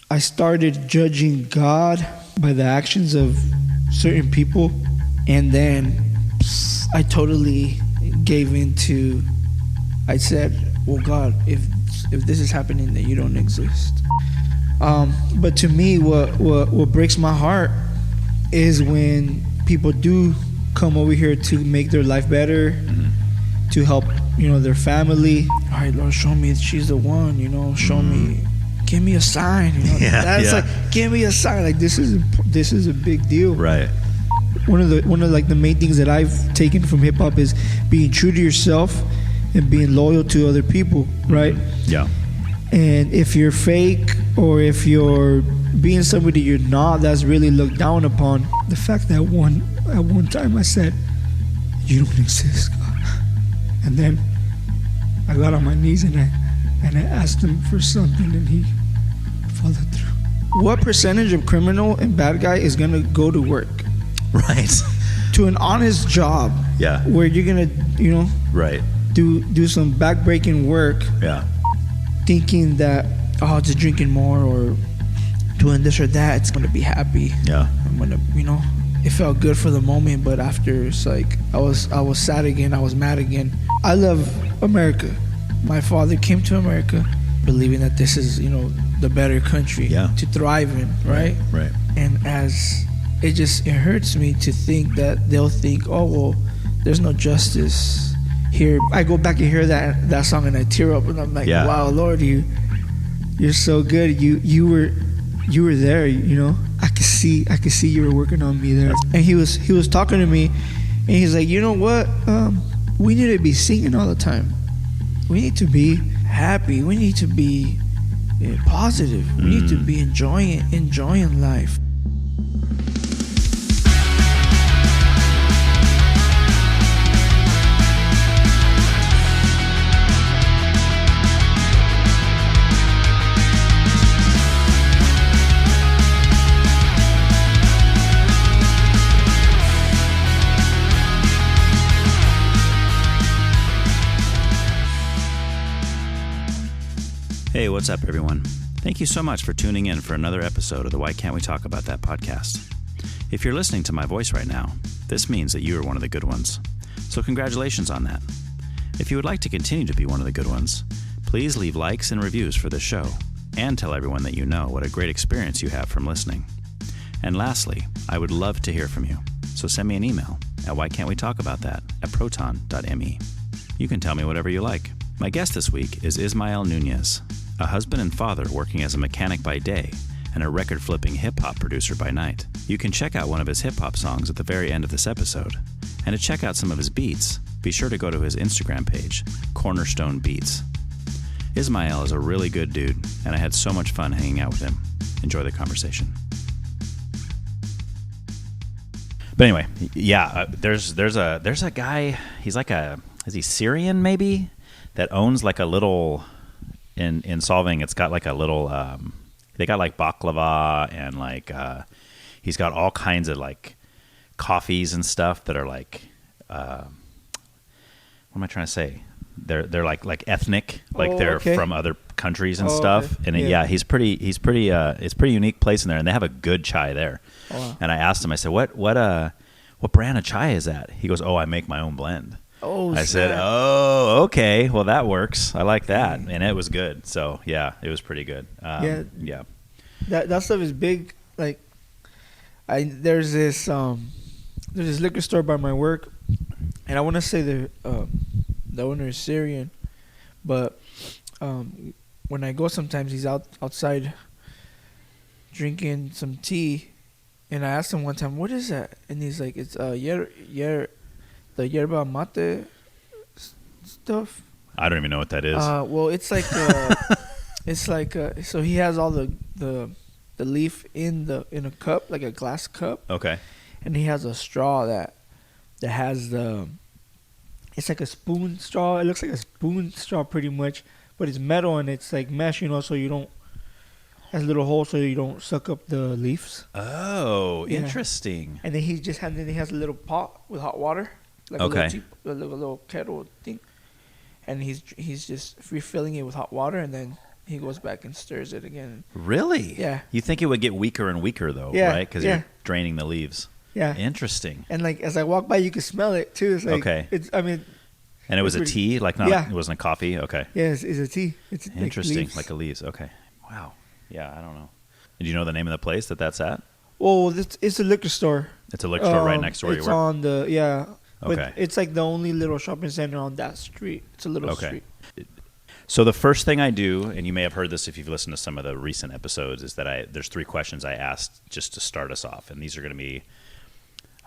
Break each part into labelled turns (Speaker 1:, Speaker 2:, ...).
Speaker 1: I started judging God by the actions of certain people, and then I totally gave into. I said, "Well, God, if this is happening, then you don't exist." But to me, what breaks my heart is when people do come over here to make their life better, to help, their family. All right, Lord, show me she's the one. Show me, give me a sign. That's like, give me a sign. Like this is a big deal.
Speaker 2: Right.
Speaker 1: One of the main things that I've taken from hip hop is being true to yourself and being loyal to other people. Right.
Speaker 2: Yeah.
Speaker 1: And if you're fake or if you're being somebody you're not, that's really looked down upon. The fact that at one time I said, "You don't exist, God." And then I got on my knees and I asked him for something, and he followed through. What percentage of criminal and bad guy is gonna go to work?
Speaker 2: Right.
Speaker 1: To an honest job.
Speaker 2: Yeah.
Speaker 1: Where you're gonna,
Speaker 2: right.
Speaker 1: do some backbreaking work.
Speaker 2: Yeah.
Speaker 1: Thinking that, just drinking more or doing this or that, it's gonna be happy.
Speaker 2: Yeah.
Speaker 1: I'm gonna, it felt good for the moment, but after it's like I was sad again. I was mad again. I love America. My father came to America believing that this is, the better country to thrive in, right?
Speaker 2: Right.
Speaker 1: And it hurts me to think that they'll think, oh well, there's no justice here. I go back and hear that song and I tear up and I'm like, wow, Lord, you're so good. You were there, I could see you were working on me there. And he was talking to me and he's like, you know what? We need to be singing all the time. We need to be happy. We need to be positive. We need to be enjoying life.
Speaker 2: Hey, what's up, everyone? Thank you so much for tuning in for another episode of the Why Can't We Talk About That podcast. If you're listening to my voice right now, this means that you are one of the good ones. So congratulations on that. If you would like to continue to be one of the good ones, please leave likes and reviews for this show and tell everyone that you know what a great experience you have from listening. And lastly, I would love to hear from you. So send me an email at whycan'twetalkaboutThat@proton.me. You can tell me whatever you like. My guest this week is Ismael Nunez, a husband and father working as a mechanic by day and a record-flipping hip-hop producer by night. You can check out one of his hip-hop songs at the very end of this episode. And to check out some of his beats, be sure to go to his Instagram page, Cornerstone Beats. Ismael is a really good dude, and I had so much fun hanging out with him. Enjoy the conversation. But anyway, there's a guy, he's like is he Syrian maybe? That owns like a little... In Solving, it's got like a little, they got like baklava and like, he's got all kinds of like coffees and stuff that are like, what am I trying to say? They're like ethnic, like they're from other countries and stuff. Okay. And he's pretty, it's a pretty unique place in there, and they have a good chai there. Oh, wow. And I asked him, I said, what brand of chai is that? He goes, I make my own blend. I said, okay, well that works. I like that, and it was good. So yeah, it was pretty good.
Speaker 1: That stuff is big. Like, there's this liquor store by my work, and I want to say the owner is Syrian, but when I go, sometimes he's outside drinking some tea, and I asked him one time, "What is that?" And he's like, "It's the yerba mate stuff."
Speaker 2: I don't even know what that is.
Speaker 1: Well, it's like so he has all the leaf in a cup, like a glass cup.
Speaker 2: Okay. And
Speaker 1: he has a straw that has it's like a spoon straw. It looks like a spoon straw pretty much, but it's metal and it's like mesh, so you don't, has little holes so you don't suck up the leaves.
Speaker 2: Oh, interesting.
Speaker 1: And then he has a little pot with hot water. Like a little kettle thing, and he's just refilling it with hot water, and then he goes back and stirs it again.
Speaker 2: Really?
Speaker 1: Yeah.
Speaker 2: You think it would get weaker and weaker though,
Speaker 1: Yeah,
Speaker 2: right? Because you're draining the leaves.
Speaker 1: Yeah.
Speaker 2: Interesting.
Speaker 1: And like as I walk by, you can smell it too. It's like,
Speaker 2: Okay. And it was a
Speaker 1: pretty,
Speaker 2: tea, like not. It wasn't a coffee. Okay.
Speaker 1: Yeah, it's a tea. It's
Speaker 2: interesting, like a leaves. Okay. Wow. Yeah, I don't know. Did you know the name of the place that's at?
Speaker 1: Well, it's a liquor store.
Speaker 2: It's a liquor store right next door.
Speaker 1: It's on the
Speaker 2: Okay.
Speaker 1: But it's like the only little shopping center on that street. It's a little street.
Speaker 2: So the first thing I do, and you may have heard this if you've listened to some of the recent episodes, is that there's 3 questions I asked just to start us off, and these are going to be.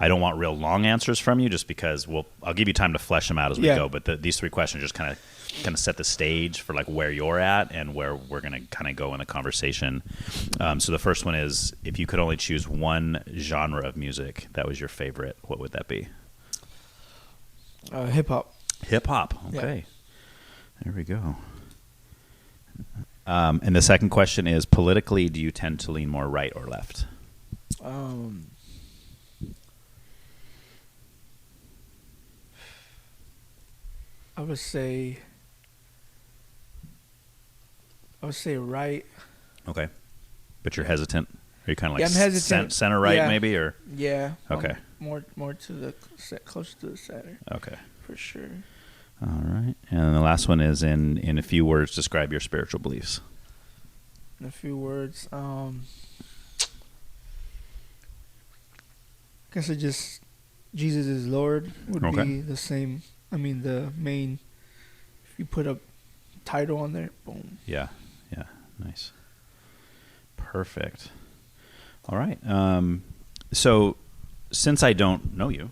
Speaker 2: I don't want real long answers from you, just because I'll give you time to flesh them out as we go. But these 3 questions just kind of set the stage for like where you're at and where we're going to kind of go in the conversation. So the first one is, if you could only choose one genre of music that was your favorite, what would that be?
Speaker 1: Hip hop.
Speaker 2: Hip hop. Okay. Yeah. There we go. And the second question is, politically, do you tend to lean more right or left?
Speaker 1: I would say right.
Speaker 2: Okay. But you're hesitant? Are you kind of like
Speaker 1: I'm hesitant.
Speaker 2: Center right maybe? Or
Speaker 1: Yeah.
Speaker 2: Okay.
Speaker 1: More to the closer to the center.
Speaker 2: Okay.
Speaker 1: For sure.
Speaker 2: All right. And then the last one is, in a few words, describe your spiritual beliefs.
Speaker 1: In a few words, I guess it just Jesus is Lord would be the same. I mean, the main. If you put a title on there, boom.
Speaker 2: Yeah. Nice. Perfect. All right. So, since I don't know you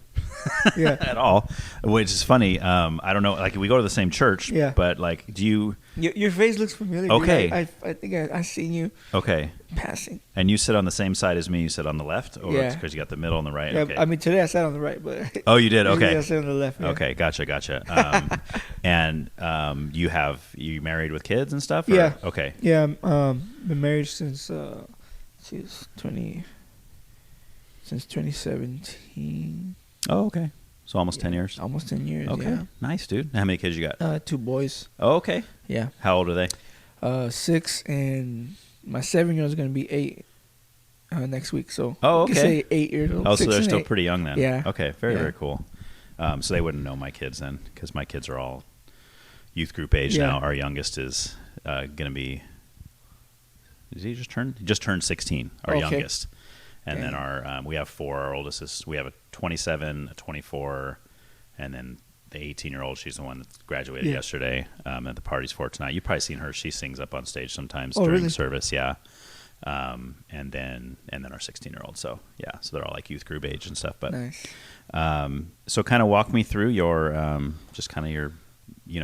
Speaker 2: at all, which is funny, I don't know. Like, we go to the same church.
Speaker 1: Yeah.
Speaker 2: But like, do you?
Speaker 1: Your face looks familiar.
Speaker 2: Okay.
Speaker 1: Dude. I think I seen you.
Speaker 2: Okay.
Speaker 1: Passing.
Speaker 2: And you sit on the same side as me. You sit on the left, or because you got the middle and the right.
Speaker 1: Yeah.
Speaker 2: Okay.
Speaker 1: I mean, today I sat on the right, but.
Speaker 2: Oh, you did. Okay.
Speaker 1: I sat on the left. Yeah.
Speaker 2: Okay. Gotcha. And you married with kids and stuff? Or?
Speaker 1: Yeah.
Speaker 2: Okay.
Speaker 1: Yeah. Been married since since 2017.
Speaker 2: Oh, okay. So almost 10 years.
Speaker 1: Almost 10 years.
Speaker 2: Okay.
Speaker 1: Yeah.
Speaker 2: Nice, dude. How many kids you got?
Speaker 1: 2 boys.
Speaker 2: Oh, okay.
Speaker 1: Yeah.
Speaker 2: How old are they?
Speaker 1: 6, and my 7-year-old is going to be 8 next week. So
Speaker 2: okay.
Speaker 1: You can say 8 years old.
Speaker 2: Oh, so they're still pretty young then.
Speaker 1: Yeah.
Speaker 2: Okay. Very cool. So they wouldn't know my kids then, because my kids are all youth group age now. Our youngest is going to be. Did he just turn? He just turned 16. Our youngest. And then we have 4. Our oldest is, we have a 27, a 24, and then the 18-year-old. She's the one that graduated yesterday at the party's for tonight. You've probably seen her. She sings up on stage sometimes during the service. Yeah. And then our 16-year-old. So so they're all like youth group age and stuff. But
Speaker 1: nice.
Speaker 2: So kind of walk me through your just kind of your,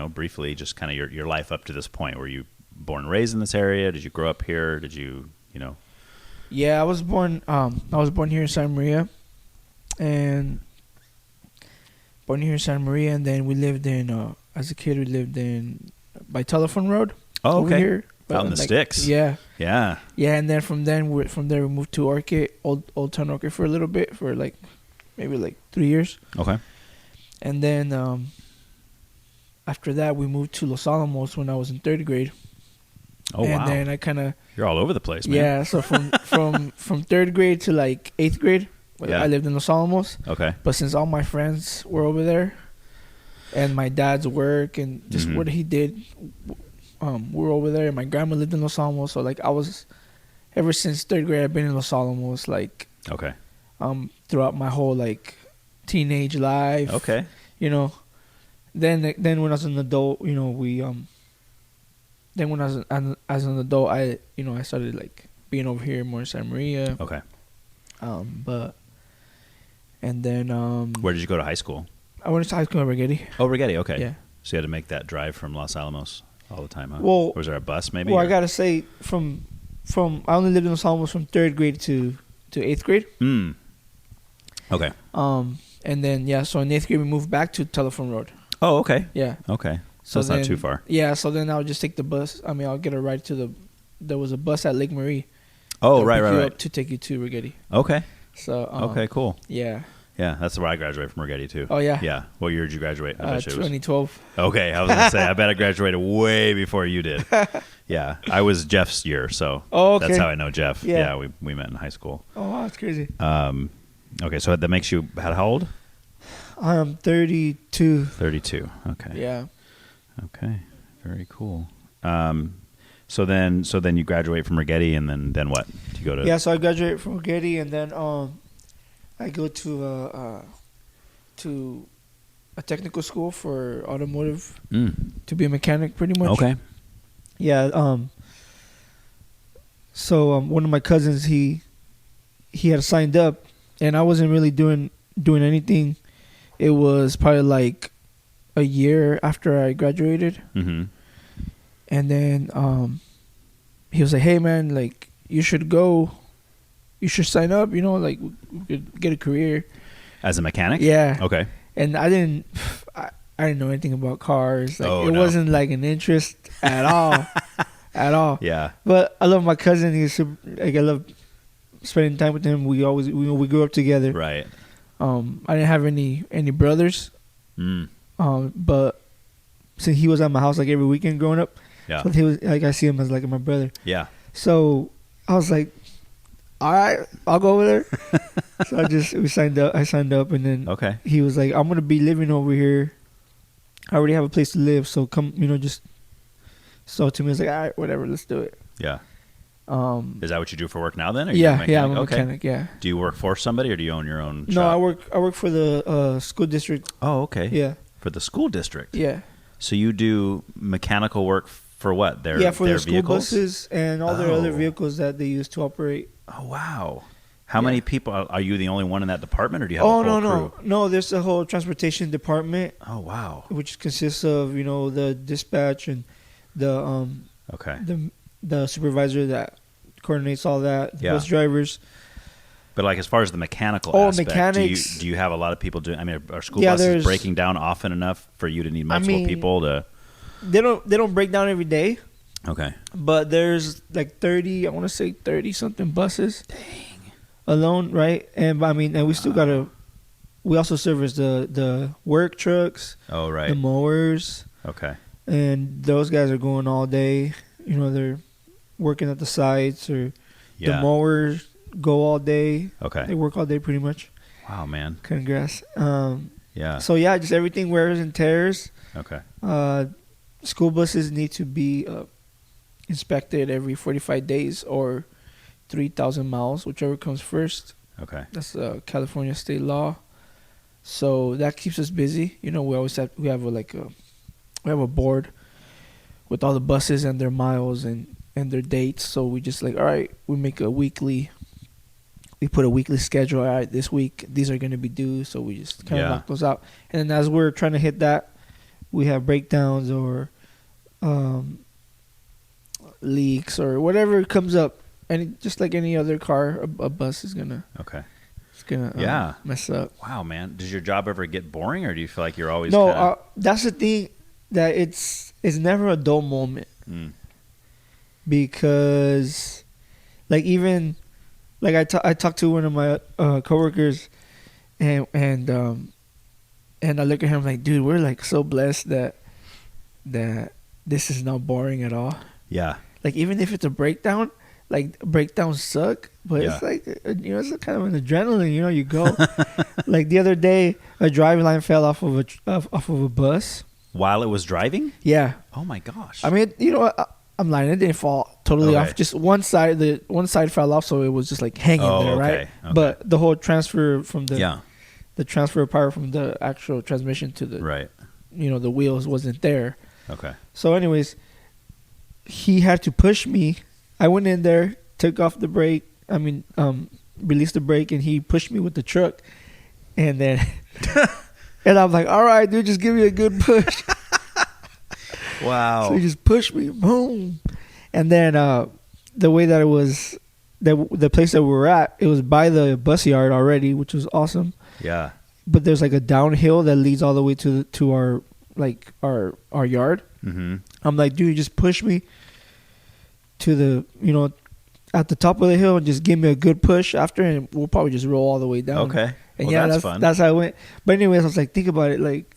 Speaker 2: briefly, just kind of your life up to this point. Were you born and raised in this area? Did you grow up here? Did you
Speaker 1: Yeah, I was born here in Santa Maria, and then we lived in as a kid we lived in by Telephone Road.
Speaker 2: Oh, okay.
Speaker 1: Over here,
Speaker 2: out in the sticks.
Speaker 1: Yeah.
Speaker 2: Yeah.
Speaker 1: Yeah, and then from there we moved to Orchid, Old Town Orchid for a little bit, for maybe 3 years.
Speaker 2: Okay.
Speaker 1: And then after that we moved to Los Alamos when I was in 3rd grade.
Speaker 2: Oh, wow.
Speaker 1: And then I kind of...
Speaker 2: You're all over the place, man.
Speaker 1: Yeah, so from 3rd grade to 8th grade, I lived in Los Alamos.
Speaker 2: Okay.
Speaker 1: But since all my friends were over there, and my dad's work and just what he did, we were over there. And my grandma lived in Los Alamos, so I was... Ever since 3rd grade, I've been in Los Alamos,
Speaker 2: Okay.
Speaker 1: Throughout my whole, teenage life.
Speaker 2: Okay.
Speaker 1: Then when I was an adult, we... Then when I was as an adult, I started being over here more in Santa Maria.
Speaker 2: Okay.
Speaker 1: And then
Speaker 2: where did you go to high school?
Speaker 1: I went to high school in Rigetti.
Speaker 2: Oh, Rigetti. Okay.
Speaker 1: Yeah.
Speaker 2: So you had to make that drive from Los Alamos all the time, huh?
Speaker 1: Well,
Speaker 2: or was there a bus maybe?
Speaker 1: Well, I gotta say from I only lived in Los Alamos from 3rd grade to 8th grade.
Speaker 2: Okay.
Speaker 1: And then so in 8th grade we moved back to Telephone Road.
Speaker 2: Oh, okay.
Speaker 1: Yeah.
Speaker 2: Okay. So it's not too far.
Speaker 1: Yeah, so then I'll just take the bus. I mean, I'll get a ride to there was a bus at Lake Marie.
Speaker 2: Oh, right.
Speaker 1: To take you to Rigetti.
Speaker 2: Okay.
Speaker 1: So
Speaker 2: okay, cool.
Speaker 1: Yeah.
Speaker 2: Yeah, that's where I graduated from Rigetti too.
Speaker 1: Oh, yeah?
Speaker 2: Yeah. What year did you graduate? I bet you it was
Speaker 1: 2012.
Speaker 2: Okay, I was gonna say I bet I graduated way before you did. Yeah, I was Jeff's year, so that's how I know Jeff. Yeah, we met in high school.
Speaker 1: Oh wow, that's crazy.
Speaker 2: Okay, so that makes you how old?
Speaker 1: I'm 32.
Speaker 2: 32. Okay.
Speaker 1: Yeah.
Speaker 2: Okay. Very cool. So then you graduate from Rigetti, and then what? Do you go to?
Speaker 1: Yeah, so I graduated from Rigetti, and then I go to a technical school for automotive to be a mechanic, pretty much.
Speaker 2: Okay.
Speaker 1: Yeah. So one of my cousins, he had signed up, and I wasn't really doing anything. It was probably like a year after I graduated.
Speaker 2: Mm-hmm.
Speaker 1: And then he was like, "Hey man, like you should go. You should sign up. You know, like we could get a career
Speaker 2: As a mechanic?
Speaker 1: Yeah.
Speaker 2: Okay.
Speaker 1: And I didn't know anything about cars. Like it
Speaker 2: no.
Speaker 1: wasn't like an interest at all, at all.
Speaker 2: Yeah.
Speaker 1: But I love my cousin. He's super, like I love spending time with him. We grew up together.
Speaker 2: Right.
Speaker 1: I didn't have any brothers. But since he was at my house like every weekend growing up,
Speaker 2: yeah.
Speaker 1: so he was like I see him as like my brother.
Speaker 2: Yeah.
Speaker 1: So I was like, all right, I'll go over there. So we signed up. I signed up, and then he was like, I'm gonna be living over here. I already have a place to live, so come, just. So to me, it's like, all right, whatever, let's do it.
Speaker 2: Yeah. Is that what you do for work now? Then?
Speaker 1: I'm a mechanic. Yeah.
Speaker 2: Do you work for somebody, or do you own your own shop?
Speaker 1: No, I work for the school district.
Speaker 2: Oh, okay.
Speaker 1: Yeah.
Speaker 2: For the school district.
Speaker 1: Yeah.
Speaker 2: So you do mechanical work for what?
Speaker 1: For their school
Speaker 2: vehicles?
Speaker 1: Buses and all their other vehicles that they use to operate.
Speaker 2: Oh wow! How many people are you? The only one in that department, or do you have a whole crew?
Speaker 1: No. There's a whole transportation department.
Speaker 2: Oh wow!
Speaker 1: Which consists of the dispatch and the the supervisor that coordinates all that. The bus drivers.
Speaker 2: But like as far as the mechanical aspect,
Speaker 1: mechanics.
Speaker 2: Do you have a lot of people doing? I mean, are school buses breaking down often enough for you to need multiple people to?
Speaker 1: They don't break down every day.
Speaker 2: Okay.
Speaker 1: But there's like 30, I want to say 30 something buses.
Speaker 2: Dang.
Speaker 1: Alone, right? And we still gotta. We also service the work trucks.
Speaker 2: Oh right.
Speaker 1: The mowers.
Speaker 2: Okay.
Speaker 1: And those guys are going all day. They're working at the sites or the mowers go all day.
Speaker 2: Okay.
Speaker 1: They work all day pretty much.
Speaker 2: Wow, man.
Speaker 1: Cutting grass.
Speaker 2: Yeah.
Speaker 1: So yeah, just everything wears and tears.
Speaker 2: Okay.
Speaker 1: School buses need to be inspected every 45 days or 3,000 miles, whichever comes first.
Speaker 2: Okay.
Speaker 1: That's California state law. So that keeps us busy. We always we have a board with all the buses and their miles and their dates. So we just all right, we put a weekly schedule. All right, this week these are going to be due. So we just kind of knock those out. And then as we're trying to hit that, we have breakdowns or leaks or whatever comes up, and just like any other car, a bus is gonna mess up.
Speaker 2: Wow, man! Does your job ever get boring, or do you feel like you're always
Speaker 1: that's the thing, that it's never a dull moment. Because even I talked to one of my coworkers, and I look at him like, dude, we're so blessed that this is not boring at all.
Speaker 2: Yeah.
Speaker 1: Even if it's a breakdown, breakdowns suck, but it's it's kind of an adrenaline. You go. The other day, a driving line fell off of a bus
Speaker 2: while it was driving.
Speaker 1: Yeah.
Speaker 2: Oh my gosh.
Speaker 1: I mean, I'm lying. It didn't fall totally off. Just one side. The one side fell off, so it was just hanging there, right? Okay. But the whole transfer from the transfer of power from the actual transmission to the the wheels wasn't there.
Speaker 2: Okay.
Speaker 1: So, anyways, he had to push me. I went in there, took off the brake. Released the brake, and he pushed me with the truck. And then, and I'm like, all right, dude, just give me a good push.
Speaker 2: Wow.
Speaker 1: So he just pushed me, boom. And then the way that it was, the place that we were at, it was by the bus yard already, which was awesome.
Speaker 2: Yeah.
Speaker 1: But there's a downhill that leads all the way to our yard.
Speaker 2: Mm-hmm.
Speaker 1: I'm like, dude, just push me to the, at the top of the hill and just give me a good push after, and we'll probably just roll all the way down.
Speaker 2: Okay.
Speaker 1: And
Speaker 2: Well, that's fun.
Speaker 1: That's how I went. But anyways, I was like, think about it, like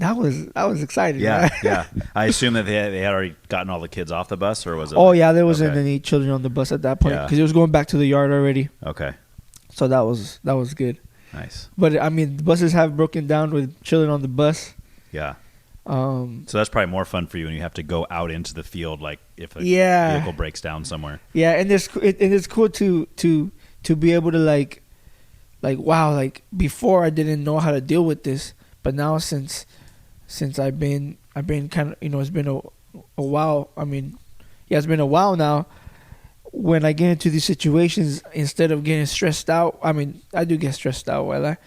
Speaker 1: I was excited.
Speaker 2: Yeah,
Speaker 1: right?
Speaker 2: yeah. I assume that they had already gotten all the kids off the bus, or was it?
Speaker 1: Oh
Speaker 2: like,
Speaker 1: yeah, there wasn't
Speaker 2: okay.
Speaker 1: any children on the bus at that point
Speaker 2: Yeah.
Speaker 1: because it was going back to the yard already.
Speaker 2: Okay,
Speaker 1: So that was good.
Speaker 2: nice.
Speaker 1: But I mean, the buses have broken down with children on the bus.
Speaker 2: Yeah. So that's probably more fun for you when you have to go out into the field, like if a vehicle breaks down somewhere.
Speaker 1: Yeah, and it's cool to be able to like wow, like before I didn't know how to deal with this, but now since I've been kind of, it's been a while. I mean, yeah, it's been a while now. When I get into these situations, instead of getting stressed out, I mean, I do get stressed out,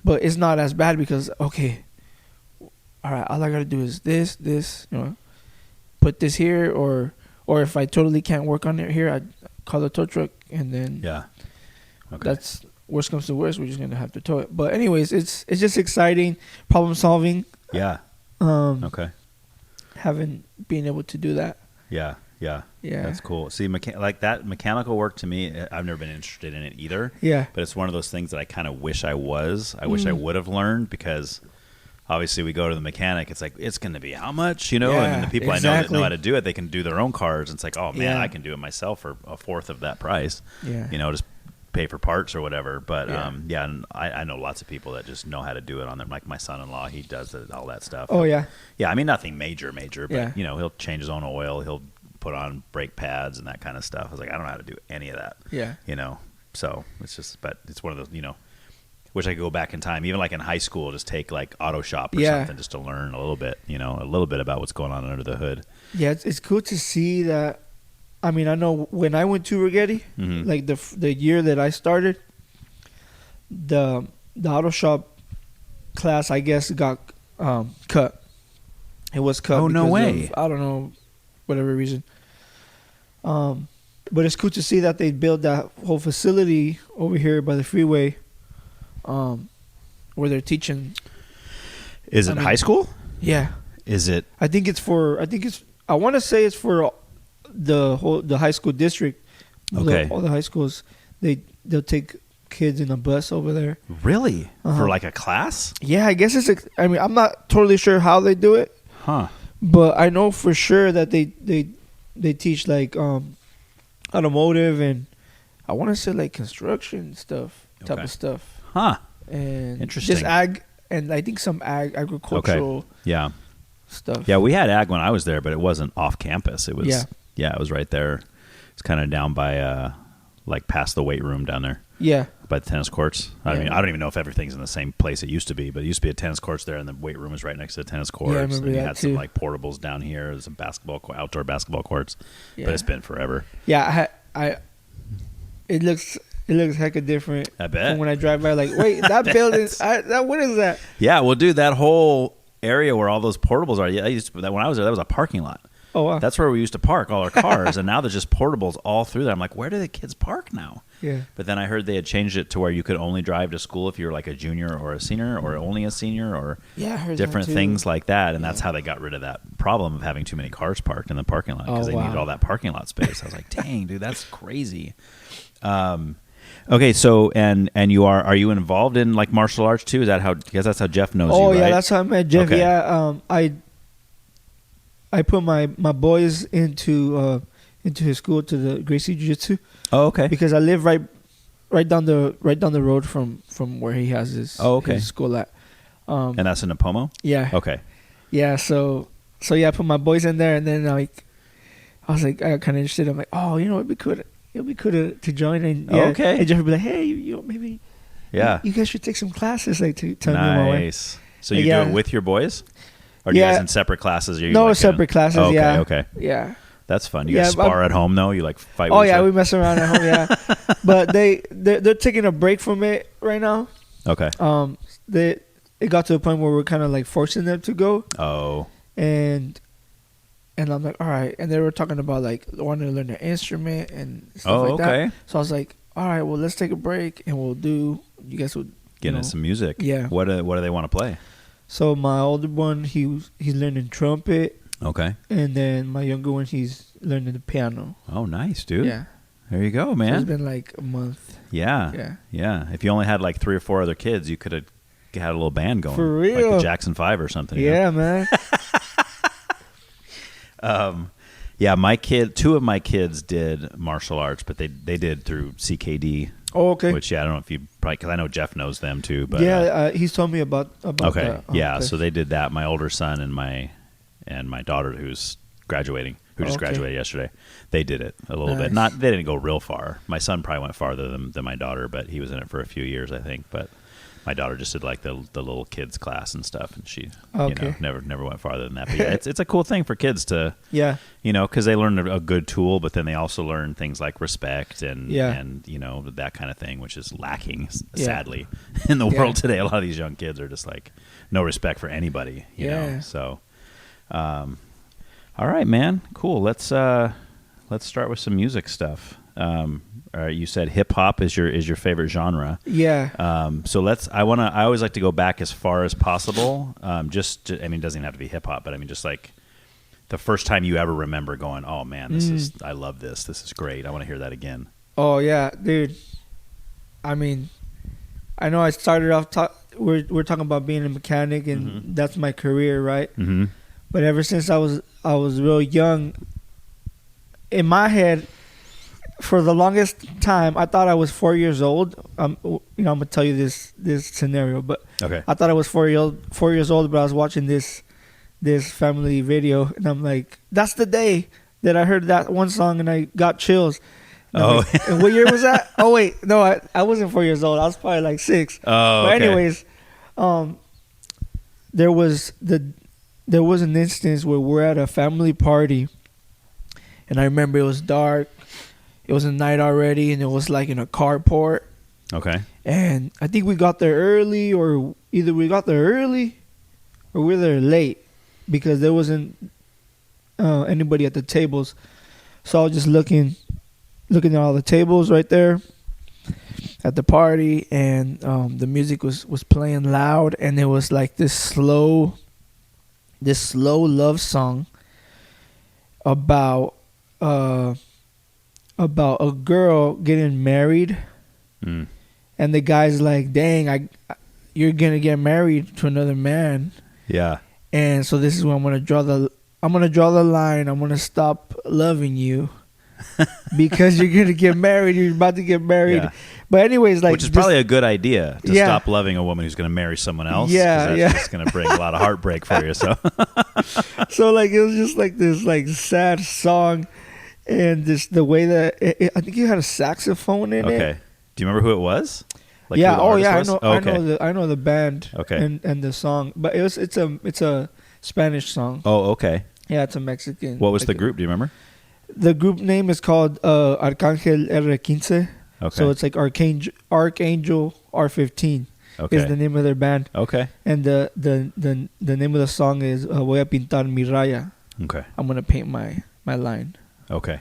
Speaker 1: but it's not as bad because okay, all right, all I gotta do is this, put this here, or if I totally can't work on it here, I call the tow truck, and then that's worst comes to worst, we're just gonna have to tow it. But anyways, it's just exciting, problem solving.
Speaker 2: Yeah.
Speaker 1: Being able to do that.
Speaker 2: Yeah. That's cool. See, like that mechanical work to me, I've never been interested in it either.
Speaker 1: Yeah.
Speaker 2: But it's one of those things that I kind of wish I was. I wish I would have learned because. Obviously, we go to the mechanic. It's like, it's going to be how much, and then the people I know that know how to do it, they can do their own cars. And it's like, oh, man, I can do it myself for a fourth of that price.
Speaker 1: Yeah.
Speaker 2: Just pay for parts or whatever. But, and I know lots of people that just know how to do it on them. Like my son-in-law, he does all that stuff.
Speaker 1: Oh, yeah.
Speaker 2: Yeah, I mean, nothing major, but, he'll change his own oil. He'll put on brake pads and that kind of stuff. I was like, I don't know how to do any of that.
Speaker 1: Yeah.
Speaker 2: So it's just, but it's one of those, wish I could go back in time, even like in high school, just take like auto shop or something just to learn a little bit about what's going on under the hood.
Speaker 1: Yeah, it's cool to see that. I mean, I know when I went to Rigetti, like the year that I started, the auto shop class, I guess, got cut. It was cut.
Speaker 2: Oh, no way.
Speaker 1: I don't know, whatever reason. But it's cool to see that they built that whole facility over here by the freeway. Where they're teaching.
Speaker 2: Is it high school?
Speaker 1: Yeah.
Speaker 2: Is it?
Speaker 1: I want to say it's for the high school district.
Speaker 2: Okay.
Speaker 1: All the high schools, they'll take kids in a bus over there.
Speaker 2: Really? For like a class?
Speaker 1: Yeah, I guess I'm not totally sure how they do it.
Speaker 2: Huh.
Speaker 1: But I know for sure that they teach like automotive and I want to say like construction stuff, type of stuff.
Speaker 2: Huh.
Speaker 1: And
Speaker 2: interesting.
Speaker 1: Just ag, and I think some agricultural stuff.
Speaker 2: Yeah, we had ag when I was there, but it wasn't off campus. It was it was right there. It's kind of down by like past the weight room down there. Yeah. By the tennis courts. I don't even know if everything's in the same place it used to be, but it used to be a tennis courts there, and the weight room was right next to the tennis courts.
Speaker 1: Yeah, I remember
Speaker 2: and you
Speaker 1: that
Speaker 2: had
Speaker 1: too.
Speaker 2: some like portables down here. There's some outdoor basketball courts. Yeah. But it's been forever.
Speaker 1: Yeah, it looks hecka different.
Speaker 2: I bet.
Speaker 1: From when I drive by, like, wait, that building, what is that?
Speaker 2: Yeah, well, dude, that whole area where all those portables are, when I was there, that was a parking lot.
Speaker 1: Oh, wow.
Speaker 2: That's where we used to park all our cars, and now there's just portables all through there. I'm like, where do the kids park now?
Speaker 1: Yeah.
Speaker 2: But then I heard they had changed it to where you could only drive to school if you're like a junior or a senior or only a senior or
Speaker 1: I heard
Speaker 2: different
Speaker 1: that too.
Speaker 2: things like that. And that's how they got rid of that problem of having too many cars parked in the parking lot because they needed all that parking lot space. I was like, dang, dude, that's crazy. Okay, so and are you involved in like martial arts too? Is that how? Because that's how Jeff knows you, right?
Speaker 1: Oh yeah, that's how I met Jeff.
Speaker 2: Okay.
Speaker 1: Yeah, I put my boys into his school, to the Gracie Jiu-Jitsu.
Speaker 2: Oh, okay.
Speaker 1: Because I live right down the road from where he has his his school at.
Speaker 2: And that's in Napomo?
Speaker 1: Yeah.
Speaker 2: Okay.
Speaker 1: Yeah. So yeah, I put my boys in there, and then I was like, I got kind of interested. I'm like, oh, it'd be cool. It'll be cool to join. And
Speaker 2: okay.
Speaker 1: And Jeff would be like, hey, maybe.
Speaker 2: Yeah.
Speaker 1: You guys should take some classes, like to tell me my way.
Speaker 2: Nice. So you do it with your boys? Or are you guys in separate classes?
Speaker 1: No, separate classes.
Speaker 2: Okay,
Speaker 1: yeah.
Speaker 2: Okay.
Speaker 1: Yeah. That's
Speaker 2: fun. You guys spar at home though? You like fight?
Speaker 1: Oh yeah, we mess around at home. Yeah, but they're taking a break from it right now.
Speaker 2: Okay.
Speaker 1: It got to a point where we're kind of like forcing them to go.
Speaker 2: Oh.
Speaker 1: And I'm like, all right. And they were talking about like wanting to learn their instrument and stuff like that. So I was like, all right, well, let's take a break and we'll do. You guys would
Speaker 2: get into some music.
Speaker 1: Yeah.
Speaker 2: What do they want to play?
Speaker 1: So my older one, he's learning trumpet.
Speaker 2: Okay.
Speaker 1: And then my younger one, he's learning the piano.
Speaker 2: Oh, nice, dude.
Speaker 1: Yeah.
Speaker 2: There you go,
Speaker 1: So
Speaker 2: man.
Speaker 1: it's been like a month.
Speaker 2: Yeah. If you only had like 3 or 4 other kids, you could have had a little band going.
Speaker 1: For real.
Speaker 2: Like the Jackson 5 or something.
Speaker 1: Yeah, man.
Speaker 2: Yeah, 2 of my kids did martial arts, but they did through CKD.
Speaker 1: Oh, okay.
Speaker 2: Which, I don't know if you probably, because I know Jeff knows them too. But
Speaker 1: he's told me about
Speaker 2: okay.
Speaker 1: that.
Speaker 2: Yeah, so they did that. My older son and my daughter, who's graduating, who just graduated yesterday, they did it a little bit. They didn't go real far. My son probably went farther than my daughter, but he was in it for a few years, I think. But my daughter just did like the little kids class and stuff, and she never went farther than that. But yeah, it's a cool thing for kids to because they learn a good tool, but then they also learn things like respect and that kind of thing, which is lacking sadly in the world today. A lot of these young kids are just like no respect for anybody, you know. So, all right, man, cool. Let's start with some music stuff. You said hip hop is your favorite genre.
Speaker 1: Yeah.
Speaker 2: So I always like to go back as far as possible. It doesn't even have to be hip hop, but I mean, just like the first time you ever remember going, oh man, I love this. This is great. I want to hear that again.
Speaker 1: Oh yeah, dude. I mean, I know I started off, we're talking about being a mechanic and that's my career, right? Mm-hmm. But ever since I was real young, in my head, for the longest time, I thought I was 4 years old. I'm gonna tell you this scenario, but
Speaker 2: okay.
Speaker 1: I thought I was 4 years old, but I was watching this family video, and I'm like, that's the day that I heard that one song, and I got chills. And like, and what year was that? Oh wait, no, I wasn't 4 years old. I was probably like 6.
Speaker 2: Oh,
Speaker 1: but anyways, there was an instance where we're at a family party, and I remember it was dark. It was a night already, and it was like in a carport.
Speaker 2: Okay.
Speaker 1: And I think we got there early, or either we got there early or we were there late, because there wasn't anybody at the tables. So I was just looking at all the tables right there at the party, and the music was playing loud, and it was like this slow love song about a girl getting married, and the guy's like, dang, you're gonna get married to another man.
Speaker 2: Yeah.
Speaker 1: And so this is when I'm gonna draw the line. I'm gonna stop loving you because you're gonna get married. You're about to get married. Yeah. But anyways, like,
Speaker 2: which is probably a good idea to stop loving a woman who's gonna marry someone else.
Speaker 1: Yeah,
Speaker 2: that's just gonna bring a lot of heartbreak for you. So,
Speaker 1: so like it was just like this like sad song. And the way that I think you had a saxophone in it.
Speaker 2: Okay. Do you remember who it was? Like
Speaker 1: yeah.
Speaker 2: Oh yeah.
Speaker 1: Was? I know the band.
Speaker 2: Okay.
Speaker 1: And the song, but it's a Spanish song.
Speaker 2: Oh, okay.
Speaker 1: Yeah, it's a Mexican.
Speaker 2: What was the group? Do you remember?
Speaker 1: The group name is called Arcángel R15. Okay. So it's like Archangel R15. Okay. Is the name of their band.
Speaker 2: Okay.
Speaker 1: And the name of the song is Voy a pintar mi raya.
Speaker 2: Okay.
Speaker 1: I'm gonna paint my line.
Speaker 2: Okay.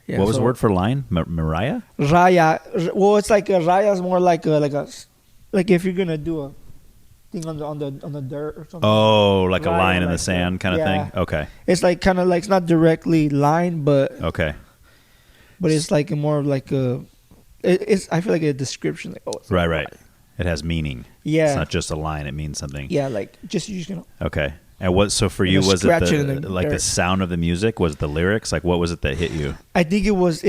Speaker 2: Yeah, what was the word for line? Mariah?
Speaker 1: Raya. Well, it's like a raya is more like if you're gonna do a thing on the dirt or something.
Speaker 2: Oh, like raya, a line in the sand kind of thing. Okay.
Speaker 1: It's like kind of like, it's not directly line, but
Speaker 2: okay.
Speaker 1: But it's like more like a. It's I feel like a description, like it's
Speaker 2: right, right. It has meaning.
Speaker 1: Yeah.
Speaker 2: It's not just a line. It means something.
Speaker 1: Yeah, like you're just gonna.
Speaker 2: Okay. And so for you, was it the sound of the music? Was it the lyrics? Like, what was it that hit you?
Speaker 1: I think it was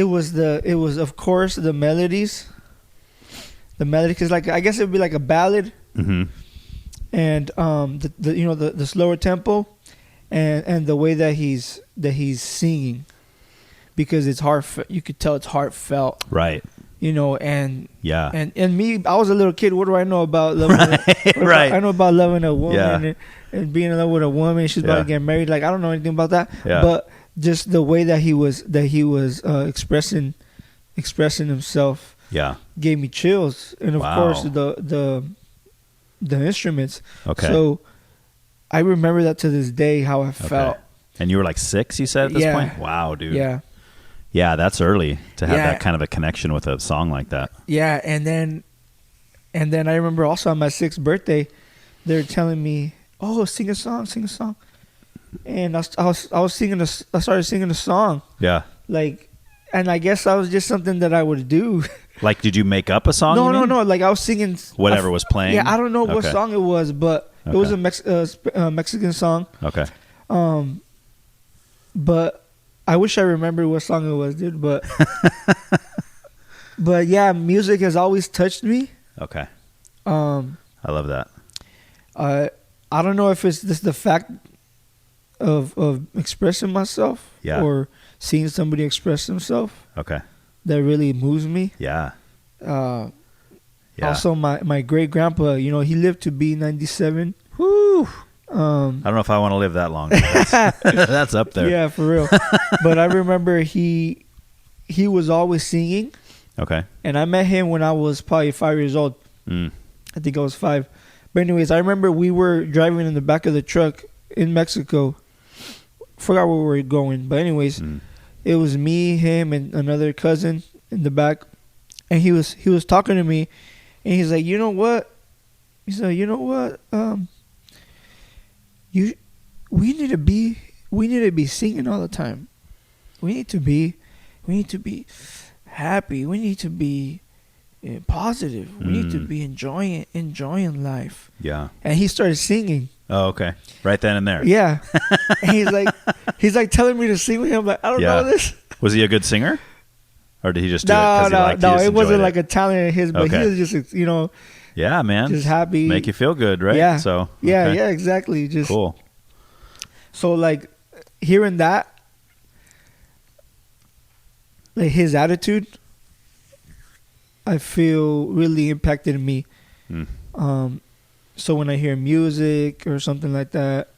Speaker 1: of course the melodies. The melody, because like I guess it would be like a ballad. Mm-hmm. And the slower tempo, and the way that he's singing, because it's you could tell it's heartfelt.
Speaker 2: Right.
Speaker 1: And
Speaker 2: yeah,
Speaker 1: and me, I was a little kid. What do I know about loving?
Speaker 2: Right.
Speaker 1: I know about loving a woman and being in love with a woman. She's about to get married. Like, I don't know anything about that. Yeah. But just the way that he was expressing himself.
Speaker 2: Yeah.
Speaker 1: Gave me chills, and of course the instruments.
Speaker 2: Okay.
Speaker 1: So I remember that to this day, how I felt.
Speaker 2: And you were like 6, you said, at this point? Wow, dude.
Speaker 1: Yeah.
Speaker 2: Yeah, that's early to have that kind of a connection with a song like that.
Speaker 1: Yeah, and then I remember also on my 6th birthday, they were telling me, "Oh, sing a song." And I started singing a song.
Speaker 2: Yeah.
Speaker 1: Like, and I guess that was just something that I would do.
Speaker 2: Like, did you make up a song?
Speaker 1: No. Like I was singing
Speaker 2: whatever was playing.
Speaker 1: Yeah, I don't know what song it was, but it was a Mexican song.
Speaker 2: Okay.
Speaker 1: But I wish I remembered what song it was, dude. But but yeah, music has always touched me.
Speaker 2: Okay. I love that.
Speaker 1: I don't know if it's just the fact of expressing myself, or seeing somebody express themselves.
Speaker 2: Okay.
Speaker 1: That really moves me.
Speaker 2: Yeah.
Speaker 1: Also, my great grandpa, he lived to be 97.
Speaker 2: Woo. I don't know if I want to live that long. That's up there.
Speaker 1: Yeah, for real. But I remember he was always singing.
Speaker 2: Okay.
Speaker 1: And I met him when I was probably 5 years old. I think I was 5. But anyways, I remember we were driving in the back of the truck in Mexico. Forgot where we were going. But anyways, it was me, him, and another cousin in the back. And he was talking to me. And he's like, you know what? He said, we need to be singing all the time. We need to be happy. We need to be positive. We need to be enjoying life.
Speaker 2: Yeah.
Speaker 1: And he started singing.
Speaker 2: Oh, okay. Right then and there.
Speaker 1: Yeah. And he's like telling me to sing with him. Like, I don't know this.
Speaker 2: Was he a good singer? Or did he just do it because he liked
Speaker 1: No, it wasn't like a talent of his, but he was just,
Speaker 2: yeah, man.
Speaker 1: Just happy.
Speaker 2: Make you feel good, right?
Speaker 1: Yeah.
Speaker 2: So
Speaker 1: yeah, exactly. Just
Speaker 2: cool.
Speaker 1: So like hearing that, like his attitude, I feel really impacted me. So when I hear music or something like that,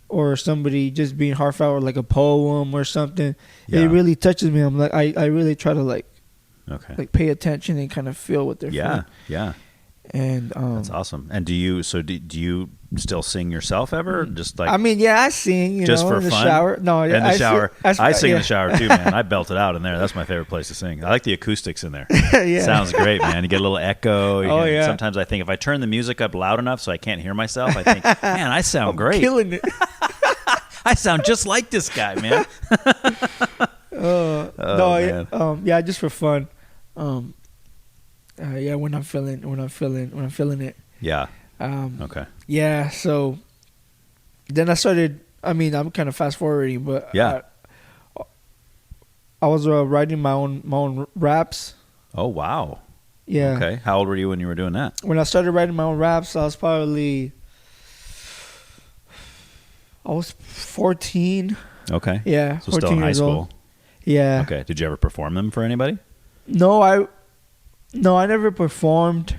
Speaker 1: or somebody just being heartfelt, or like a poem or something, it really touches me. I'm like, I really try to like pay attention and kind of feel what they're feeling.
Speaker 2: Yeah.
Speaker 1: And
Speaker 2: that's awesome. And do you still sing yourself ever? Just like,
Speaker 1: I mean, yeah, I sing,
Speaker 2: just for
Speaker 1: in the
Speaker 2: fun?
Speaker 1: shower. No,
Speaker 2: in the shower. I sing in
Speaker 1: yeah.
Speaker 2: the shower too, man. I belt it out in there. That's my favorite place to sing. I like the acoustics in there.
Speaker 1: Yeah.
Speaker 2: Sounds great, man. You get a little echo.
Speaker 1: Yeah.
Speaker 2: Sometimes I think if I turn the music up loud enough so I can't hear myself, I think, man, I sound great.
Speaker 1: Killing it.
Speaker 2: I sound just like this guy, man.
Speaker 1: Yeah, just for fun. Yeah, when I'm feeling it.
Speaker 2: Yeah. Okay.
Speaker 1: Yeah, so then I started. I mean, I'm kind of fast forwarding, but
Speaker 2: yeah,
Speaker 1: I was writing my own raps.
Speaker 2: Oh wow.
Speaker 1: Yeah.
Speaker 2: Okay. How old were you when you were doing that?
Speaker 1: When I started writing my own raps, I was 14.
Speaker 2: Okay.
Speaker 1: Yeah.
Speaker 2: So still in high school.
Speaker 1: Old. Yeah.
Speaker 2: Okay. Did you ever perform them for anybody?
Speaker 1: No, I never performed.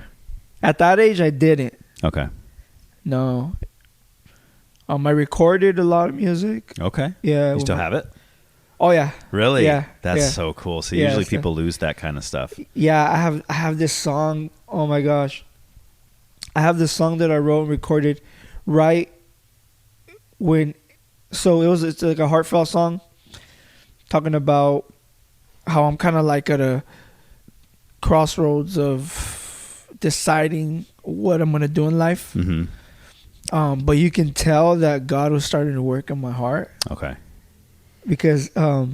Speaker 1: At that age, I didn't.
Speaker 2: Okay.
Speaker 1: No. I recorded a lot of music.
Speaker 2: Okay.
Speaker 1: Yeah.
Speaker 2: You still have it?
Speaker 1: Oh yeah.
Speaker 2: Really?
Speaker 1: Yeah.
Speaker 2: That's so cool. So usually people lose that kind of stuff.
Speaker 1: Yeah, I have this song. Oh my gosh. I have this song that I wrote and recorded right when. So it's like a heartfelt song, talking about how I'm kind of like at a crossroads of deciding what I'm gonna do in life.
Speaker 2: Mm-hmm.
Speaker 1: But you can tell that God was starting to work in my heart.
Speaker 2: Okay.
Speaker 1: Because the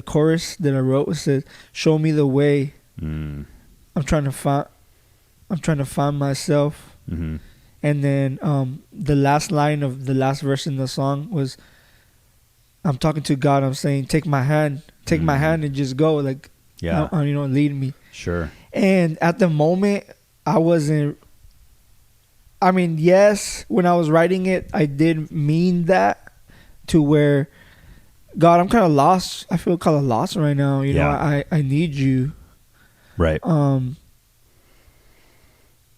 Speaker 1: chorus that I wrote said, "Show me the way. I'm trying to find myself."
Speaker 2: Mm-hmm.
Speaker 1: And then the last line of the last verse in the song was, I'm talking to God. I'm saying, take my hand and just go. Like, lead me.
Speaker 2: Sure.
Speaker 1: And at the moment, I wasn't. I mean, yes, when I was writing it, I did mean that to where, God, I'm kind of lost. I feel kind of lost right now. You know, I need you.
Speaker 2: Right.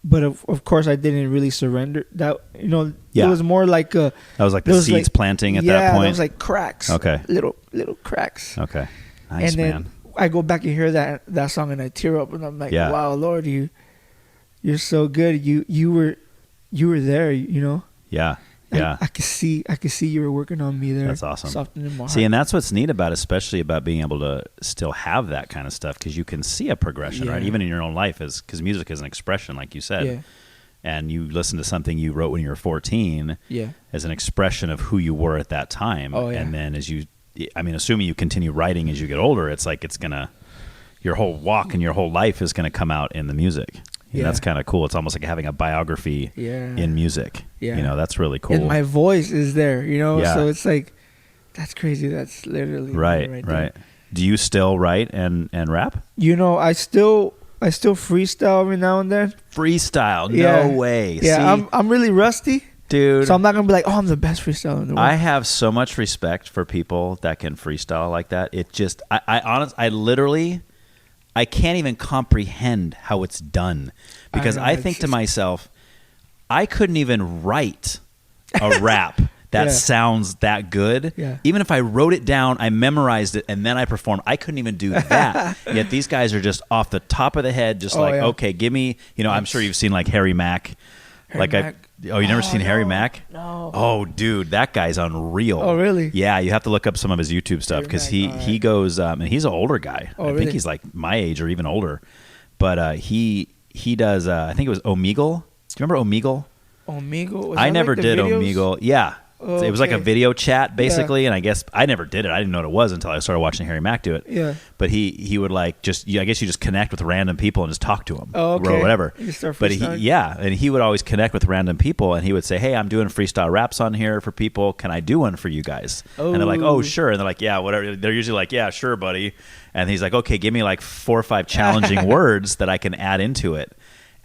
Speaker 1: But of course, I didn't really surrender. That it was more like
Speaker 2: that was like the seeds planting at that point.
Speaker 1: Yeah, it was like cracks.
Speaker 2: Okay.
Speaker 1: Little cracks.
Speaker 2: Okay. Nice,
Speaker 1: and then
Speaker 2: man.
Speaker 1: I go back and hear that song and I tear up and I'm like, wow, Lord, you're so good. You were there.
Speaker 2: Yeah. Yeah.
Speaker 1: I could see you were working on me there.
Speaker 2: That's awesome.
Speaker 1: Softening my heart.
Speaker 2: See, and that's what's neat about, especially about being able to still have that kind of stuff, because you can see a progression, right? Even in your own life, because music is an expression, like you said.
Speaker 1: Yeah.
Speaker 2: And you listen to something you wrote when you were 14
Speaker 1: as
Speaker 2: an expression of who you were at that time.
Speaker 1: Oh, yeah.
Speaker 2: And then as you I mean, assuming you continue writing as you get older, it's like your whole walk and your whole life is gonna come out in the music. And that's kind of cool. It's almost like having a biography in music. Yeah. You know, that's really cool.
Speaker 1: And my voice is there, you know? Yeah. So it's like, that's crazy. That's literally
Speaker 2: right there. Do you still write and rap?
Speaker 1: You know, I still freestyle every now and then.
Speaker 2: Freestyle? No way.
Speaker 1: Yeah, see? I'm really rusty.
Speaker 2: Dude.
Speaker 1: So I'm not going to be like, oh, I'm the best freestyler in the world.
Speaker 2: I have so much respect for people that can freestyle like that. It just, I can't even comprehend how it's done, because I think to myself, I couldn't even write a rap that sounds that good. Yeah. Even if I wrote it down, I memorized it, and then I performed, I couldn't even do that. Yet these guys are just off the top of the head, just okay, give me, you know, I'm sure you've seen like Harry Mack. You never seen Harry Mack?
Speaker 1: No.
Speaker 2: Oh, dude, that guy's unreal.
Speaker 1: Oh, really?
Speaker 2: Yeah, you have to look up some of his YouTube stuff, because he goes, and he's an older guy. I think he's like my age or even older. But he does, I think it was Omegle. Do you remember Omegle?
Speaker 1: Omegle?
Speaker 2: I never did Omegle. Yeah.
Speaker 1: Oh,
Speaker 2: it was like a video chat, basically, and I guess I never did it. I didn't know what it was until I started watching Harry Mack do it.
Speaker 1: Yeah.
Speaker 2: But he would like I guess you just connect with random people and just talk to them.
Speaker 1: Oh, okay.
Speaker 2: Or whatever.
Speaker 1: You start
Speaker 2: but he would always connect with random people, and he would say, hey, I'm doing freestyle raps on here for people. Can I do one for you guys? Oh. And they're like, oh, sure. And they're like, yeah, whatever. They're usually like, yeah, sure, buddy. And he's like, okay, give me like 4 or 5 challenging words that I can add into it.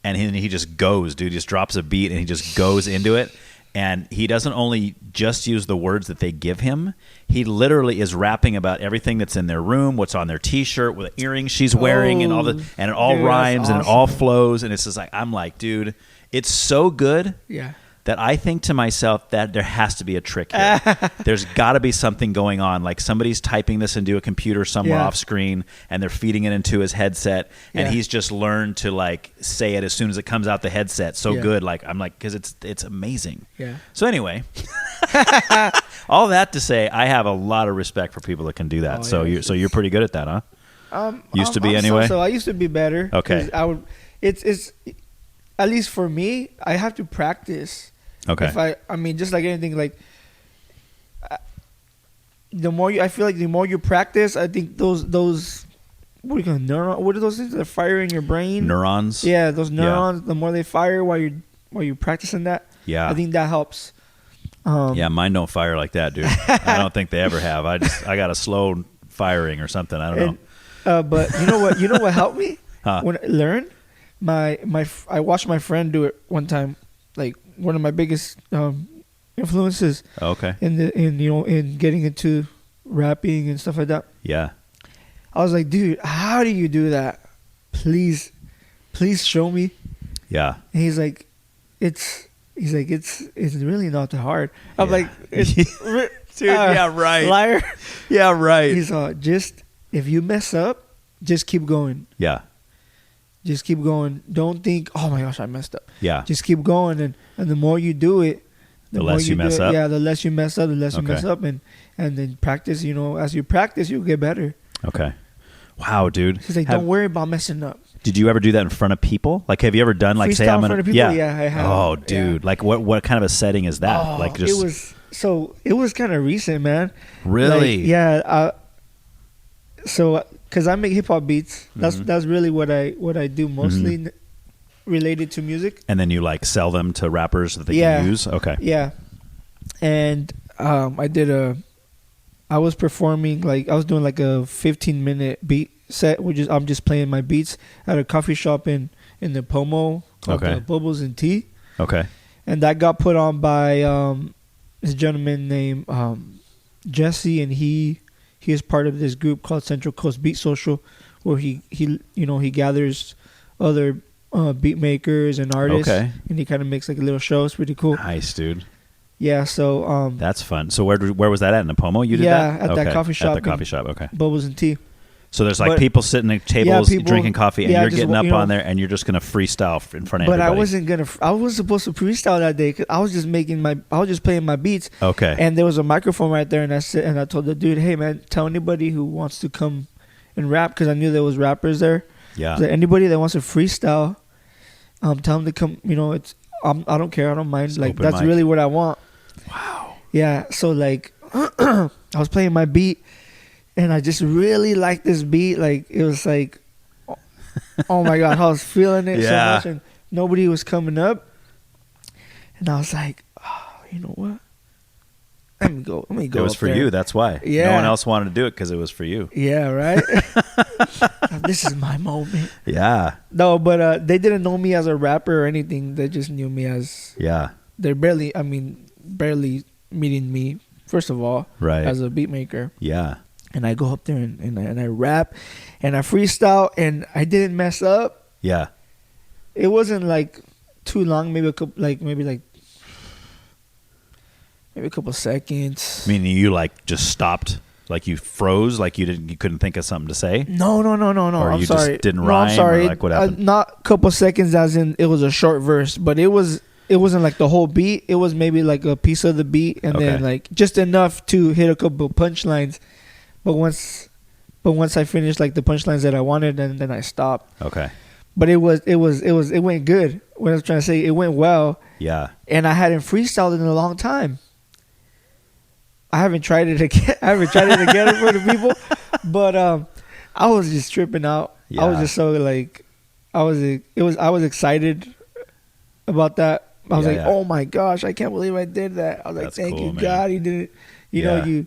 Speaker 2: And he just goes, dude. He just drops a beat and he just goes into it. And he doesn't only just use the words that they give him. He literally is rapping about everything that's in their room, what's on their T-shirt, what the earrings she's wearing, and all and it all rhymes and it all flows. And it's just like, I'm like, dude, it's so good.
Speaker 1: Yeah.
Speaker 2: That I think to myself that there has to be a trick here. There's got to be something going on. Like somebody's typing this into a computer somewhere off screen, and they're feeding it into his headset, and he's just learned to like say it as soon as it comes out the headset. So good. Like I'm like, because it's amazing.
Speaker 1: Yeah.
Speaker 2: So anyway, all that to say, I have a lot of respect for people that can do that. So you're pretty good at that, huh? Used to be anyway.
Speaker 1: So I used to be better.
Speaker 2: Okay.
Speaker 1: It's at least for me, I have to practice.
Speaker 2: Okay.
Speaker 1: If I mean, just like anything, like I feel like the more you practice, I think those what are those things that fire in your brain?
Speaker 2: Neurons.
Speaker 1: Yeah, those neurons. The more they fire while you're practicing that, I think that helps.
Speaker 2: Yeah, mine don't fire like that, dude. I don't think they ever have. I got a slow firing or something. I don't
Speaker 1: know. But you know what? You know what helped me when I learned? I watched my friend do it one time. Like one of my biggest influences.
Speaker 2: Okay.
Speaker 1: In getting into rapping and stuff like that.
Speaker 2: Yeah.
Speaker 1: I was like, dude, how do you do that? Please show me.
Speaker 2: Yeah.
Speaker 1: And he's like, it's really not that hard. I'm like, dude,
Speaker 2: yeah, right.
Speaker 1: Liar.
Speaker 2: Yeah, right.
Speaker 1: He's just if you mess up, just keep going.
Speaker 2: Yeah.
Speaker 1: Just keep going. Don't think, oh my gosh, I messed up.
Speaker 2: Yeah.
Speaker 1: Just keep going, and the more you do it,
Speaker 2: the less you mess up.
Speaker 1: Yeah, the less you mess up, you mess up, and then practice. You know, as you practice, you'll get better.
Speaker 2: Okay. Wow, dude.
Speaker 1: He's like, don't worry about messing up.
Speaker 2: Did you ever do that in front of people? Like, have you ever done like
Speaker 1: freestyle
Speaker 2: say I'm
Speaker 1: in front of people? Yeah, I have.
Speaker 2: Oh, dude, like what kind of a setting is that?
Speaker 1: Oh,
Speaker 2: like just
Speaker 1: it was kind of recent, man.
Speaker 2: Really?
Speaker 1: Like, yeah. So. Because I make hip hop beats. That's really what I do mostly related to music.
Speaker 2: And then you like sell them to rappers that they can use? Okay.
Speaker 1: Yeah. And I was performing, like I was doing like a 15-minute beat set, which is I'm just playing my beats at a coffee shop in the Pomo called Bubbles and Tea.
Speaker 2: Okay.
Speaker 1: And that got put on by this gentleman named Jesse, and he is part of this group called Central Coast Beat Social, where he gathers other beat makers and artists, and he kind of makes like a little show. It's pretty cool.
Speaker 2: Nice, dude.
Speaker 1: Yeah, so that's
Speaker 2: fun. So where was that at? In the Pomo? You did that?
Speaker 1: Yeah, at that coffee shop.
Speaker 2: At the coffee shop. Okay.
Speaker 1: Bubbles and Tea.
Speaker 2: So there's like people sitting at tables drinking coffee, and you're getting up on there, and you're just gonna freestyle in front of everybody.
Speaker 1: But I wasn't supposed to freestyle that day because I was just playing my beats.
Speaker 2: Okay.
Speaker 1: And there was a microphone right there, and I told the dude, hey man, tell anybody who wants to come and rap, because I knew there was rappers there.
Speaker 2: Yeah.
Speaker 1: So anybody that wants to freestyle, tell them to come. You know, I don't care, I don't mind. Like that's really what I want.
Speaker 2: Wow.
Speaker 1: Yeah. So like I was playing my beat, and I just really liked this beat. Like it was like, oh my god, I was feeling it so much, and nobody was coming up, and I was like, oh, you know what? Let me go. It
Speaker 2: was for you. That's why.
Speaker 1: Yeah.
Speaker 2: No one else wanted to do it because it was for you.
Speaker 1: Yeah, right. This is my moment.
Speaker 2: Yeah.
Speaker 1: No, but they didn't know me as a rapper or anything. They just knew me as.
Speaker 2: Yeah.
Speaker 1: They're barely meeting me, first of all,
Speaker 2: right,
Speaker 1: as a beat maker.
Speaker 2: Yeah.
Speaker 1: And I go up there and I rap and I freestyle and I didn't mess up.
Speaker 2: Yeah.
Speaker 1: It wasn't like too long, maybe a couple seconds.
Speaker 2: Meaning you like just stopped, like you froze, like you couldn't think of something to say?
Speaker 1: No.
Speaker 2: Or
Speaker 1: I'm
Speaker 2: you
Speaker 1: sorry.
Speaker 2: just didn't rhyme?
Speaker 1: I'm sorry.
Speaker 2: Or like what happened?
Speaker 1: Not a couple seconds as in it was a short verse, but it wasn't like the whole beat. It was maybe like a piece of the beat and then like just enough to hit a couple punchlines. But once I finished like the punchlines that I wanted, and then I stopped.
Speaker 2: Okay.
Speaker 1: But it went good. What I was trying to say, it went well.
Speaker 2: Yeah.
Speaker 1: And I hadn't freestyled in a long time. I haven't tried it again. For the people, but I was just tripping out.
Speaker 2: Yeah.
Speaker 1: I was just so like, I was excited about that. I was oh my gosh, I can't believe I did that. I was like, thank you, man. God, you did it. You know, you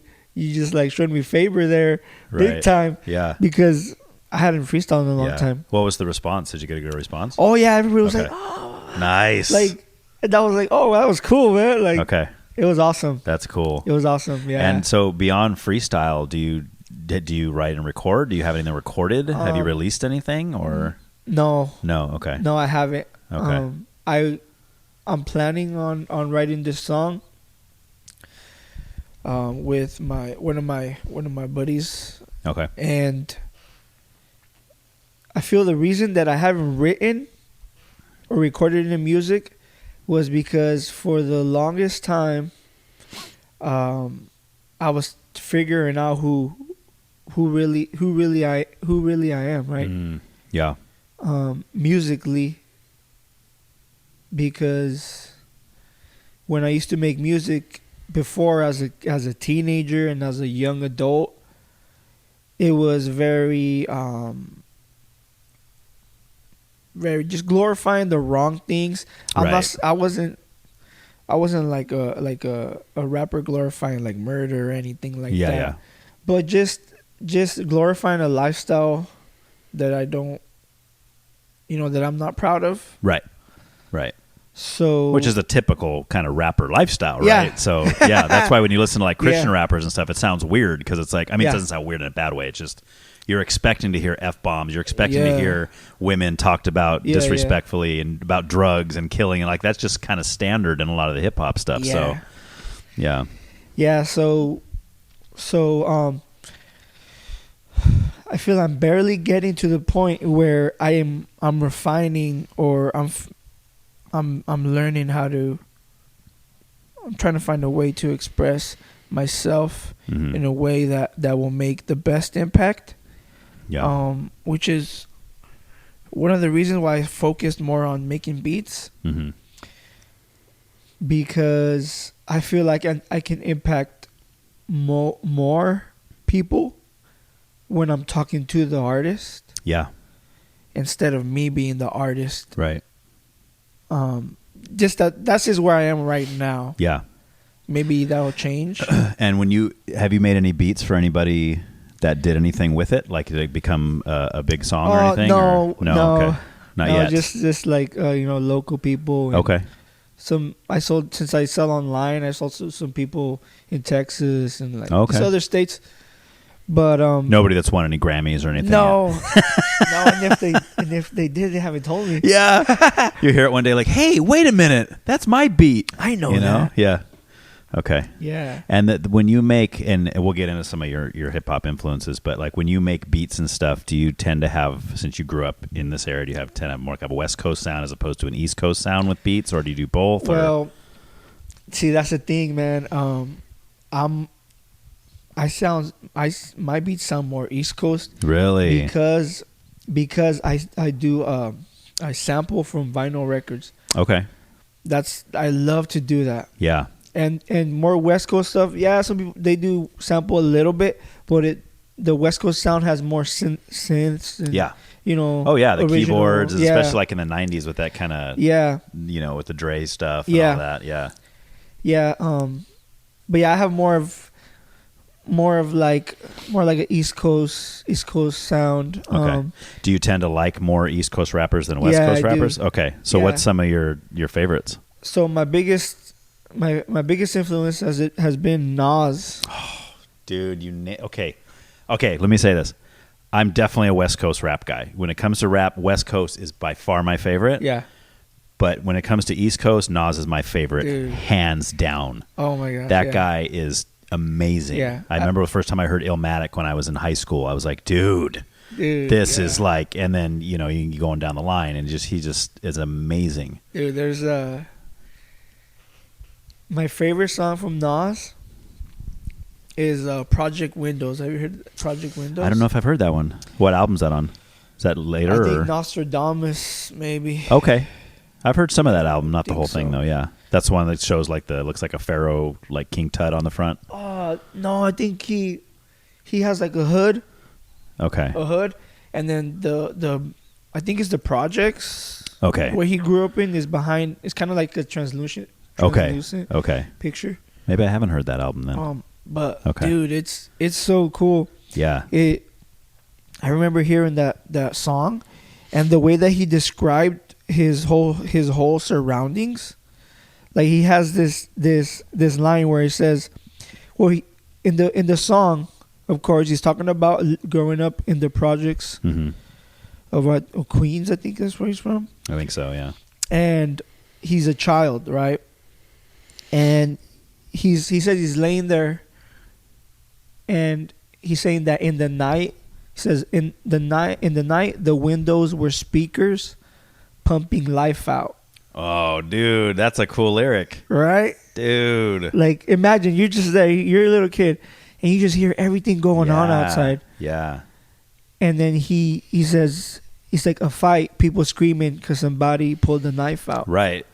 Speaker 1: just like showed me favor there, big time.
Speaker 2: Yeah.
Speaker 1: Because I hadn't freestyled in a long time.
Speaker 2: What was the response? Did you get a good response?
Speaker 1: Oh yeah, everybody was like, oh,
Speaker 2: nice.
Speaker 1: Like, and I was like, oh, that was cool, man. Like, okay. It was awesome.
Speaker 2: That's cool.
Speaker 1: It was awesome, yeah.
Speaker 2: And so beyond freestyle, do you write and record? Do you have anything recorded? Have you released anything or?
Speaker 1: No.
Speaker 2: No, okay.
Speaker 1: No, I haven't.
Speaker 2: Okay.
Speaker 1: I'm planning on writing this song with one of my buddies.
Speaker 2: Okay.
Speaker 1: And I feel the reason that I haven't written or recorded any music was because for the longest time, I was figuring out who really I am, right?
Speaker 2: Yeah.
Speaker 1: Musically, because when I used to make music before as a teenager and as a young adult, it was very just glorifying the wrong things. I wasn't like a rapper glorifying like murder or anything like that. Yeah. But just glorifying a lifestyle that I don't, that I'm not proud of.
Speaker 2: Right. Right.
Speaker 1: So,
Speaker 2: which is a typical kind of rapper lifestyle, right? Yeah. So yeah, that's why when you listen to like Christian rappers and stuff, it sounds weird because it's like, I mean, it doesn't sound weird in a bad way. It's just, you're expecting to hear F-bombs. You're expecting to hear women talked about disrespectfully and about drugs and killing. And like, that's just kind of standard in a lot of the hip hop stuff. Yeah. So, yeah. Yeah.
Speaker 1: So, I feel I'm barely getting to the point where I'm refining or I'm learning I'm trying to find a way to express myself in a way that will make the best impact.
Speaker 2: Yeah.
Speaker 1: Which is one of the reasons why I focused more on making beats.
Speaker 2: Mm-hmm.
Speaker 1: Because I feel like I can impact more people when I'm talking to the artist.
Speaker 2: Yeah.
Speaker 1: Instead of me being the artist.
Speaker 2: Right.
Speaker 1: That's just where I am right now.
Speaker 2: Yeah.
Speaker 1: Maybe that'll change.
Speaker 2: And have you made any beats for anybody that did anything with it? Like did it become a big song or anything?
Speaker 1: No.
Speaker 2: Okay. Not yet.
Speaker 1: Just like local people.
Speaker 2: Okay.
Speaker 1: Since I sell online, I sold to some people in Texas and like other states. But
Speaker 2: nobody that's won any Grammys or anything.
Speaker 1: No, no. And if they did, they haven't told me.
Speaker 2: Yeah, you hear it one day, like, "Hey, wait a minute, that's my beat."
Speaker 1: I know. You know?
Speaker 2: Yeah. Okay.
Speaker 1: Yeah.
Speaker 2: And when you make, and we'll get into some of your hip hop influences, but like when you make beats and stuff, do you tend to have, since you grew up in this area, do you tend to have more like a West Coast sound as opposed to an East Coast sound with beats, or do you do both?
Speaker 1: Well, see, that's the thing, man. My beats sound more East Coast.
Speaker 2: Really?
Speaker 1: Because I do I sample from vinyl records.
Speaker 2: Okay.
Speaker 1: I love to do that.
Speaker 2: Yeah.
Speaker 1: and more West Coast stuff. Yeah, some people they do sample a little bit, but the West Coast sound has more synths. And,
Speaker 2: Yeah.
Speaker 1: you know.
Speaker 2: Oh yeah, the
Speaker 1: original,
Speaker 2: keyboards,
Speaker 1: yeah.
Speaker 2: especially like in the '90s with that kind of
Speaker 1: Yeah.
Speaker 2: you know, with the Dre stuff and
Speaker 1: Yeah.
Speaker 2: all that. Yeah.
Speaker 1: Yeah. But yeah, I have more of like an East Coast sound.
Speaker 2: Okay. Do you tend to like more East Coast rappers than West
Speaker 1: Yeah,
Speaker 2: Coast
Speaker 1: I do.
Speaker 2: rappers? Okay. So
Speaker 1: Yeah.
Speaker 2: what's some of your favorites?
Speaker 1: So my biggest influence has been Nas.
Speaker 2: Dude, okay. Okay, let me say this. I'm definitely a West Coast rap guy. When it comes to rap, West Coast is by far my favorite.
Speaker 1: Yeah.
Speaker 2: But when it comes to East Coast, Nas is my favorite,
Speaker 1: Dude.
Speaker 2: hands down.
Speaker 1: Oh my gosh.
Speaker 2: That
Speaker 1: yeah.
Speaker 2: guy is amazing.
Speaker 1: Yeah.
Speaker 2: I remember the first time I heard Illmatic when I was in high school. I was like, dude, this is like, and then, you know, you going down the line and he just is amazing.
Speaker 1: Dude, there's my favorite song from Nas is Project Windows. Have you heard Project Windows?
Speaker 2: I don't know if I've heard that one. What album's that on? Is that later?
Speaker 1: I think
Speaker 2: or?
Speaker 1: Nostradamus, maybe.
Speaker 2: Okay. I've heard some of that album, not the whole thing
Speaker 1: so.
Speaker 2: though, yeah. That's the one that shows like looks like a pharaoh, like King Tut on the front.
Speaker 1: No, I think he has like a hood.
Speaker 2: Okay.
Speaker 1: And then the I think it's the projects.
Speaker 2: Okay.
Speaker 1: Where he grew up in is behind. It's kind of like a translucent
Speaker 2: Okay.
Speaker 1: picture.
Speaker 2: Maybe I haven't heard that album then.
Speaker 1: But
Speaker 2: Okay.
Speaker 1: dude, it's so cool.
Speaker 2: Yeah.
Speaker 1: I remember hearing that song, and the way that he described his whole surroundings. Like he has this line where he says, well, in the song, of course, he's talking about growing up in the projects of Queens. I think that's where he's from.
Speaker 2: I think so, yeah.
Speaker 1: And he's a child, right? And he says he's laying there, and he's saying that in the night, he says in the night the windows were speakers pumping life out.
Speaker 2: Oh, dude, that's a cool lyric.
Speaker 1: Right?
Speaker 2: Dude.
Speaker 1: Like imagine you're just there, you're a little kid, and you just hear everything going on outside.
Speaker 2: Yeah.
Speaker 1: And then he says it's like a fight, people screaming because somebody pulled the knife out.
Speaker 2: Right.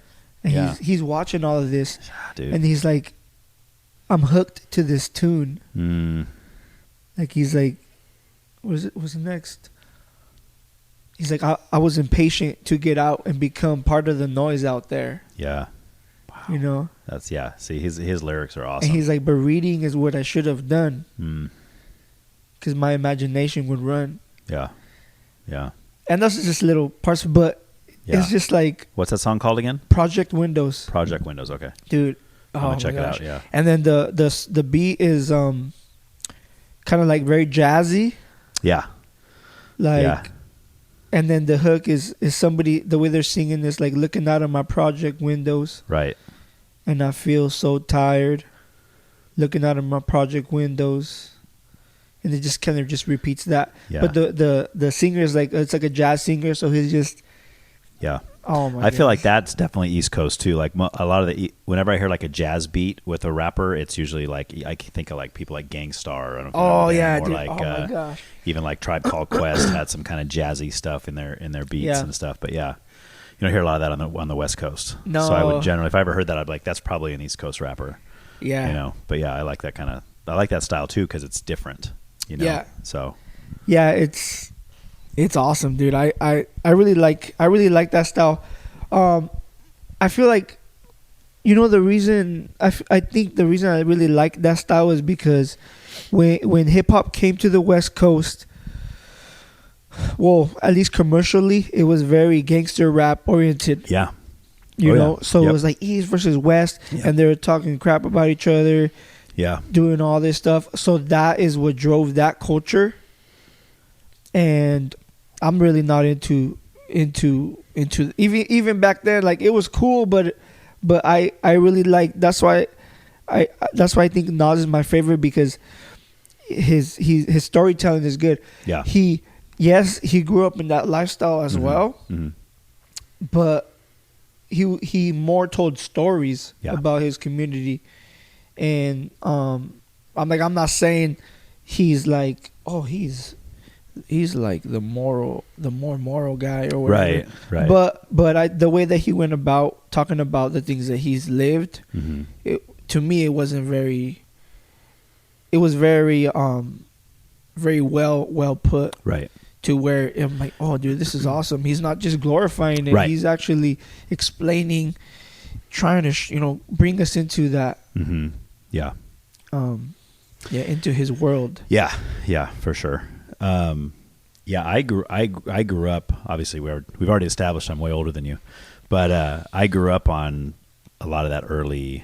Speaker 1: And he's watching all of this,
Speaker 2: dude.
Speaker 1: and he's like, I'm hooked to this tune. Like he's like, what's it next? He's like, I was impatient to get out and become part of the noise out there.
Speaker 2: Yeah. Wow.
Speaker 1: You know?
Speaker 2: That's, yeah. See, his lyrics are awesome.
Speaker 1: And he's like, but reading is what I should have done. Because my imagination would run.
Speaker 2: Yeah. Yeah.
Speaker 1: And those are just little parts, but it's just like...
Speaker 2: What's that song called again?
Speaker 1: Project Windows.
Speaker 2: Project Windows, okay.
Speaker 1: Dude.
Speaker 2: I'm going to check it out, yeah.
Speaker 1: And then the beat is kind of like very jazzy.
Speaker 2: Yeah.
Speaker 1: Like...
Speaker 2: Yeah.
Speaker 1: And then the hook is somebody, the way they're singing is like looking out of my project windows.
Speaker 2: Right.
Speaker 1: And I feel so tired looking out of my project windows. And it just kind of just repeats that.
Speaker 2: Yeah.
Speaker 1: But the singer is like, it's like a jazz singer. So he's just.
Speaker 2: Yeah.
Speaker 1: Oh my
Speaker 2: I feel like that's definitely East Coast too. Like a lot of whenever I hear like a jazz beat with a rapper, it's usually like I can think of like people like Gangstar. I don't know
Speaker 1: dude.
Speaker 2: Like,
Speaker 1: oh my gosh.
Speaker 2: Even like Tribe Called Quest had some kind of jazzy stuff in their beats and stuff. But yeah, you don't hear a lot of that on the West Coast.
Speaker 1: No.
Speaker 2: So I would generally, if I ever heard that, I'd be like, that's probably an East Coast rapper.
Speaker 1: Yeah.
Speaker 2: You know. But yeah, I like that style too because it's different. You know.
Speaker 1: Yeah.
Speaker 2: So.
Speaker 1: Yeah, it's awesome, dude. I really like that style. I feel like, you know, the reason I think the reason I really like that style is because when hip hop came to the West Coast, well, at least commercially, it was very gangster rap oriented.
Speaker 2: Yeah.
Speaker 1: You know, so it was like East versus West, and they were talking crap about each other.
Speaker 2: Yeah.
Speaker 1: Doing all this stuff. So that is what drove that culture. And I'm really not into even back then, like it was cool, but I really like, that's why I think Nas is my favorite, because his storytelling is good.
Speaker 2: Yeah.
Speaker 1: He grew up in that lifestyle as well. But he more told stories about his community. And I'm not saying he's like, oh, he's like the more moral guy or whatever. Right. But the way that he went about talking about the things that he's lived, to me, it wasn't very. It was very very well put.
Speaker 2: Right.
Speaker 1: To where I'm like, oh, dude, this is awesome. He's not just glorifying it.
Speaker 2: Right.
Speaker 1: He's actually explaining, trying to, bring us into that.
Speaker 2: Mm-hmm. Yeah.
Speaker 1: Into his world.
Speaker 2: Yeah. Yeah, for sure. I grew up, obviously we've already established I'm way older than you, but I grew up on a lot of that early,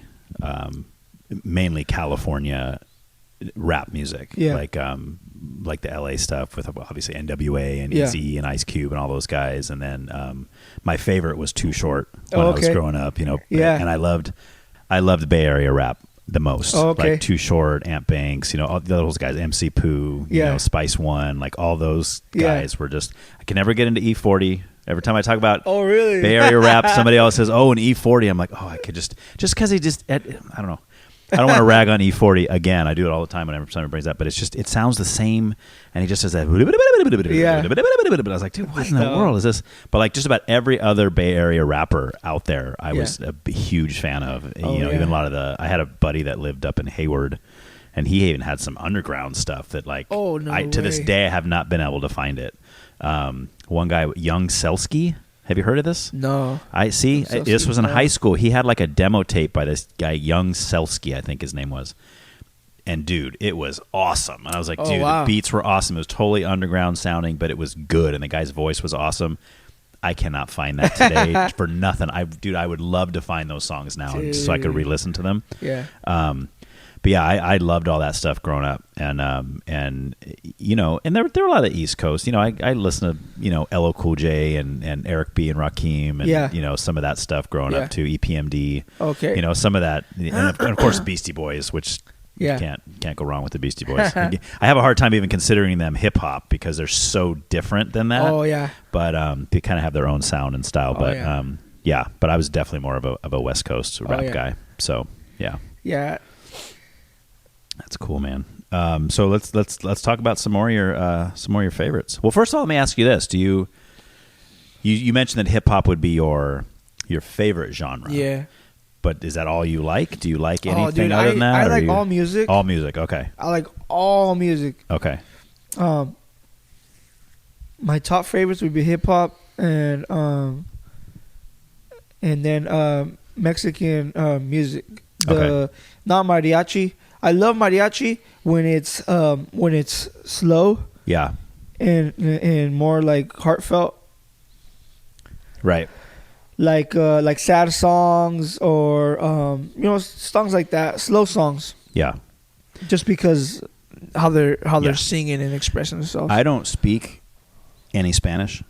Speaker 2: mainly California rap music.
Speaker 1: Yeah.
Speaker 2: Like the LA stuff with obviously NWA and Eazy and Ice Cube and all those guys. And then my favorite was Too Short when I was growing up,
Speaker 1: Yeah.
Speaker 2: And I loved Bay Area rap the most. Like Too Short, Ant Banks, all those guys, MC Pooh, Spice One, like all those guys were just, I can never get into E40. Every time I talk about
Speaker 1: really?
Speaker 2: Bay Area rap, somebody else says, oh, an E40. I'm like, oh, I could just because he just, I don't know. I don't want to rag on E40 again. I do it all the time whenever somebody brings that, but it sounds the same, and he just says that. But I was like, dude, what in the world is this? But like just about every other Bay Area rapper out there, I was a huge fan of. Even a lot of I had a buddy that lived up in Hayward, and he even had some underground stuff that like, to this day I have not been able to find it. One guy, Young Selsky. Have you heard of this?
Speaker 1: No.
Speaker 2: I see. This was in high school. He had like a demo tape by this guy, Young Selsky, I think his name was. And dude, it was awesome. And I was like, the beats were awesome. It was totally underground sounding, but it was good. And the guy's voice was awesome. I cannot find that today for nothing. I would love to find those songs now so I could re-listen to them.
Speaker 1: Yeah.
Speaker 2: But yeah, I loved all that stuff growing up, and and there were a lot of East Coast. I listened to LL Cool J and Eric B and Rakim and some of that stuff growing up too. EPMD.
Speaker 1: Okay.
Speaker 2: Some of that, and of course Beastie Boys, which can't go wrong with the Beastie Boys. I have a hard time even considering them hip hop because they're so different than that.
Speaker 1: Oh yeah.
Speaker 2: But they kind of have their own sound and style. But but I was definitely more of a West Coast rap guy. So yeah.
Speaker 1: Yeah.
Speaker 2: That's cool, man. So let's talk about some more of your favorites. Well, first of all, let me ask you this: Do you mentioned that hip hop would be your favorite genre?
Speaker 1: Yeah.
Speaker 2: But is that all you like? Do you like anything other than that?
Speaker 1: I like all music.
Speaker 2: All music, okay.
Speaker 1: I like all music.
Speaker 2: Okay.
Speaker 1: My top favorites would be hip hop and then Mexican music. Not mariachi. I love mariachi when it's slow.
Speaker 2: Yeah.
Speaker 1: And more like heartfelt.
Speaker 2: Right.
Speaker 1: Like sad songs or songs like that, slow songs.
Speaker 2: Yeah.
Speaker 1: Just because how they're singing and expressing themselves.
Speaker 2: I don't speak any Spanish,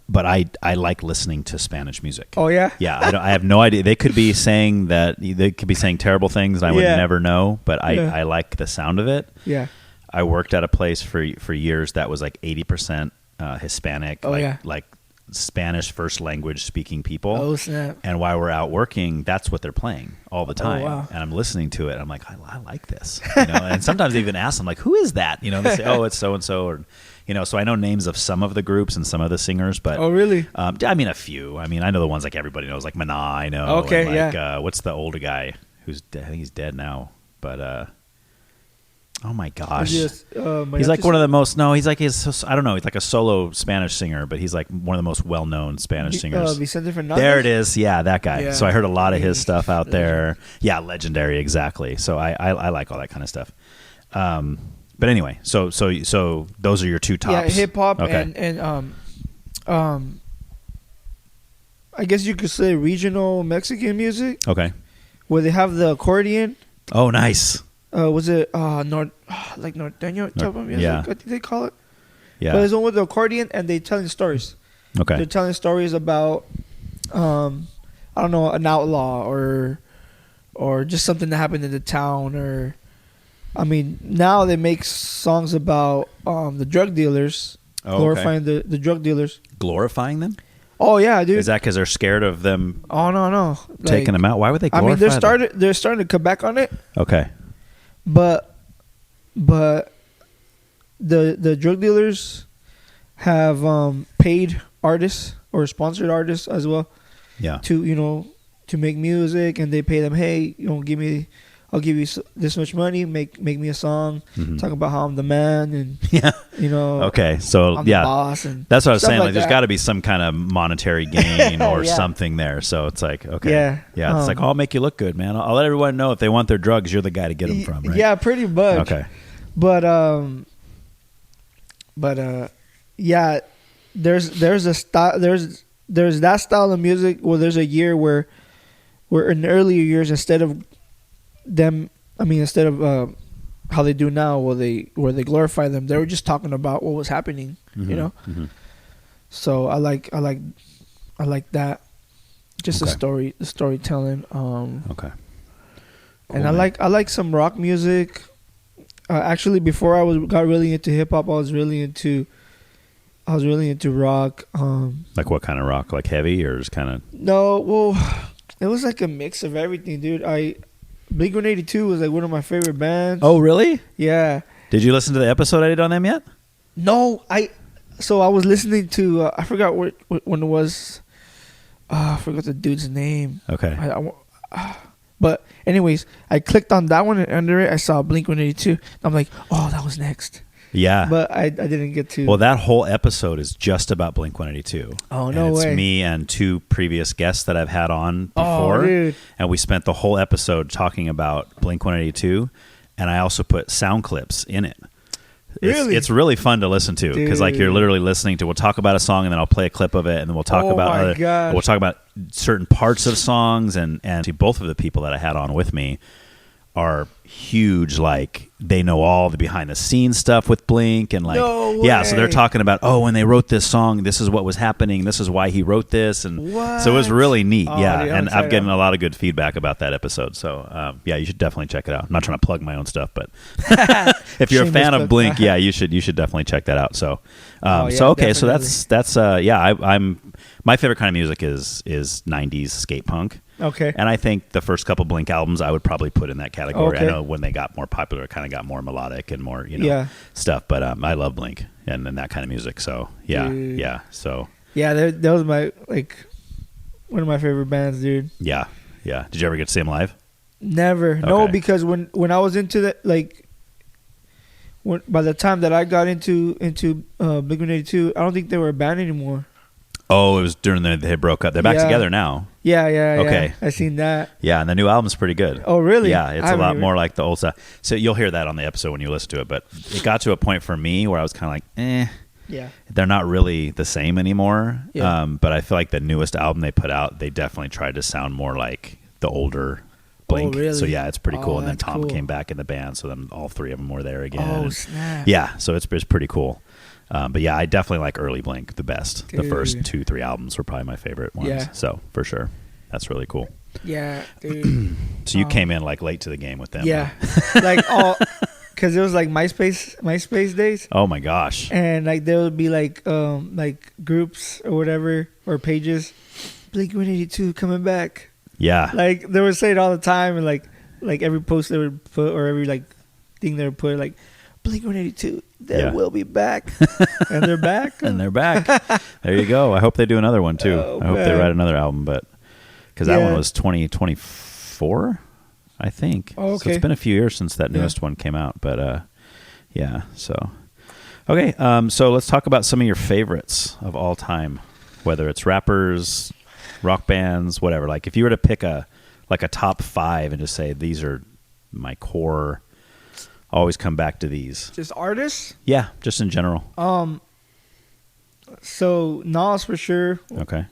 Speaker 2: but I like listening to Spanish music.
Speaker 1: Oh yeah?
Speaker 2: Yeah, I have no idea. They could be saying terrible things and I would never know, but I like the sound of it.
Speaker 1: Yeah.
Speaker 2: I worked at a place for years that was like 80% Hispanic, like Spanish first language speaking people.
Speaker 1: Oh snap.
Speaker 2: And while we're out working, that's what they're playing all the time.
Speaker 1: Oh, wow.
Speaker 2: And I'm listening to it. I'm like, I like this. And sometimes I even ask them like, who is that? They say, oh, it's so and so, or so I know names of some of the groups and some of the singers, but
Speaker 1: oh really?
Speaker 2: I mean a few. I mean I know the ones like everybody knows, like Mana, I know.
Speaker 1: Okay,
Speaker 2: and what's the older guy who's I think he's dead now, but oh my gosh, he's like one of the most. No, he's like I don't know. He's like a solo Spanish singer, but he's like one of the most well-known Spanish singers.
Speaker 1: Vicente Fernandez?
Speaker 2: There it is. Yeah, that guy.
Speaker 1: Yeah.
Speaker 2: So I heard a lot of his stuff out there. Yeah, legendary. Exactly. So I like all that kind of stuff. But anyway, so those are your two tops.
Speaker 1: Yeah, hip hop
Speaker 2: okay.
Speaker 1: and I guess you could say regional Mexican music.
Speaker 2: Okay.
Speaker 1: Where they have the accordion.
Speaker 2: Oh, nice.
Speaker 1: Was it norteño type of music?
Speaker 2: Yeah.
Speaker 1: I think they call it.
Speaker 2: Yeah.
Speaker 1: But there's one with the accordion and they telling stories.
Speaker 2: Okay.
Speaker 1: They're telling stories about I don't know, an outlaw or just something that happened in the town, or I mean, now they make songs about the drug dealers, glorifying the drug dealers.
Speaker 2: Glorifying them?
Speaker 1: Oh yeah, dude.
Speaker 2: Is that because they're scared of them?
Speaker 1: Oh no,
Speaker 2: taking them out. Why would they glorify
Speaker 1: they're starting to come back on it.
Speaker 2: Okay.
Speaker 1: But the drug dealers have paid artists or sponsored artists as well.
Speaker 2: Yeah.
Speaker 1: To make music, and they pay them, hey, give me I'll give you this much money, make me a song, talk about how I'm the man, and
Speaker 2: Yeah.
Speaker 1: you know,
Speaker 2: Okay. So
Speaker 1: I'm
Speaker 2: yeah,
Speaker 1: the boss, and
Speaker 2: that's what I was
Speaker 1: stuff
Speaker 2: saying. Like, there's
Speaker 1: that.
Speaker 2: got to be some kind of monetary gain or
Speaker 1: Yeah.
Speaker 2: something there. So it's like, okay,
Speaker 1: Yeah.
Speaker 2: It's like, oh, I'll make you look good, man. I'll let everyone know if they want their drugs, you're the guy to get them from, right?
Speaker 1: Yeah, pretty much.
Speaker 2: Okay.
Speaker 1: But yeah, there's a style, there's that style of music. Well, there's a year where in the earlier years, instead of how they do now, where they glorify them, they were just talking about what was happening, you know. So I like that, just
Speaker 2: Okay.
Speaker 1: the storytelling.
Speaker 2: Okay.
Speaker 1: And
Speaker 2: Cool,
Speaker 1: I like some rock music. Actually, before I got really into hip hop, I was really into rock.
Speaker 2: Like what kind of rock? Like heavy or just kind of?
Speaker 1: No, well, it was like a mix of everything, dude. Blink-182 was like one of my favorite bands.
Speaker 2: Oh, really?
Speaker 1: Yeah.
Speaker 2: Did you listen to the episode I did on them yet?
Speaker 1: No, so I was listening to I forgot when it was. I forgot the dude's name.
Speaker 2: Okay.
Speaker 1: But anyways, I clicked on that one, and under it I saw Blink-182. I'm like, oh, that was next.
Speaker 2: Yeah.
Speaker 1: But I didn't get to.
Speaker 2: Well, that whole episode is just about Blink-182.
Speaker 1: Oh, no
Speaker 2: and it's
Speaker 1: way.
Speaker 2: me and two previous guests that I've had on before.
Speaker 1: Oh, dude.
Speaker 2: And we spent the whole episode talking about Blink-182, and I also put sound clips in it.
Speaker 1: Really?
Speaker 2: It's really fun to listen to because like you're literally listening to. We'll talk about a song and then I'll play a clip of it and then we'll talk we'll talk about certain parts of songs and both of the people that I had on with me are huge. Like they know all the behind the scenes stuff with Blink and like so they're talking about when they wrote this song, this is what was happening, this is why he wrote this, and so it was really neat.
Speaker 1: Dude,
Speaker 2: and I've gotten a lot of good feedback about that episode. So you should definitely check it out. I'm not trying to plug my own stuff, but if you're a fan of Blink, you should definitely check that out. So okay, definitely. So that's I'm my favorite kind of music is 90s skate punk.
Speaker 1: Okay.
Speaker 2: And I think the first couple Blink albums I would probably put in that category.
Speaker 1: Okay.
Speaker 2: I know when they got more popular, it kind of got more melodic and more, stuff. But I love Blink and that kind of music. So
Speaker 1: Dude.
Speaker 2: yeah. So
Speaker 1: that was my one of my favorite bands, dude.
Speaker 2: Yeah. Did you ever get to see them live?
Speaker 1: Never. Okay. No, because when I was into that, by the time that I got into Blink-182, I don't think they were a band anymore.
Speaker 2: Oh, it was during they broke up. They're back together now.
Speaker 1: Yeah.
Speaker 2: Okay.
Speaker 1: I seen that.
Speaker 2: Yeah, and the new album's pretty good.
Speaker 1: Oh, really?
Speaker 2: Yeah, it's a lot more like the old stuff. So you'll hear that on the episode when you listen to it. But it got to a point for me where I was kind of like,
Speaker 1: yeah,
Speaker 2: they're not really the same anymore.
Speaker 1: Yeah.
Speaker 2: But I feel like the newest album they put out, they definitely tried to sound more like the older Blink.
Speaker 1: Oh, really?
Speaker 2: So yeah, it's pretty cool. And then
Speaker 1: that's
Speaker 2: Tom
Speaker 1: cool.
Speaker 2: came back in the band, so then all three of them were there again.
Speaker 1: Oh,
Speaker 2: and,
Speaker 1: snap.
Speaker 2: yeah, so it's pretty cool. But yeah, I definitely like early Blink the best.
Speaker 1: Dude.
Speaker 2: The first 2-3 albums were probably my favorite ones.
Speaker 1: Yeah.
Speaker 2: So for sure, that's really cool.
Speaker 1: Yeah, dude.
Speaker 2: So you came in like late to the game with them.
Speaker 1: Yeah,
Speaker 2: Huh?
Speaker 1: because it was like MySpace days.
Speaker 2: Oh my gosh.
Speaker 1: And like there would be like groups or whatever or pages, Blink-182 coming back.
Speaker 2: Yeah.
Speaker 1: Like they would say it all the time, and like every post they would put or every thing they would put like Blink-182, they will be back, and they're back,
Speaker 2: and they're back. There you go. I hope they do another one too. I hope they write another album, but because that one was 2024, I think.
Speaker 1: Oh, okay.
Speaker 2: So it's been a few years since that newest one came out, but yeah. So okay, so let's talk about some of your favorites of all time, whether it's rappers, rock bands, whatever. Like if you were to pick a top 5 and just say these are my core. Always come back to these.
Speaker 1: Just artists?
Speaker 2: Yeah, just in general.
Speaker 1: So Nas for sure.
Speaker 2: Okay.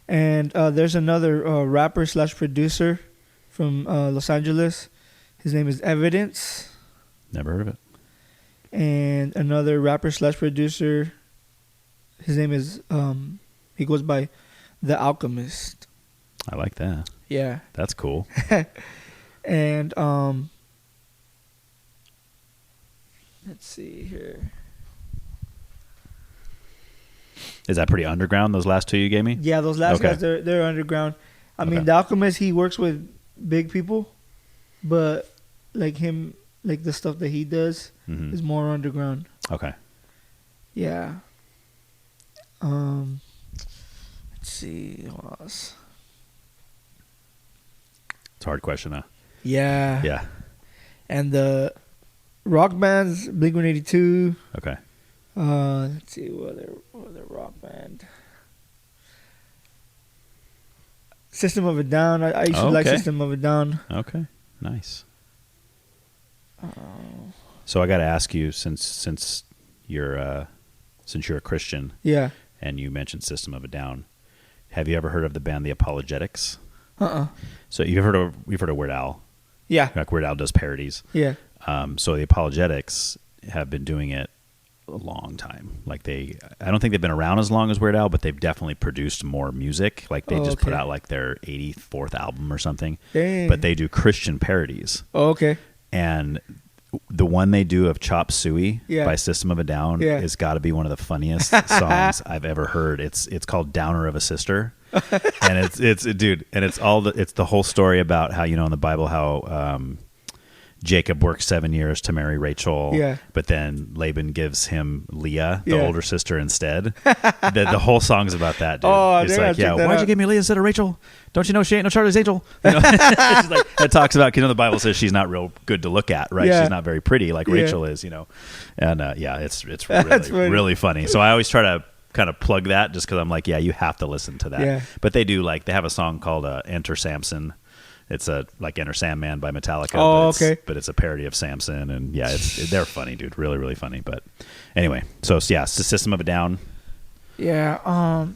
Speaker 1: And there's another rapper / producer from Los Angeles. His name is Evidence.
Speaker 2: Never heard of it.
Speaker 1: And another rapper / producer. His name is he goes by The Alchemist.
Speaker 2: I like that.
Speaker 1: Yeah.
Speaker 2: That's cool.
Speaker 1: And let's see here.
Speaker 2: Is that pretty underground, those last two you gave me?
Speaker 1: Yeah, those last guys, they're underground. I mean, The Alchemist, he works with big people, but like him, like the stuff that he does is more underground.
Speaker 2: Okay.
Speaker 1: Yeah. Let's see what else.
Speaker 2: It's a hard question, huh?
Speaker 1: Yeah.
Speaker 2: Yeah.
Speaker 1: And the rock bands, Blink-182.
Speaker 2: Okay.
Speaker 1: Let's see, what other rock band? System of a Down. I used to like System of a Down.
Speaker 2: Okay. Nice. So I got to ask you, since you're a Christian,
Speaker 1: Yeah.
Speaker 2: and you mentioned System of a Down, have you ever heard of the band The Apologetics? So you've heard of Weird Al?
Speaker 1: Yeah.
Speaker 2: Like Weird Al does parodies.
Speaker 1: Yeah.
Speaker 2: So the Apologetics have been doing it a long time. Like I don't think they've been around as long as Weird Al, but they've definitely produced more music. Like they just put out like their 84th album or something.
Speaker 1: Dang.
Speaker 2: But they do Christian parodies.
Speaker 1: Oh, okay.
Speaker 2: And the one they do of Chop Suey by System of a Down has got to be one of the funniest songs I've ever heard. It's called Downer of a Sister. And it's dude, and it's the whole story about how, in the Bible, how Jacob worked 7 years to marry Rachel, but then Laban gives him Leah, the older sister, instead. The whole song's about that, dude. It's like, why'd you give me Leah instead of Rachel? Don't you know she ain't no Charlie's Angel? It's like, it talks about, the Bible says she's not real good to look at, right? She's not very pretty like Rachel is, And it's really, really funny. So I always try to kind of plug that just because I'm like, you have to listen to that. Yeah. But they do, they have a song called Enter Samson. It's like Enter Sandman by Metallica. But it's a parody of Samson, and they're funny, dude. Really, really funny. But anyway, so it's the System of a Down.
Speaker 1: Yeah.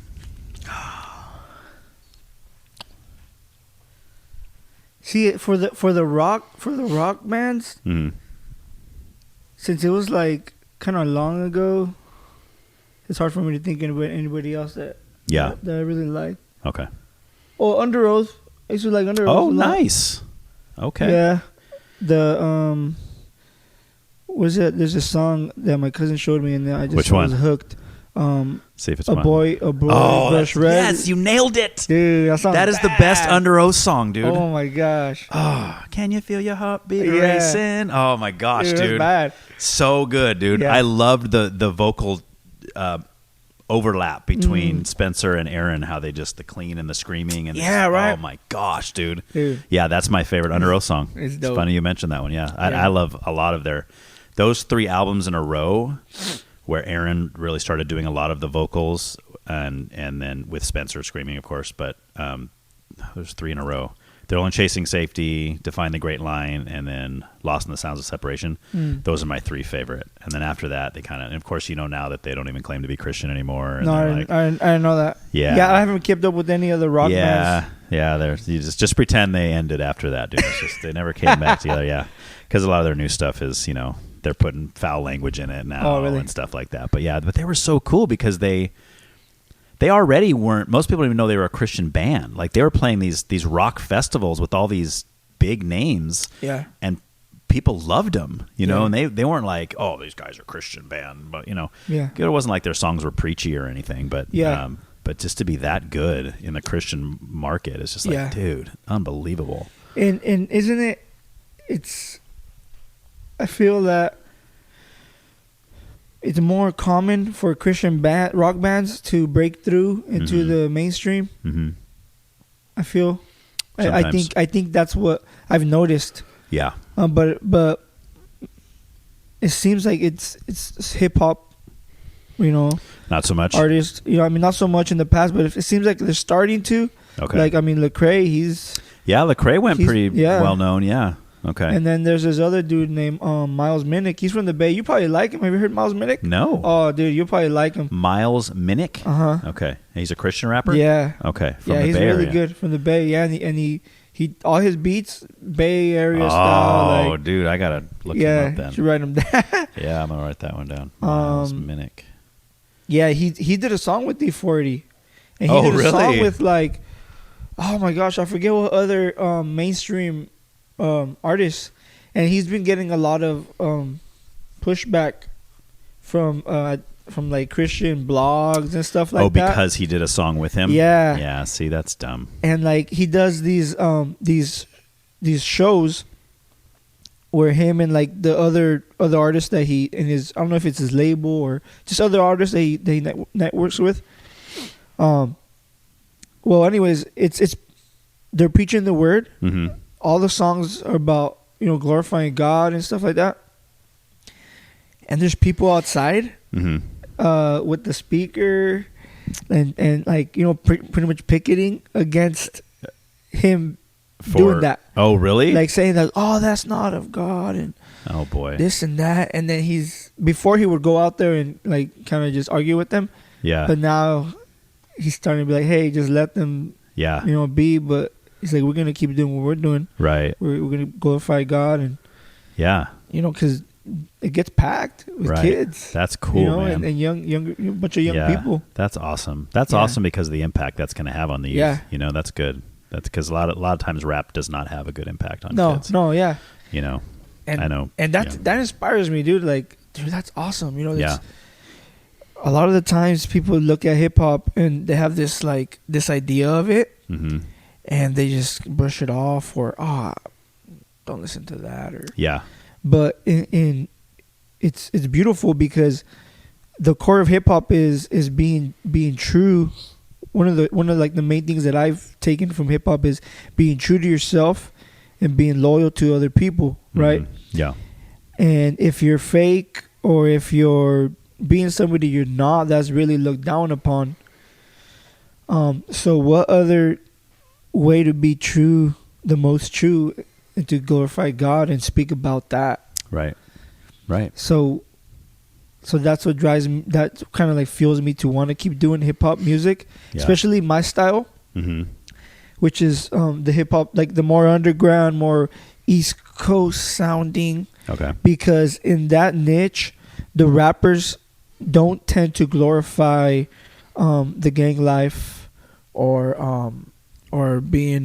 Speaker 1: See, for the rock bands, since it was like kind of long ago, it's hard for me to think of anybody else that I really like.
Speaker 2: Okay.
Speaker 1: Oh, Under Oath. I used to like Under Oath.
Speaker 2: Oh, nice. Okay.
Speaker 1: Yeah. There's a song that my cousin showed me, and I just was hooked.
Speaker 2: See if it's
Speaker 1: a boy brush red.
Speaker 2: Yes, you nailed it,
Speaker 1: dude.
Speaker 2: That is the best Under Oath song, dude.
Speaker 1: Oh my gosh.
Speaker 2: Oh, can you feel your heartbeat racing? Oh my gosh, dude.
Speaker 1: It was bad.
Speaker 2: So good, dude. I loved the vocal overlap between Spencer and Aaron, how they just the clean and the screaming and
Speaker 1: right.
Speaker 2: Oh my gosh, dude. Yeah, that's my favorite Under Oath song.
Speaker 1: It's
Speaker 2: funny you mentioned that one. I love a lot of those 3 albums in a row where Aaron really started doing a lot of the vocals and then with Spencer screaming, of course, but there's 3 in a row. They're Only Chasing Safety, Define the Great Line, and then Lost in the Sounds of Separation. Those are my 3 favorite. And then after that, they kind of, and of course, now that they don't even claim to be Christian anymore. And
Speaker 1: no, I didn't know that.
Speaker 2: Yeah,
Speaker 1: I haven't kept up with any other rock bands.
Speaker 2: Yeah. You just pretend they ended after that, dude. It's just, they never came back together. Yeah, because a lot of their new stuff is, they're putting foul language in it now and stuff like that. But but they were so cool because they already weren't. Most people didn't even know they were a Christian band. Like they were playing these rock festivals with all these big names. Yeah, and people loved them. And they weren't like, oh, these guys are a Christian band, but it wasn't like their songs were preachy or anything. But but just to be that good in the Christian market is just like, dude, unbelievable.
Speaker 1: And isn't it? I feel that it's more common for Christian rock bands to break through into the mainstream. Mm-hmm. I feel. I think that's what I've noticed. Yeah. But it seems like it's hip hop.
Speaker 2: Not so much.
Speaker 1: Artists. Not so much in the past, but it seems like they're starting to. Okay. Like Lecrae,
Speaker 2: Lecrae went pretty well known. Yeah. Okay.
Speaker 1: And then there's this other dude named Miles Minnick. He's from the Bay. You probably like him. Have you heard Miles Minnick?
Speaker 2: No.
Speaker 1: Oh, dude, you'll probably like him.
Speaker 2: Miles Minnick? Okay. He's a Christian rapper?
Speaker 1: Yeah.
Speaker 2: Okay.
Speaker 1: From the Bay Area. He's really good from the Bay. Yeah, and he all his beats Bay Area style.
Speaker 2: Oh, dude, I gotta look him up then.
Speaker 1: Yeah, you should write him down.
Speaker 2: Yeah, I'm gonna write that one down. Miles Minnick.
Speaker 1: Yeah, he did a song with D40. And he did a song with oh my gosh, I forget what other mainstream artists, and he's been getting a lot of pushback from Christian blogs and stuff like that.
Speaker 2: Oh, because he did a song with him? Yeah, see, that's dumb.
Speaker 1: And he does these shows where him and the other artists that he and his, I don't know if it's his label or just other artists that he networks with. Well, anyways, it's they're preaching the word. Mm-hmm. all the songs are about, glorifying God and stuff like that. And there's people outside with the speaker and like, pretty much picketing against him doing that.
Speaker 2: Oh, really?
Speaker 1: Like saying that, oh, that's not of God and
Speaker 2: oh boy,
Speaker 1: this and that. And then before he would go out there and like kind of just argue with them.
Speaker 2: Yeah.
Speaker 1: But now he's starting to be like, hey, just let them, be. But he's like, we're going to keep doing what we're doing.
Speaker 2: Right.
Speaker 1: We're going to glorify God. And,
Speaker 2: yeah.
Speaker 1: Because it gets packed with kids.
Speaker 2: That's cool, man.
Speaker 1: And younger, bunch of young people.
Speaker 2: That's awesome. That's awesome because of the impact that's going to have on the youth.
Speaker 1: Yeah.
Speaker 2: That's good. That's because a lot of times rap does not have a good impact on kids.
Speaker 1: No, yeah.
Speaker 2: And, I know.
Speaker 1: And that inspires me, dude. Like, dude, that's awesome. A lot of the times people look at hip hop and they have this idea of it, and they just brush it off or don't listen to that or But it's beautiful because the core of hip hop is being true. One of the main things that I've taken from hip hop is being true to yourself and being loyal to other people, right?
Speaker 2: Yeah.
Speaker 1: And if you're fake or if you're being somebody you're not, that's really looked down upon. So what other way to be true, the most true, and to glorify God and speak about that?
Speaker 2: Right.
Speaker 1: So that's what drives me. That kind of like fuels me to want to keep doing hip hop music, especially my style, which is the hip hop, like the more underground, more East Coast sounding. Okay. Because in that niche, the rappers don't tend to glorify the gang life or being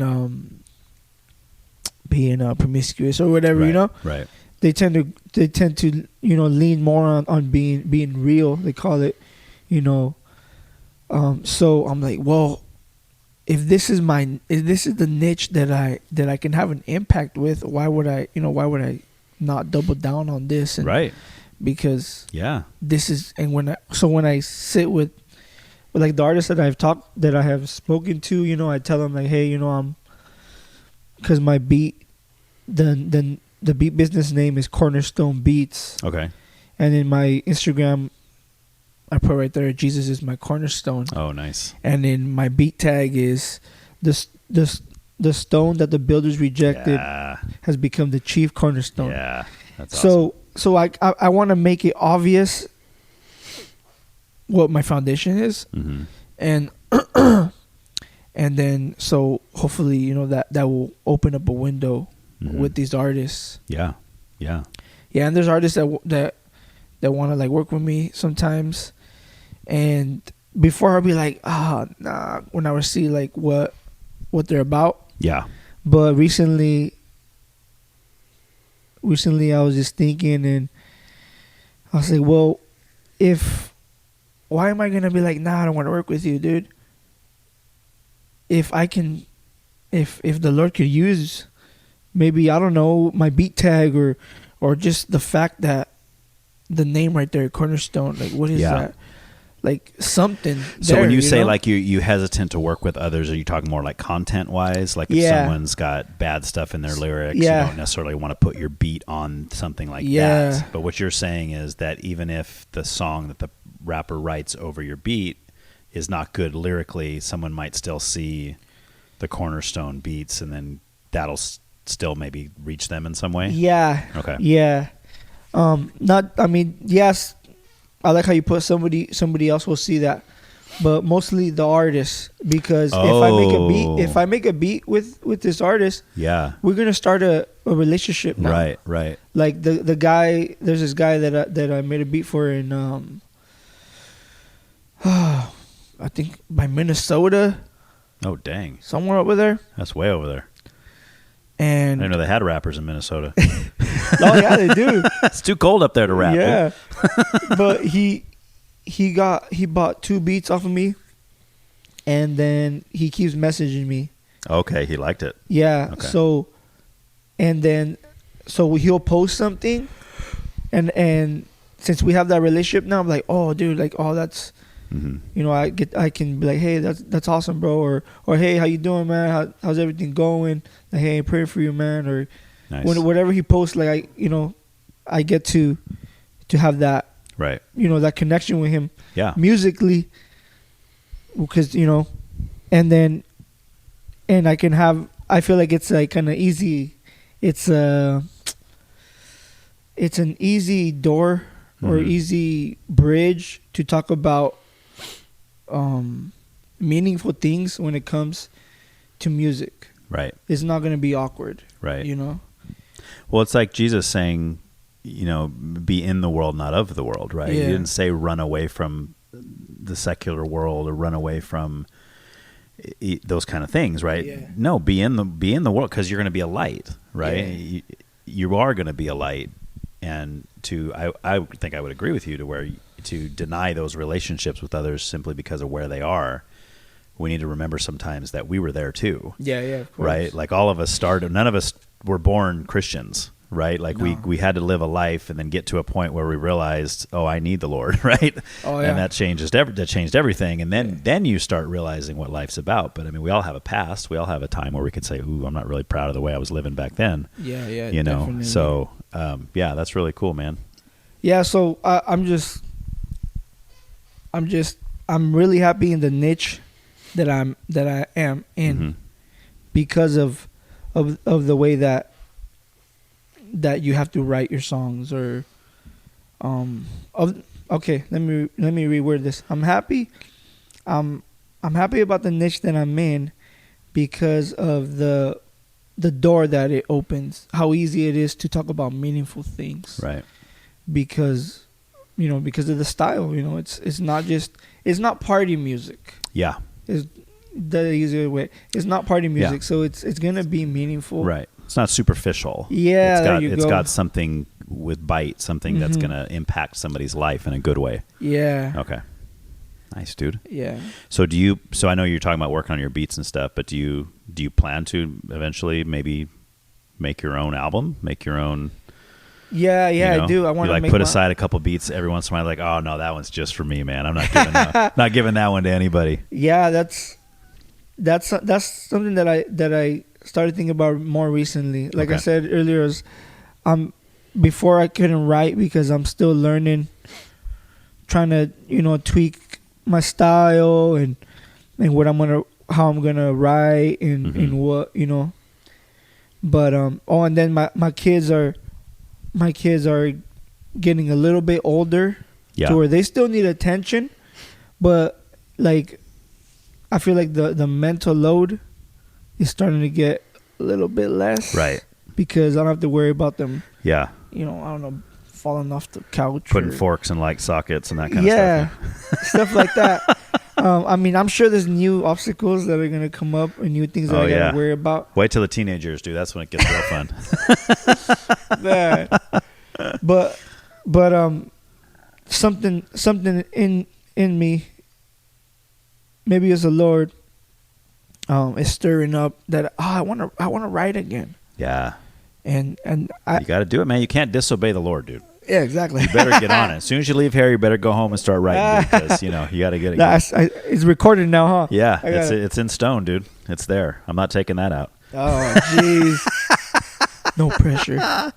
Speaker 1: promiscuous or whatever,
Speaker 2: Right.
Speaker 1: They tend to lean more on being real. They call it, So I'm like, well, if this is the niche that I can have an impact with, why would I not double down on this? And
Speaker 2: right.
Speaker 1: Because this is, and when I sit with like the artists that I have spoken to, I tell them like, hey, because my beat, the beat business name is Cornerstone Beats. Okay. And in my Instagram, I put right there, Jesus is my cornerstone.
Speaker 2: Oh, nice.
Speaker 1: And in my beat tag is the stone that the builders rejected has become the chief cornerstone.
Speaker 2: Yeah, that's awesome.
Speaker 1: So I want to make it obvious what my foundation is, and and then so hopefully that will open up a window with these artists. Yeah. And there's artists that want to like work with me sometimes, and before I'll be like, nah, when I see like what they're about. Yeah. But recently I was just thinking, and I was like, well, why am I gonna be like, nah, I don't want to work with you, dude? If the Lord could use, maybe, I don't know, my beat tag or just the fact that the name right there, Cornerstone, like what is that? Like something.
Speaker 2: So when you say like you hesitant to work with others, are you talking more like content wise? Like if someone's got bad stuff in their lyrics, you don't necessarily want to put your beat on something like that. But what you're saying is that even if the song that the rapper writes over your beat is not good lyrically, someone might still see the Cornerstone Beats, and then that'll still maybe reach them in some way. Yeah. Okay. Yeah. Yes. I like how you put somebody else will see that, but mostly the artist, because if I make a beat with this artist, we're gonna start a relationship now. Right. Like the guy, there's this guy that I made a beat for in I think by Minnesota. Oh dang!
Speaker 1: Somewhere over there.
Speaker 2: That's way over there.
Speaker 1: And
Speaker 2: I didn't know they had rappers in Minnesota.
Speaker 1: Oh yeah, they do.
Speaker 2: It's too cold up there to rap.
Speaker 1: Yeah, but he bought 2 beats off of me, and then he keeps messaging me.
Speaker 2: Okay, he liked it.
Speaker 1: Yeah.
Speaker 2: Okay.
Speaker 1: So he'll post something, and since we have that relationship now, I'm like, oh dude, like, oh, that's I can be like, hey, that's awesome, bro, or hey, how you doing, man? How's everything going? Like, hey, I'm praying for you, man, or
Speaker 2: Nice.
Speaker 1: whatever he posts, like I get to have that,
Speaker 2: right.
Speaker 1: That connection with him,
Speaker 2: musically,
Speaker 1: because and I feel like it's like kind of easy. It's an easy door or easy bridge to talk about meaningful things when it comes to music.
Speaker 2: Right.
Speaker 1: It's not going to be awkward.
Speaker 2: Right. Well, it's like Jesus saying, be in the world, not of the world, right?
Speaker 1: Yeah.
Speaker 2: He didn't say run away from the secular world or run away from those kind of things, right?
Speaker 1: Yeah.
Speaker 2: No, be in the world, because you're going to be a light, right?
Speaker 1: Yeah.
Speaker 2: You are going to be a light, and I think I would agree with you to deny those relationships with others simply because of where they are. We need to remember sometimes that we were there too.
Speaker 1: Yeah, of course.
Speaker 2: Right? Like all of us none of us were born Christians, right? Like we had to live a life and then get to a point where we realized, oh, I need the Lord, right?
Speaker 1: Oh, yeah.
Speaker 2: And that changed everything. And then you start realizing what life's about. But I mean, we all have a past. We all have a time where we could say, ooh, I'm not really proud of the way I was living back then.
Speaker 1: Yeah,
Speaker 2: Definitely. So, that's really cool, man.
Speaker 1: Yeah, so I'm really happy in the niche that I am in, because of the way that you have to write your songs, or okay, let me reword this. I'm happy about the niche that I'm in because of the door that it opens, how easy it is to talk about meaningful things.
Speaker 2: Right.
Speaker 1: Because of the style, it's not party music.
Speaker 2: Yeah.
Speaker 1: Is the easier way. It's not party music, so it's gonna be meaningful.
Speaker 2: Right. It's not superficial.
Speaker 1: Yeah,
Speaker 2: it's got something with bite, something that's gonna impact somebody's life in a good way.
Speaker 1: Yeah.
Speaker 2: Okay. Nice, dude.
Speaker 1: Yeah.
Speaker 2: So I know you're talking about working on your beats and stuff, but do you plan to eventually maybe make your own album, make your own?
Speaker 1: Yeah, I do. I want to
Speaker 2: put aside a couple beats every once in a while. Like, oh no, that one's just for me, man. I'm not giving that one to anybody.
Speaker 1: Yeah, that's something that I started thinking about more recently. Like I said earlier, before I couldn't write because I'm still learning, trying to tweak my style and how I'm gonna write and what But and then my kids are getting a little bit older, to where they still need attention, but like I feel like the mental load is starting to get a little bit less,
Speaker 2: right?
Speaker 1: Because I don't have to worry about them.
Speaker 2: Yeah,
Speaker 1: I don't know, falling off the couch,
Speaker 2: putting forks in light sockets and that kind of stuff.
Speaker 1: Yeah, stuff like that. I mean, I'm sure there's new obstacles that are gonna come up and new things that I gotta worry about.
Speaker 2: Wait till the teenagers do. That's when it gets real fun.
Speaker 1: Yeah. But something in me, maybe it's the Lord, is stirring up that I want to write again.
Speaker 2: Yeah.
Speaker 1: And
Speaker 2: you got to do it, man. You can't disobey the Lord, dude.
Speaker 1: Yeah, exactly.
Speaker 2: You better get on it. As soon as you leave here, you better go home and start writing, because you got to get it.
Speaker 1: It's recorded now, huh?
Speaker 2: Yeah, it's in stone, dude. It's there. I'm not taking that out.
Speaker 1: Oh, jeez. No pressure.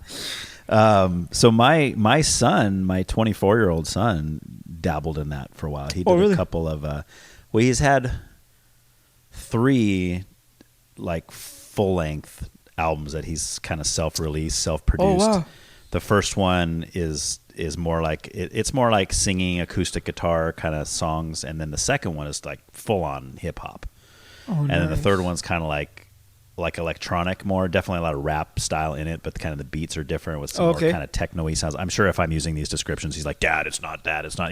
Speaker 2: So my son, my 24-year-old son, dabbled in that for a while. He did a couple of he's had 3 like full-length albums that he's kind of self-released, self-produced.
Speaker 1: Oh, wow.
Speaker 2: The first one is more like it's more like singing acoustic guitar kind of songs, and then the second one is like full-on hip-hop. And then the third one's kind of like electronic, more definitely a lot of rap style in it, but kind of the beats are different with some more kind of techno-y sounds. I'm sure if I'm using these descriptions, he's like, Dad, it's not that. It's not,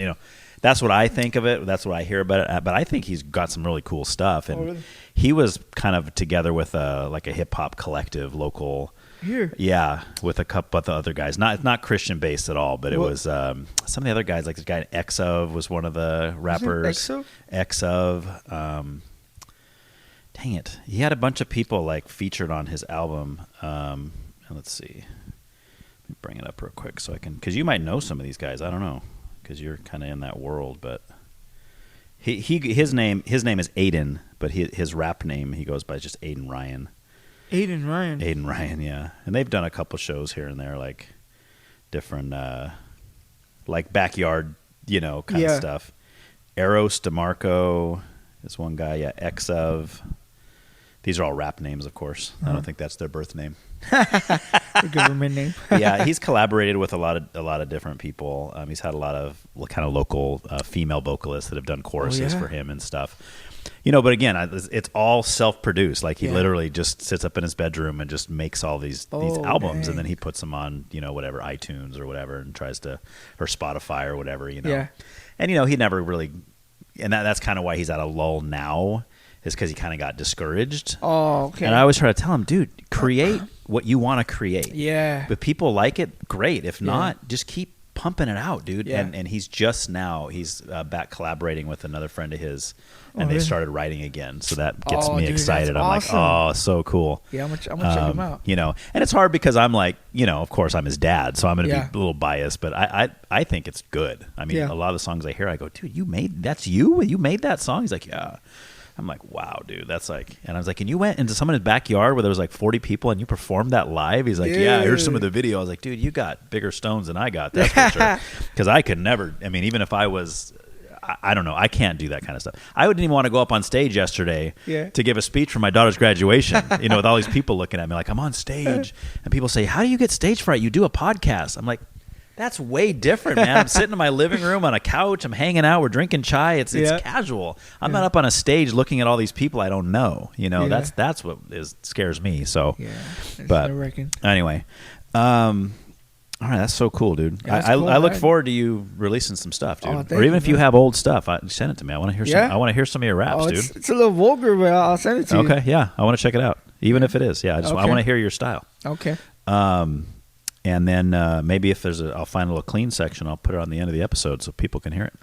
Speaker 2: that's what I think of it. That's what I hear about it. But I think he's got some really cool stuff. And he was kind of together with a hip hop collective, local.
Speaker 1: Here.
Speaker 2: Yeah, with a couple of the other guys. Not Christian based at all, but it was some of the other guys, like this guy Exov was one of the rappers. Exov. Dang it. He had a bunch of people like featured on his album. And let's see. Let me bring it up real quick so I can, because you might know some of these guys. I don't know, because you're kind of in that world. But his name is Aiden, but his rap name he goes by just Aiden Ryan.
Speaker 1: Aiden Ryan,
Speaker 2: yeah. And they've done a couple shows here and there, like different, like backyard, kind of stuff. Eros DeMarco is one guy. Yeah, Xov. These are all rap names, of course. I don't think that's their birth name.
Speaker 1: The government name.
Speaker 2: Yeah, he's collaborated with a lot of different people. He's had a lot of kind of local female vocalists that have done choruses for him and stuff. But again, it's all self-produced. Like he literally just sits up in his bedroom and just makes all these albums, and then he puts them on, whatever, iTunes or whatever, and tries to, or Spotify or whatever, Yeah. And he never really, and that's kind of why he's at a lull now, is because he kind of got discouraged.
Speaker 1: Oh, okay.
Speaker 2: And I always try to tell him, dude, create what you want to create.
Speaker 1: Yeah.
Speaker 2: If people like it, great. If not, just keep pumping it out, dude.
Speaker 1: Yeah.
Speaker 2: And he's back collaborating with another friend of his, and they started writing again. So that gets me excited. I'm
Speaker 1: awesome.
Speaker 2: like, oh, so cool.
Speaker 1: Yeah, I'm gonna check him out.
Speaker 2: And it's hard because I'm like, of course I'm his dad, so I'm gonna be a little biased, but I think it's good. I mean, a lot of the songs I hear, I go, dude, you made that song? He's like, yeah. I'm like, wow, dude, that's like, and I was like, and you went into someone's backyard where there was like 40 people and you performed that live? He's like, yeah, here's some of the video. I was like, dude, you got bigger stones than I got, that's for sure. Because I could never, even if I was, I don't know, I can't do that kind of stuff. I wouldn't even want to go up on stage yesterday to give a speech for my daughter's graduation, with all these people looking at me like I'm on stage. And people say, how do you get stage fright? You do a podcast. I'm like, that's way different, man. I'm sitting in my living room on a couch. I'm hanging out. We're drinking chai. It's casual. I'm not up on a stage looking at all these people I don't know. That's what scares me. So, but anyway, all right, that's so cool, dude.
Speaker 1: Yeah,
Speaker 2: I look forward to you releasing some stuff, dude. Or even if you have old stuff, send it to me. I want to hear some. I want to hear some of your raps, dude.
Speaker 1: It's a little vulgar, but I'll send it to you.
Speaker 2: Okay, yeah, I want to check it out, even if it is. Yeah, I want to hear your style.
Speaker 1: Okay.
Speaker 2: And then maybe if I'll find a little clean section, I'll put it on the end of the episode so people can hear it.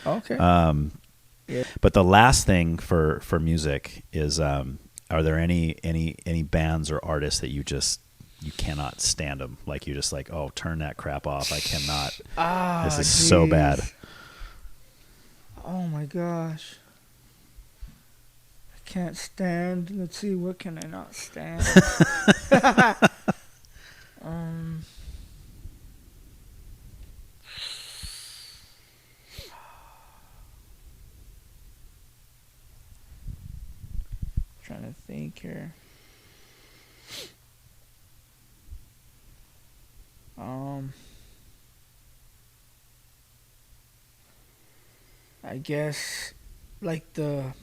Speaker 1: Okay.
Speaker 2: But the last thing for music is, are there any bands or artists that you cannot stand them? Like you're just like, oh, turn that crap off. I cannot. This is so bad.
Speaker 1: Oh my gosh. I can't stand. Let's see, what can I not stand? Trying to think here. I guess like the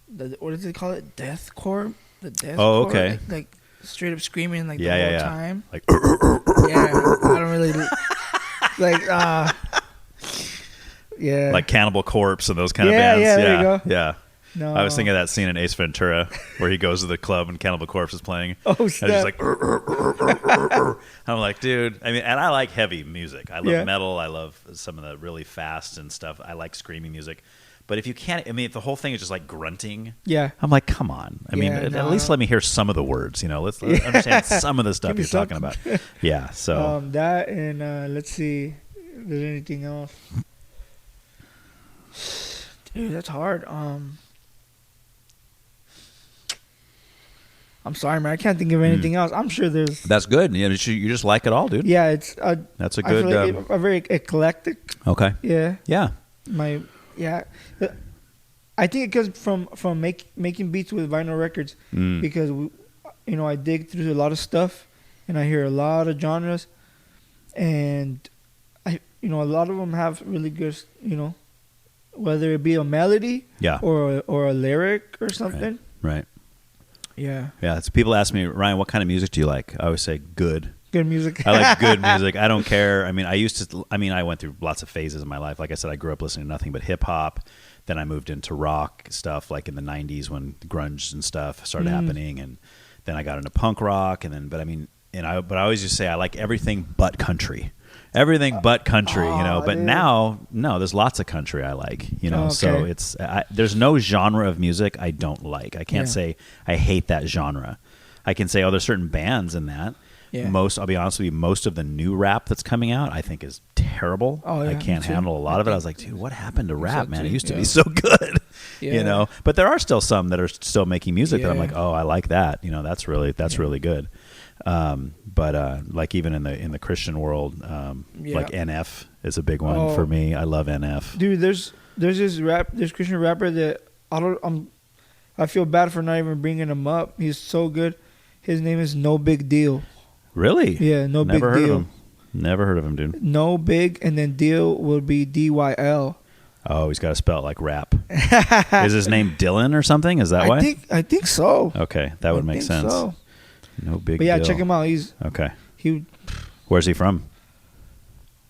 Speaker 1: what does it call it? Deathcore? The deathcore.
Speaker 2: Oh, okay.
Speaker 1: Like straight up screaming like the whole time.
Speaker 2: Like
Speaker 1: I don't really like
Speaker 2: like Cannibal Corpse and those kind of bands.
Speaker 1: Yeah, there you go.
Speaker 2: Yeah.
Speaker 1: No.
Speaker 2: I was thinking of that scene in Ace Ventura where he goes to the club and Cannibal Corpse is playing.
Speaker 1: Oh, snap.
Speaker 2: And he's like, I'm like, dude. And I like heavy music. I love metal. I love some of the really fast and stuff. I like screaming music. But if you can't, if the whole thing is just like grunting.
Speaker 1: Yeah.
Speaker 2: I'm like, come on. At least let me hear some of the words. Let's understand some of the stuff you're talking about. Yeah. So
Speaker 1: that and let's see if there's anything else. Dude, that's hard. I'm sorry, man. I can't think of anything else. I'm sure there's.
Speaker 2: That's good. You just like it all, dude.
Speaker 1: Yeah, it's.
Speaker 2: That's a good.
Speaker 1: I feel like a very eclectic.
Speaker 2: Okay.
Speaker 1: Yeah.
Speaker 2: Yeah.
Speaker 1: I think it comes from making beats with vinyl records because I dig through a lot of stuff and I hear a lot of genres, and a lot of them have really good whether it be a melody or a lyric or something.
Speaker 2: Right.
Speaker 1: Yeah.
Speaker 2: Yeah. So people ask me, Ryan, what kind of music do you like? I always say good.
Speaker 1: Good music.
Speaker 2: I like good music. I don't care. I went through lots of phases in my life. Like I said, I grew up listening to nothing but hip hop. Then I moved into rock stuff like in the 90s when grunge and stuff started happening. And then I got into punk rock. But I always just say I like everything but country. Everything but country, But now, no, there's lots of country I like,
Speaker 1: Okay.
Speaker 2: So there's no genre of music I don't like. I can't say I hate that genre. I can say, there's certain bands in that.
Speaker 1: Yeah.
Speaker 2: I'll be honest with you, most of the new rap that's coming out, I think is terrible.
Speaker 1: Oh, yeah,
Speaker 2: I can't
Speaker 1: me too.
Speaker 2: handle a lot of it. I was like, dude, what happened to rap,
Speaker 1: so
Speaker 2: man?
Speaker 1: too,
Speaker 2: It used to
Speaker 1: yeah.
Speaker 2: be so good.
Speaker 1: Yeah.
Speaker 2: You know, but there are still some that are still making music that I'm
Speaker 1: Yeah.
Speaker 2: like, oh, I like that. You know, that's really good. But like even in the Christian world, like NF is a big one for me. I love NF.
Speaker 1: Dude, there's this Christian rapper that I feel bad for not even bringing him up. He's so good. His name is No Big Deal.
Speaker 2: Really?
Speaker 1: Yeah, No Big
Speaker 2: Never heard
Speaker 1: Deal.
Speaker 2: of him. Never heard of him, dude.
Speaker 1: No Big, and then Deal will be DYL.
Speaker 2: Oh, he's got to spell it like rap. Is his name Dylan or something? Is that why?
Speaker 1: I think so.
Speaker 2: Okay, that would make sense.
Speaker 1: So.
Speaker 2: No big
Speaker 1: But yeah,
Speaker 2: deal.
Speaker 1: check him out.
Speaker 2: Okay. Where's he from?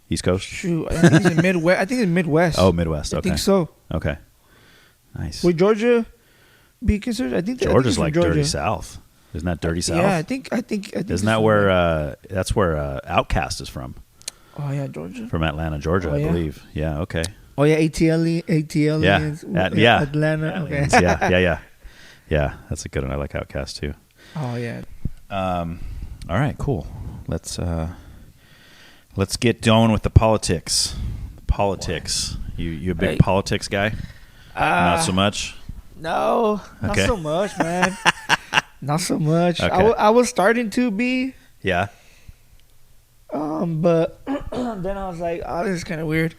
Speaker 2: East Coast?
Speaker 1: Shoot, I think he's in Midwest. I think it's Midwest.
Speaker 2: Oh, Midwest. Okay.
Speaker 1: I think so.
Speaker 2: Okay. Nice.
Speaker 1: Would Georgia be considered? I think
Speaker 2: Georgia's like
Speaker 1: Georgia.
Speaker 2: Dirty South. Isn't that Dirty South?
Speaker 1: Yeah, I think.
Speaker 2: Isn't that where that's where Outkast is from?
Speaker 1: Oh yeah, Georgia.
Speaker 2: From Atlanta, Georgia, I believe. Yeah. Okay.
Speaker 1: Oh yeah, ATL.
Speaker 2: Yeah.
Speaker 1: Atlanta. Okay.
Speaker 2: Yeah. That's a good one. I like Outkast too.
Speaker 1: Oh yeah.
Speaker 2: All right. Cool. Let's get going with the politics. Politics. You a big politics guy? Not so much.
Speaker 1: No, not
Speaker 2: Okay.
Speaker 1: so much, man. Not so much.
Speaker 2: Okay.
Speaker 1: I was starting to be.
Speaker 2: Yeah.
Speaker 1: But then I was like, oh, this is kind of weird.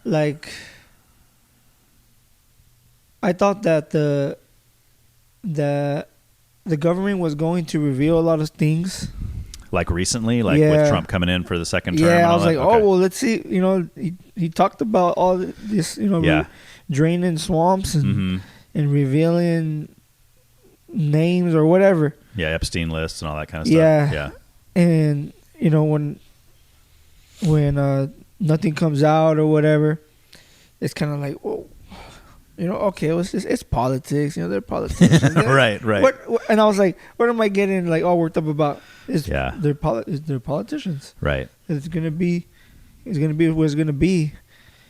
Speaker 1: Like, I thought that the government was going to reveal a lot of things.
Speaker 2: Like recently, like with Trump coming in for the second term.
Speaker 1: Yeah,
Speaker 2: and
Speaker 1: I
Speaker 2: all
Speaker 1: was
Speaker 2: that?
Speaker 1: like,
Speaker 2: Okay.
Speaker 1: oh well, let's see. You know, he talked about all this, you know, draining swamps and revealing names or whatever.
Speaker 2: Yeah, Epstein lists and all that kind of stuff. Yeah.
Speaker 1: And you know, when nothing comes out or whatever, it's kind of like, whoa, you know, okay, it's politics. You know, they're politicians.
Speaker 2: Right.
Speaker 1: What, and I was like, what am I getting like all worked up about? They're politicians.
Speaker 2: Right.
Speaker 1: It's gonna be what it's gonna be.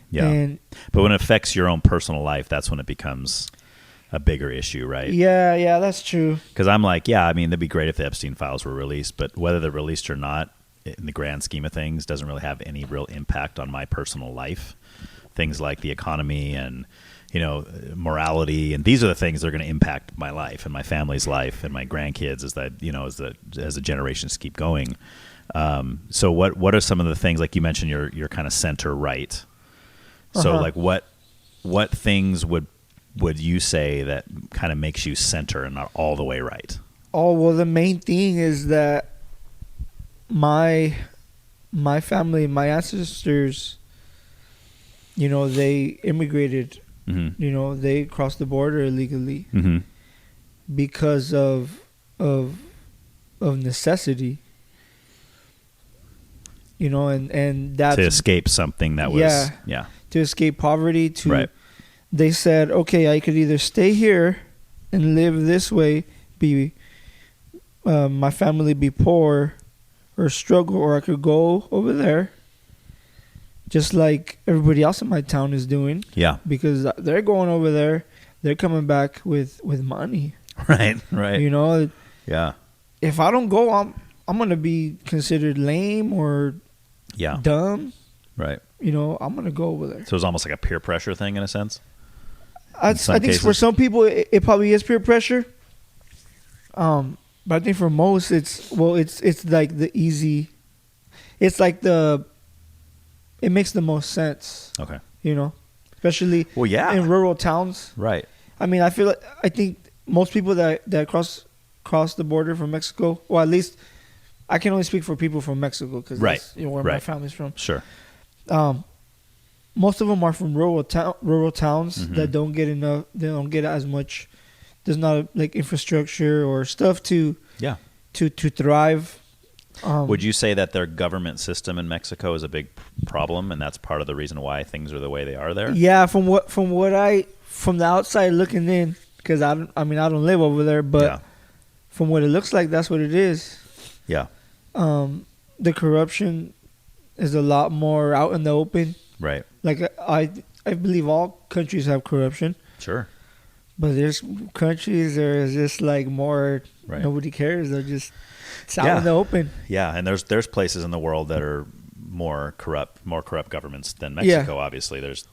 Speaker 2: Yeah. But when it affects your own personal life, that's when it becomes a bigger issue, right?
Speaker 1: Yeah, that's true.
Speaker 2: Because I'm like, yeah, I mean, it'd be great if the Epstein files were released, but whether they're released or not, in the grand scheme of things, doesn't really have any real impact on my personal life. Things like the economy and, you know, morality, and these are the things that are going to impact my life and my family's life and my grandkids as the generations keep going. So what are some of the things, like you mentioned, you're kind of center right. So like what things would you say that kind of makes you center and not all the way right?
Speaker 1: Oh, well, the main thing is that my family, my ancestors, you know, they immigrated.
Speaker 2: Mm-hmm.
Speaker 1: You know, they crossed the border illegally because of necessity. You know, and that's
Speaker 2: to escape something that was
Speaker 1: to escape poverty.
Speaker 2: Right.
Speaker 1: They said, okay, I could either stay here and live this way, my family be poor or struggle, or I could go over there, just like everybody else in my town is doing.
Speaker 2: Yeah.
Speaker 1: Because they're going over there, they're coming back with money.
Speaker 2: Right.
Speaker 1: You know.
Speaker 2: Yeah.
Speaker 1: If I don't go, I'm gonna be considered lame or dumb.
Speaker 2: Right.
Speaker 1: You know, I'm gonna go over there.
Speaker 2: So it's almost like a peer pressure thing in a sense.
Speaker 1: I think for some people it probably is peer pressure. But I think for most it's like the easy. It's like it makes the most sense.
Speaker 2: Okay.
Speaker 1: You know, especially in rural towns.
Speaker 2: Right.
Speaker 1: I mean, I think most people that cross the border from Mexico, or at least I can only speak for people from Mexico because that's where my family's from.
Speaker 2: Sure.
Speaker 1: Most of them are from rural towns that don't get enough. They don't get as much. There's not like infrastructure or stuff to thrive.
Speaker 2: Would you say that their government system in Mexico is a big problem, and that's part of the reason why things are the way they are there?
Speaker 1: Yeah, from the outside looking in, because I don't live over there, but from what it looks like, that's what it is.
Speaker 2: Yeah.
Speaker 1: The corruption is a lot more out in the open.
Speaker 2: Right.
Speaker 1: Like I believe all countries have corruption.
Speaker 2: Sure.
Speaker 1: But there's countries that are just like more,
Speaker 2: Right.
Speaker 1: nobody cares. They're just, it's out
Speaker 2: Yeah.
Speaker 1: in the open.
Speaker 2: Yeah, and there's places in the world that are more corrupt governments than Mexico. Obviously, there's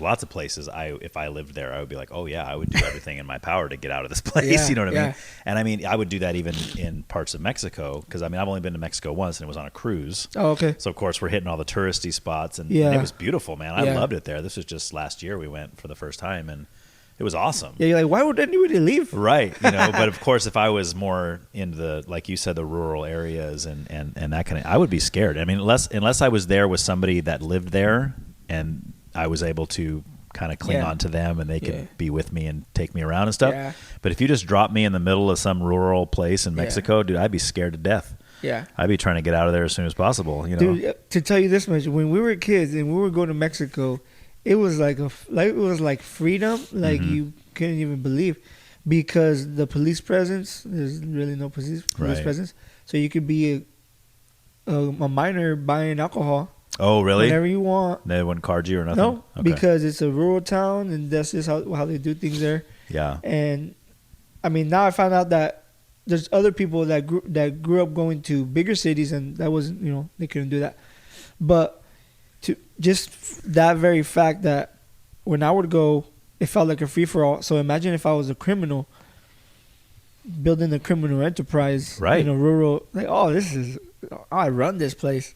Speaker 2: lots of places. If I lived there, I would be like, oh yeah, I would do everything in my power to get out of this place.
Speaker 1: Yeah,
Speaker 2: You know what I
Speaker 1: yeah.
Speaker 2: mean? And I mean, I would do that even in parts of Mexico, because I mean, I've only been to Mexico once, and it was on a cruise.
Speaker 1: Oh, okay.
Speaker 2: So of course we're hitting all the touristy spots, and
Speaker 1: Yeah.
Speaker 2: it was beautiful, man. I
Speaker 1: Yeah.
Speaker 2: loved it there. This was just last year we went for the first time, and it was awesome.
Speaker 1: Yeah, you're like, why would anybody leave?
Speaker 2: Right, but of course, if I was more into the, like you said, the rural areas and that kind of, I would be scared. I mean, unless I was there with somebody that lived there, and I was able to kind of cling
Speaker 1: Yeah.
Speaker 2: on to them, and they could
Speaker 1: Yeah.
Speaker 2: be with me and take me around and stuff.
Speaker 1: Yeah.
Speaker 2: But if you just drop me in the middle of some rural place in
Speaker 1: Yeah.
Speaker 2: Mexico, dude, I'd be scared to death.
Speaker 1: Yeah.
Speaker 2: I'd be trying to get out of there as soon as possible.
Speaker 1: Dude, to tell you this much, when we were kids and we were going to Mexico, it was like freedom, like
Speaker 2: Mhm.
Speaker 1: you couldn't even believe, because the police presence, there's really no police
Speaker 2: Right.
Speaker 1: presence, so you could be a minor buying alcohol
Speaker 2: Oh, really?
Speaker 1: whenever you want.
Speaker 2: They wouldn't card you or nothing?
Speaker 1: No,
Speaker 2: Okay.
Speaker 1: because it's a rural town and that's just how they do things there.
Speaker 2: Yeah.
Speaker 1: And I mean, now I found out that there's other people that grew up going to bigger cities, and that wasn't, they couldn't do that. But to just that very fact that when I would go, it felt like a free for all. So imagine if I was a criminal building a criminal enterprise
Speaker 2: Right.
Speaker 1: in a rural, like, I run this place,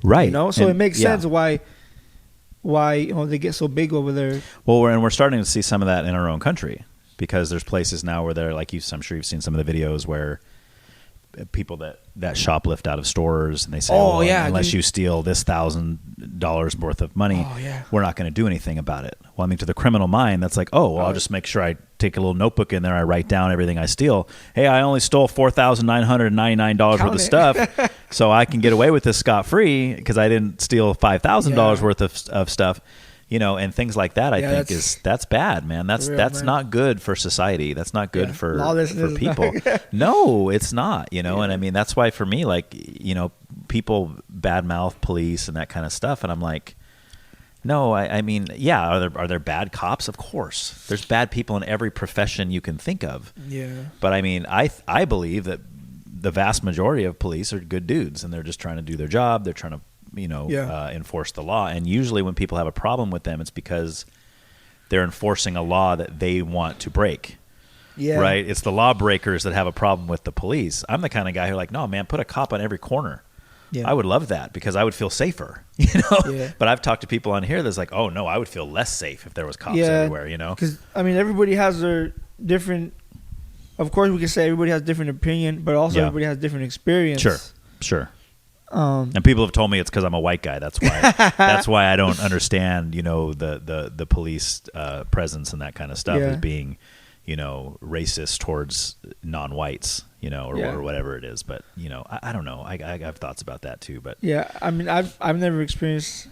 Speaker 2: Right.
Speaker 1: So
Speaker 2: And-
Speaker 1: it makes
Speaker 2: yeah.
Speaker 1: sense why they get so big over there.
Speaker 2: Well, we're starting to see some of that in our own country, because there's places now where they're like, I'm sure you've seen some of the videos where people that shoplift out of stores, and they say,
Speaker 1: Oh, yeah,
Speaker 2: unless
Speaker 1: dude.
Speaker 2: you steal this $1,000 worth of money,
Speaker 1: Oh, yeah.
Speaker 2: we're not going to do anything about it. Well, I mean, to the criminal mind, that's like, I'll just make sure I take a little notebook in there, I write down everything I steal. Hey, I only stole $4,999 worth
Speaker 1: Count
Speaker 2: of
Speaker 1: it.
Speaker 2: stuff, so I can get away with this scot-free because I didn't steal $5,000
Speaker 1: Yeah.
Speaker 2: worth of stuff. And things like that, I think that's bad, man. That's
Speaker 1: real,
Speaker 2: that's
Speaker 1: man.
Speaker 2: not good for society. That's not good
Speaker 1: Yeah.
Speaker 2: for
Speaker 1: Lawlessness is
Speaker 2: people.
Speaker 1: not-
Speaker 2: No, it's not. And I mean, that's why for me, like, people badmouth police and that kind of stuff, and I'm like, no, I mean, yeah, are there bad cops? Of course, there's bad people in every profession you can think of.
Speaker 1: Yeah.
Speaker 2: But I mean, I believe that the vast majority of police are good dudes, and they're just trying to do their job. They're trying to enforce the law. And usually when people have a problem with them, it's because they're enforcing a law that they want to break.
Speaker 1: Yeah.
Speaker 2: Right? It's the lawbreakers that have a problem with the police. I'm the kind of guy who like, no, man, put a cop on every corner.
Speaker 1: Yeah.
Speaker 2: I would love that because I would feel safer,
Speaker 1: Yeah.
Speaker 2: But I've talked to people on here that's like, oh no, I would feel less safe if there was cops everywhere,
Speaker 1: Because, I mean, everybody has their different, of course we can say everybody has different opinion, but also
Speaker 2: Yeah.
Speaker 1: everybody has different experience.
Speaker 2: Sure. And people have told me it's because I'm a white guy. That's why I don't understand, the police presence and that kind of stuff as being, racist towards non-whites, or whatever it is. But I don't know. I have thoughts about that too. But
Speaker 1: Yeah, I mean, I've never experienced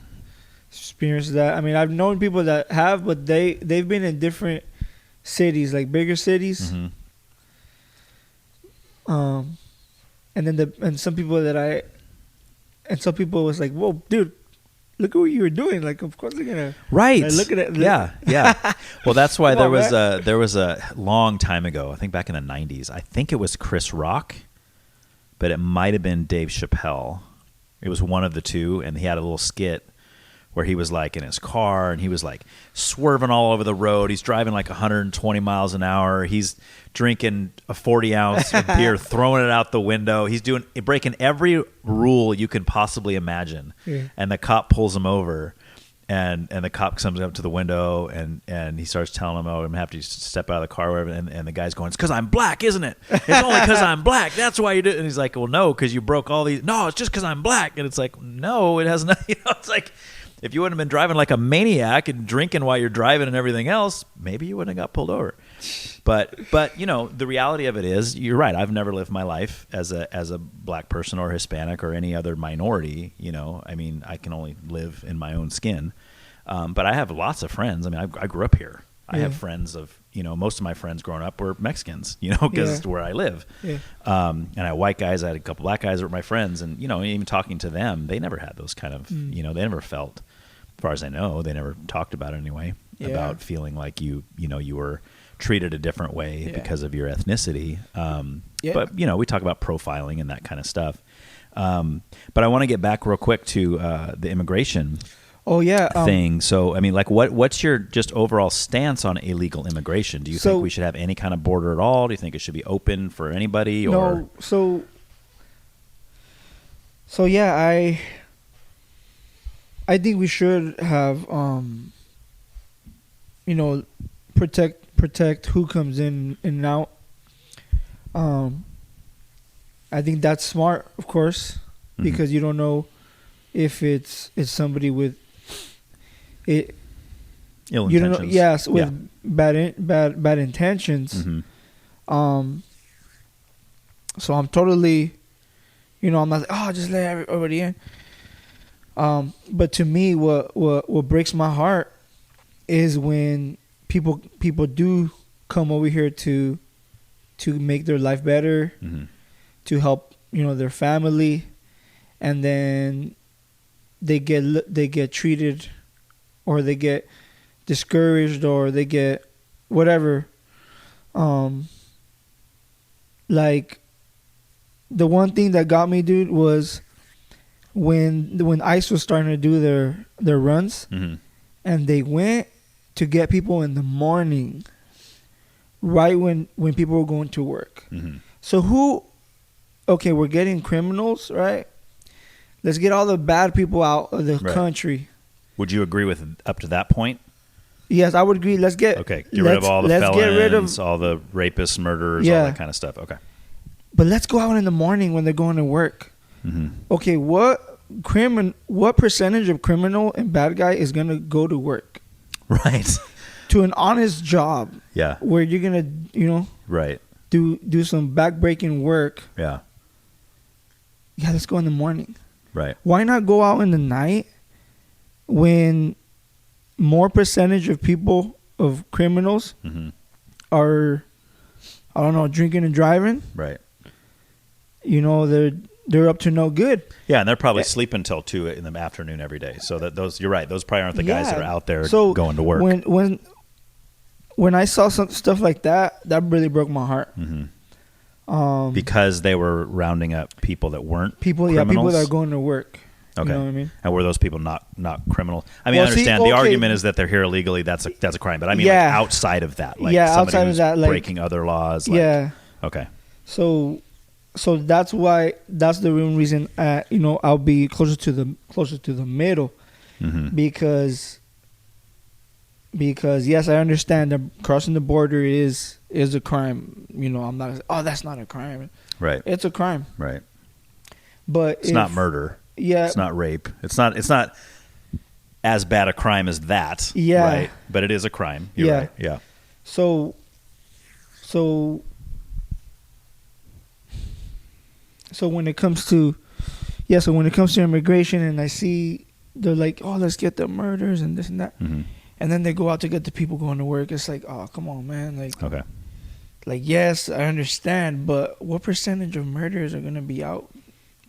Speaker 1: that. I mean, I've known people that have, but they've been in different cities, like bigger cities.
Speaker 2: Mhm.
Speaker 1: And then some people was like, whoa, dude, look at what you were doing. Like, of course they're gonna
Speaker 2: Right.
Speaker 1: like, look at it.
Speaker 2: Yeah. Well, that's why
Speaker 1: Come on,
Speaker 2: there was a long time ago, I think back in the 90s. I think it was Chris Rock, but it might have been Dave Chappelle. It was one of the two, and he had a little skit where he was like in his car and he was like swerving all over the road. He's driving like 120 miles an hour. He's drinking a 40-ounce of beer, throwing it out the window. He's breaking every rule you can possibly imagine.
Speaker 1: Yeah.
Speaker 2: And the cop pulls him over, and the cop comes up to the window and he starts telling him, I'm going to have to step out of the car, or whatever. And the guy's going, it's because I'm black, isn't it? It's only because I'm black. That's why you do it. And he's like, well, no, because you broke all these. No, it's just because I'm black. And it's like, no, it has nothing. It's like, if you wouldn't have been driving like a maniac and drinking while you're driving and everything else, maybe you wouldn't have got pulled over. But the reality of it is, you're right. I've never lived my life as a black person or Hispanic or any other minority. I mean, I can only live in my own skin. But I have lots of friends. I mean, I grew up here. I have friends of, most of my friends growing up were Mexicans, because it's where I live.
Speaker 1: Yeah.
Speaker 2: And I had white guys. I had a couple black guys that were my friends. And, even talking to them, they never had those kind of, they never felt, as far as I know, they never talked about it anyway. about feeling like you were treated a different way because of your ethnicity. But we talk about profiling and that kind of stuff. But I want to get back real quick to the immigration thing. So, I mean, like, what's your just overall stance on illegal immigration? Do you think we should have any kind of border at all? Do you think it should be open for anybody?
Speaker 1: No. So yeah, I think we should have, protect who comes in and out. I think that's smart, of course, because you don't know if it's somebody with it.
Speaker 2: Ill
Speaker 1: you
Speaker 2: intentions.
Speaker 1: Don't know, yes, with bad intentions. So I'm totally, I'm not like, just let everybody in. But to me, what breaks my heart is when people do come over here to make their life better, to help their family, and then they get treated, or they get discouraged, or they get whatever. Like, the one thing that got me, dude, was when ICE was starting to do their runs, and they went to get people in the morning, right when people were going to work. So we're getting criminals, right? Let's get all the bad people out of the country.
Speaker 2: Would you agree with up to that point?
Speaker 1: Yes, I would agree. Get
Speaker 2: rid of all the felons, all the rapists, murderers, all that kind of stuff. Okay.
Speaker 1: But let's go out in the morning when they're going to work. Okay, what percentage of criminal and bad guy is going to go to work?
Speaker 2: Right.
Speaker 1: To an honest job.
Speaker 2: Yeah.
Speaker 1: Where you're going to,
Speaker 2: right.
Speaker 1: do some back-breaking work.
Speaker 2: Yeah.
Speaker 1: Yeah, let's go in the morning.
Speaker 2: Right.
Speaker 1: Why not go out in the night when more percentage of people, of criminals, are, I don't know, drinking and driving?
Speaker 2: Right.
Speaker 1: They're up to no good.
Speaker 2: Yeah, and they're probably sleeping till 2 in the afternoon every day. So you're right. Those probably aren't the guys that are out there going to work.
Speaker 1: When I saw some stuff like that really broke my heart.
Speaker 2: Because they were rounding up people that weren't criminals?
Speaker 1: People that are going to work.
Speaker 2: Okay.
Speaker 1: You know what I mean?
Speaker 2: And were those people not criminals? I mean, I understand the argument is that they're here illegally. That's a crime. But I mean, like, outside of that, like
Speaker 1: outside of that, like
Speaker 2: breaking other laws. Okay.
Speaker 1: So that's the real reason. I'll be closer to the middle, because yes, I understand that crossing the border is a crime. I'm not. Oh, that's not a crime.
Speaker 2: Right.
Speaker 1: It's a crime.
Speaker 2: Right.
Speaker 1: But
Speaker 2: it's not murder. Yeah. It's not rape. It's not as bad a crime as that.
Speaker 1: Yeah.
Speaker 2: Right. But it is a crime. You're right. Yeah.
Speaker 1: So when it comes to immigration, and I see they're like, oh, let's get the murders and this and that, and then they go out to get the people going to work. It's like, oh, come on, man. Like,
Speaker 2: okay.
Speaker 1: Like, yes, I understand, but what percentage of murderers are going to be out?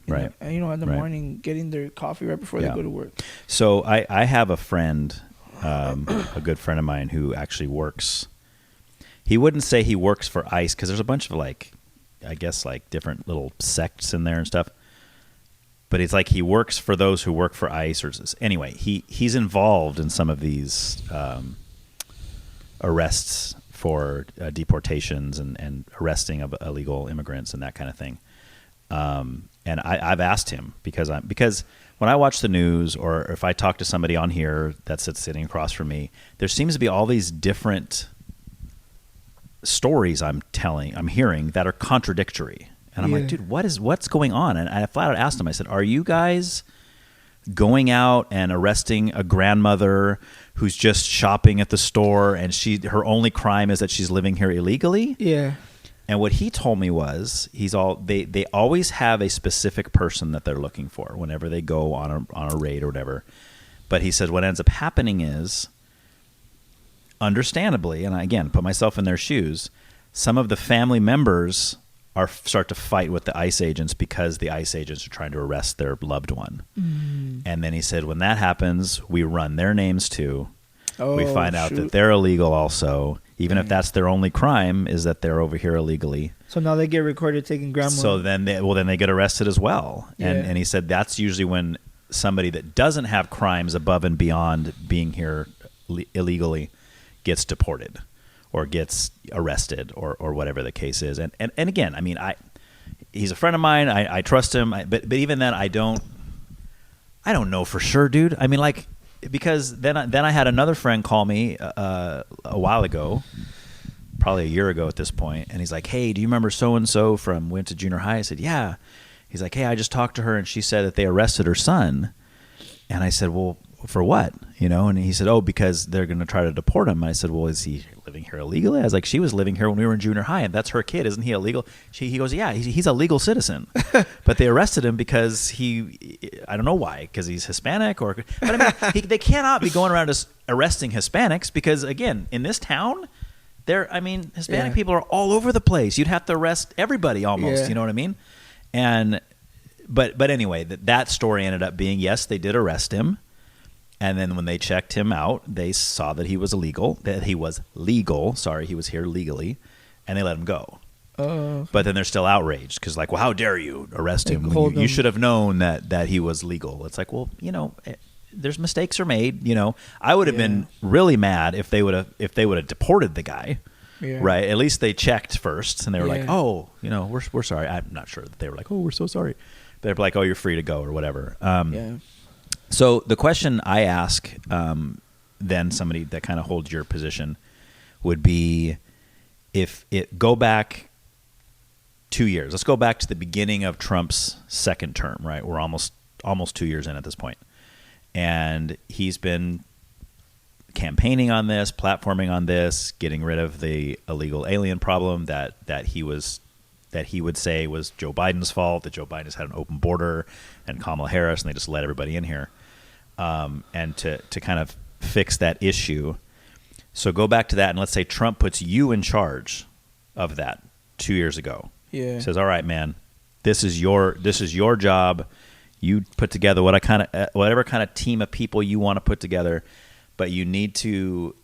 Speaker 1: In the morning, getting their coffee right before they go to work.
Speaker 2: So I have a friend, a good friend of mine, who actually works. He wouldn't say he works for ICE because there's a bunch of different little sects in there and stuff. But it's like he works for those who work for ICE. Anyway, he's involved in some of these arrests for deportations and arresting of illegal immigrants and that kind of thing. And I've asked him because when I watch the news, or if I talk to somebody on here that's sitting across from me, there seems to be all these different stories I'm hearing that are contradictory. And I'm like, dude, what's going on? And I flat out asked him, I said, are you guys going out and arresting a grandmother who's just shopping at the store and her only crime is that she's living here illegally?
Speaker 1: Yeah.
Speaker 2: And what he told me was they always have a specific person that they're looking for whenever they go on a raid or whatever. But he said what ends up happening is, understandably, and I, again, put myself in their shoes, some of the family members start to fight with the ICE agents because the ICE agents are trying to arrest their loved one. And then he said when that happens, we run their names too. we
Speaker 1: Oh,
Speaker 2: find out
Speaker 1: shoot.
Speaker 2: that they're illegal also, even if that's their only crime is that they're over here illegally.
Speaker 1: So now they get recorded taking grandma.
Speaker 2: So then they get arrested as well. And
Speaker 1: Yeah.
Speaker 2: and he said that's usually when somebody that doesn't have crimes above and beyond being here illegally gets deported or gets arrested or whatever the case is. And again, I mean, he's a friend of mine. I trust him. But even then, I don't know for sure, dude. I mean, like, because then I had another friend call me a while ago, probably a year ago at this point, and he's like, "Hey, do you remember so and so from went to junior high?" I said, "Yeah." He's like, "Hey, I just talked to her, and she said that they arrested her son." And I said, "Well, for what?" You know? And he said, "Oh, because they're going to try to deport him." And I said, "Well, is he living here illegally?" I was like, "She was living here when we were in junior high, and that's her kid. Isn't he illegal?" He goes, "Yeah, he's a legal citizen." But they arrested him because I don't know why, because he's Hispanic or... But I mean, they cannot be going around just arresting Hispanics because, again, in this town... Hispanic people are all over the place. You'd have to arrest everybody almost.
Speaker 1: Yeah.
Speaker 2: You know what I mean? And but anyway, that story ended up being, yes, they did arrest him, and then when they checked him out, they saw that he was illegal. Sorry, he was here legally, and they let him go.
Speaker 1: Oh.
Speaker 2: But then they're still outraged because, like, well, how dare you arrest him?
Speaker 1: Hold
Speaker 2: You
Speaker 1: him.
Speaker 2: should have known that he was legal. It's like, well, you know. There's mistakes are made, you know. I would have been really mad if they would have deported the guy, right? At least they checked first, and they were like, "Oh, you know, we're sorry." I'm not sure that they were like, "Oh, we're so sorry." They're like, "Oh, you're free to go," or whatever. So the question I ask, then somebody that kind of holds your position, would be, if it go back 2 years. Let's go back to the beginning of Trump's second term, right? We're almost 2 years in at this point. And he's been campaigning on this, platforming on this, getting rid of the illegal alien problem that he would say was Joe Biden's fault, that Joe Biden has had an open border and Kamala Harris, and they just let everybody in here. And to kind of fix that issue. So go back to that, and let's say Trump puts you in charge of that 2 years ago.
Speaker 1: Yeah.
Speaker 2: Says, "All right, man, this is your job. You put together whatever kind of team of people you want to put together, but you need to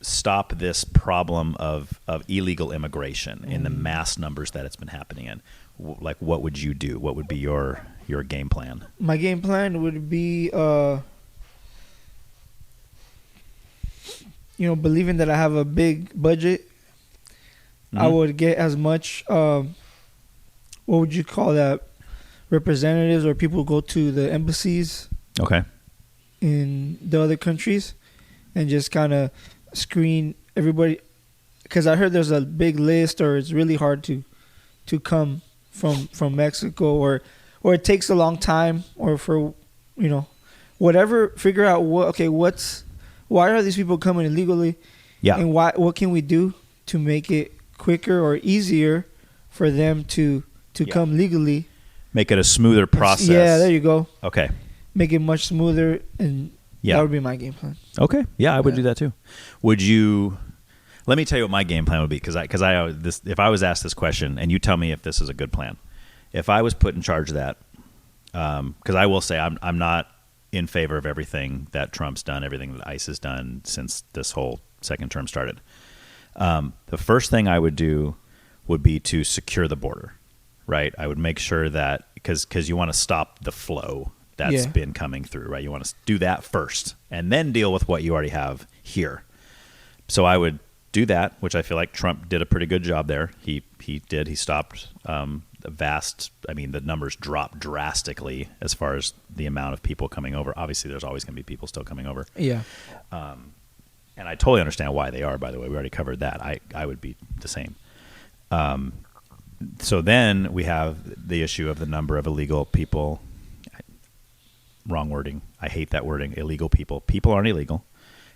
Speaker 2: stop this problem of illegal immigration in the mass numbers that it's been happening in." Like, what would you do? What would be your game plan?
Speaker 1: My game plan would be, believing that I have a big budget. I would get as much, what would you call that? Representatives or people who go to the embassies in the other countries and just kind of screen everybody, because I heard there's a big list, or it's really hard to come from Mexico, or it takes a long time, or for whatever. Figure out why are these people coming illegally, and what can we do to make it quicker or easier for them to come legally.
Speaker 2: Make it a smoother process.
Speaker 1: Yeah, there you go.
Speaker 2: Okay.
Speaker 1: Make it much smoother, and that would be my game plan.
Speaker 2: Okay. Yeah, I would do that too. Would you? Let me tell you what my game plan would be, because if I was asked this question, and you tell me if this is a good plan. If I was put in charge of that, because I will say I'm not in favor of everything that Trump's done, everything that ICE has done since this whole second term started. The first thing I would do would be to secure the border. Right, I would make sure that, because you want to stop the flow that's been coming through, right? You want to do that first, and then deal with what you already have here. So I would do that, which I feel like Trump did a pretty good job there. He stopped the numbers dropped drastically as far as the amount of people coming over. Obviously, there's always going to be people still coming over.
Speaker 1: Yeah.
Speaker 2: And I totally understand why they are, by the way. We already covered that. I would be the same. So then we have the issue of the number of illegal people. Wrong wording. I hate that wording. Illegal people. People aren't illegal.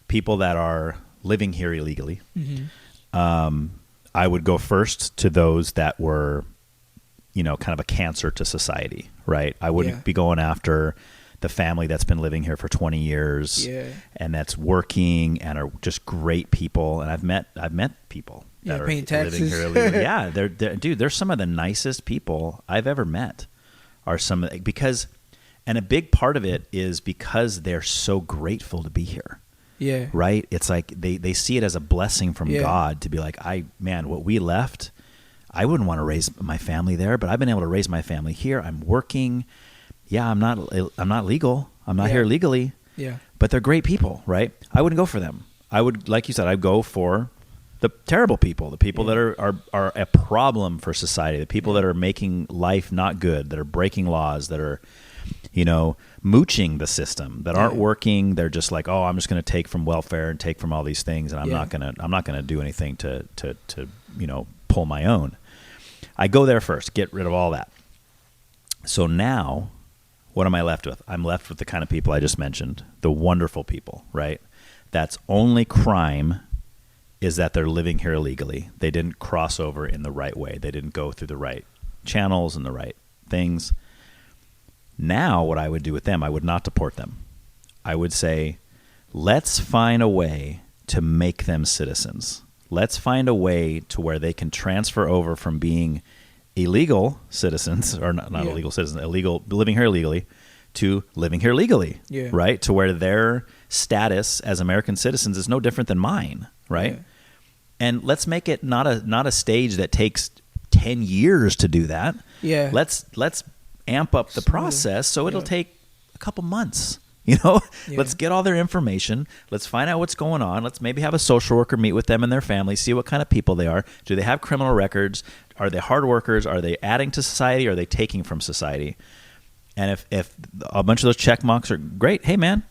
Speaker 2: People that are living here illegally. I would go first to those that were, kind of a cancer to society, right? I wouldn't be going after the family that's been living here for 20 years and that's working and are just great people. And I've met people that are
Speaker 1: paying taxes.
Speaker 2: living here illegally. Yeah, they're some of the nicest people I've ever met. And a big part of it is because they're so grateful to be here.
Speaker 1: Yeah.
Speaker 2: Right? It's like they see it as a blessing from God to be like, what we left, I wouldn't want to raise my family there, but I've been able to raise my family here. I'm working. Yeah, I'm not legal. I'm not here legally.
Speaker 1: Yeah.
Speaker 2: But they're great people, right? I wouldn't go for them. I would, like you said, I'd go for the terrible people, the people that are a problem for society, the people that are making life not good, that are breaking laws, that are, mooching the system, that aren't working. They're just like, oh, I'm just going to take from welfare and take from all these things, and I'm not going to do anything to pull my own. I go there first, get rid of all that. So now, what am I left with? I'm left with the kind of people I just mentioned, the wonderful people, right? That's only crime is that they're living here illegally. They didn't cross over in the right way. They didn't go through the right channels and the right things. Now, what I would do with them, I would not deport them. I would say, let's find a way to make them citizens. Let's find a way to where they can transfer over from being illegal citizens, or not illegal citizens, living here illegally, to living here legally, right? To where their status as American citizens is no different than mine, right? Yeah. And let's make it not a stage that takes 10 years to do that. Yeah. Let's amp up the process so it'll take a couple months. Let's get all their information. Let's find out what's going on. Let's maybe have a social worker meet with them and their family, see what kind of people they are. Do they have criminal records? Are they hard workers? Are they adding to society? Or are they taking from society? And if a bunch of those check marks are great, hey man,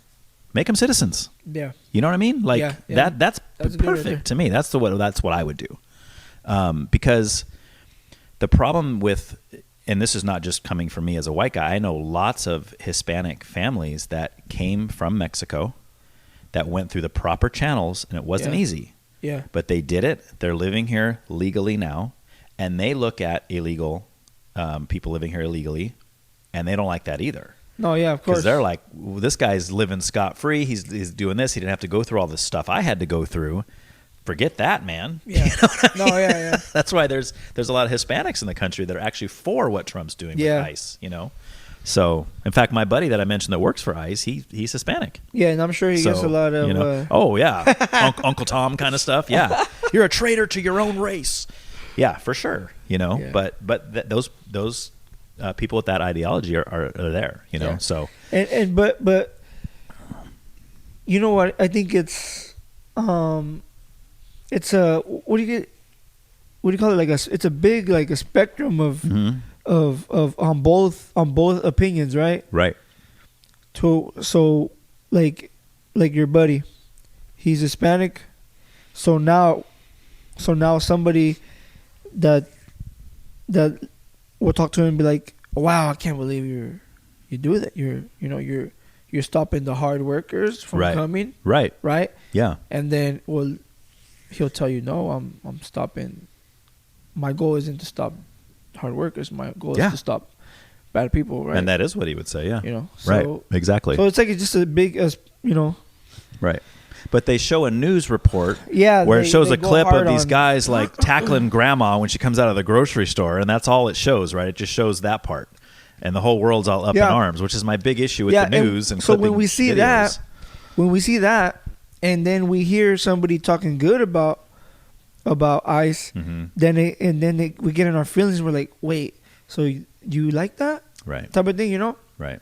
Speaker 2: make them citizens. Yeah. You know what I mean? Like that's perfect to me. That's what I would do. Because the problem with, and this is not just coming from me as a white guy, I know lots of Hispanic families that came from Mexico that went through the proper channels, and it wasn't easy. Yeah. But they did it. They're living here legally now, and they look at illegal people living here illegally, and they don't like that either. No, yeah, of course. Because they're like, well, this guy's living scot-free. He's doing this. He didn't have to go through all this stuff I had to go through. Forget that, man. Yeah. Yeah. That's why there's a lot of Hispanics in the country that are actually for what Trump's doing with ICE, So, in fact, my buddy that I mentioned that works for ICE, he's Hispanic. Yeah, and I'm sure he gets a lot of... Uncle Tom kind of stuff. Yeah. You're a traitor to your own race. Yeah, for sure. But those people with that ideology are there, so... But you know what? I think it's a what do you call it? It's a big a spectrum of on both opinions, right? Right. So like your buddy, he's Hispanic, so now somebody that will talk to him and be like, wow, I can't believe you do that. You're stopping the hard workers from coming. Right. Right. Yeah. And then he'll tell you, no, I'm stopping. My goal isn't to stop hard workers. My goal is to stop bad people, right? And that is what he would say, yeah. Right, exactly. So it's just a big, right. But they show a news report where it shows a clip of these guys tackling grandma when she comes out of the grocery store, and that's all it shows, right? It just shows that part. And the whole world's all up in arms, which is my big issue with the news. And so when we see that, and then we hear somebody talking good about ICE, then we get in our feelings. And we're like, wait, so you like that? Right. Type of thing, Right.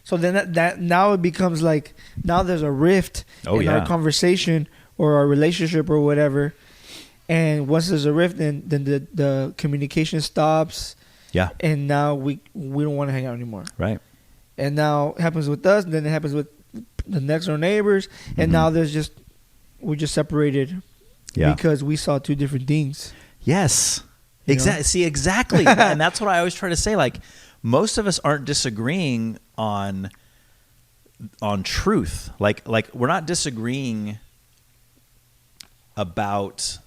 Speaker 2: So then that now it becomes now there's a rift in our conversation or our relationship or whatever. And once there's a rift, then the communication stops. Yeah. And now we don't want to hang out anymore. Right. And now it happens with us, and then it happens with the next door neighbors, and now we're just separated because we saw two different things. Yes. Exactly. See, exactly. And that's what I always try to say. Most of us aren't disagreeing on truth. We're not disagreeing about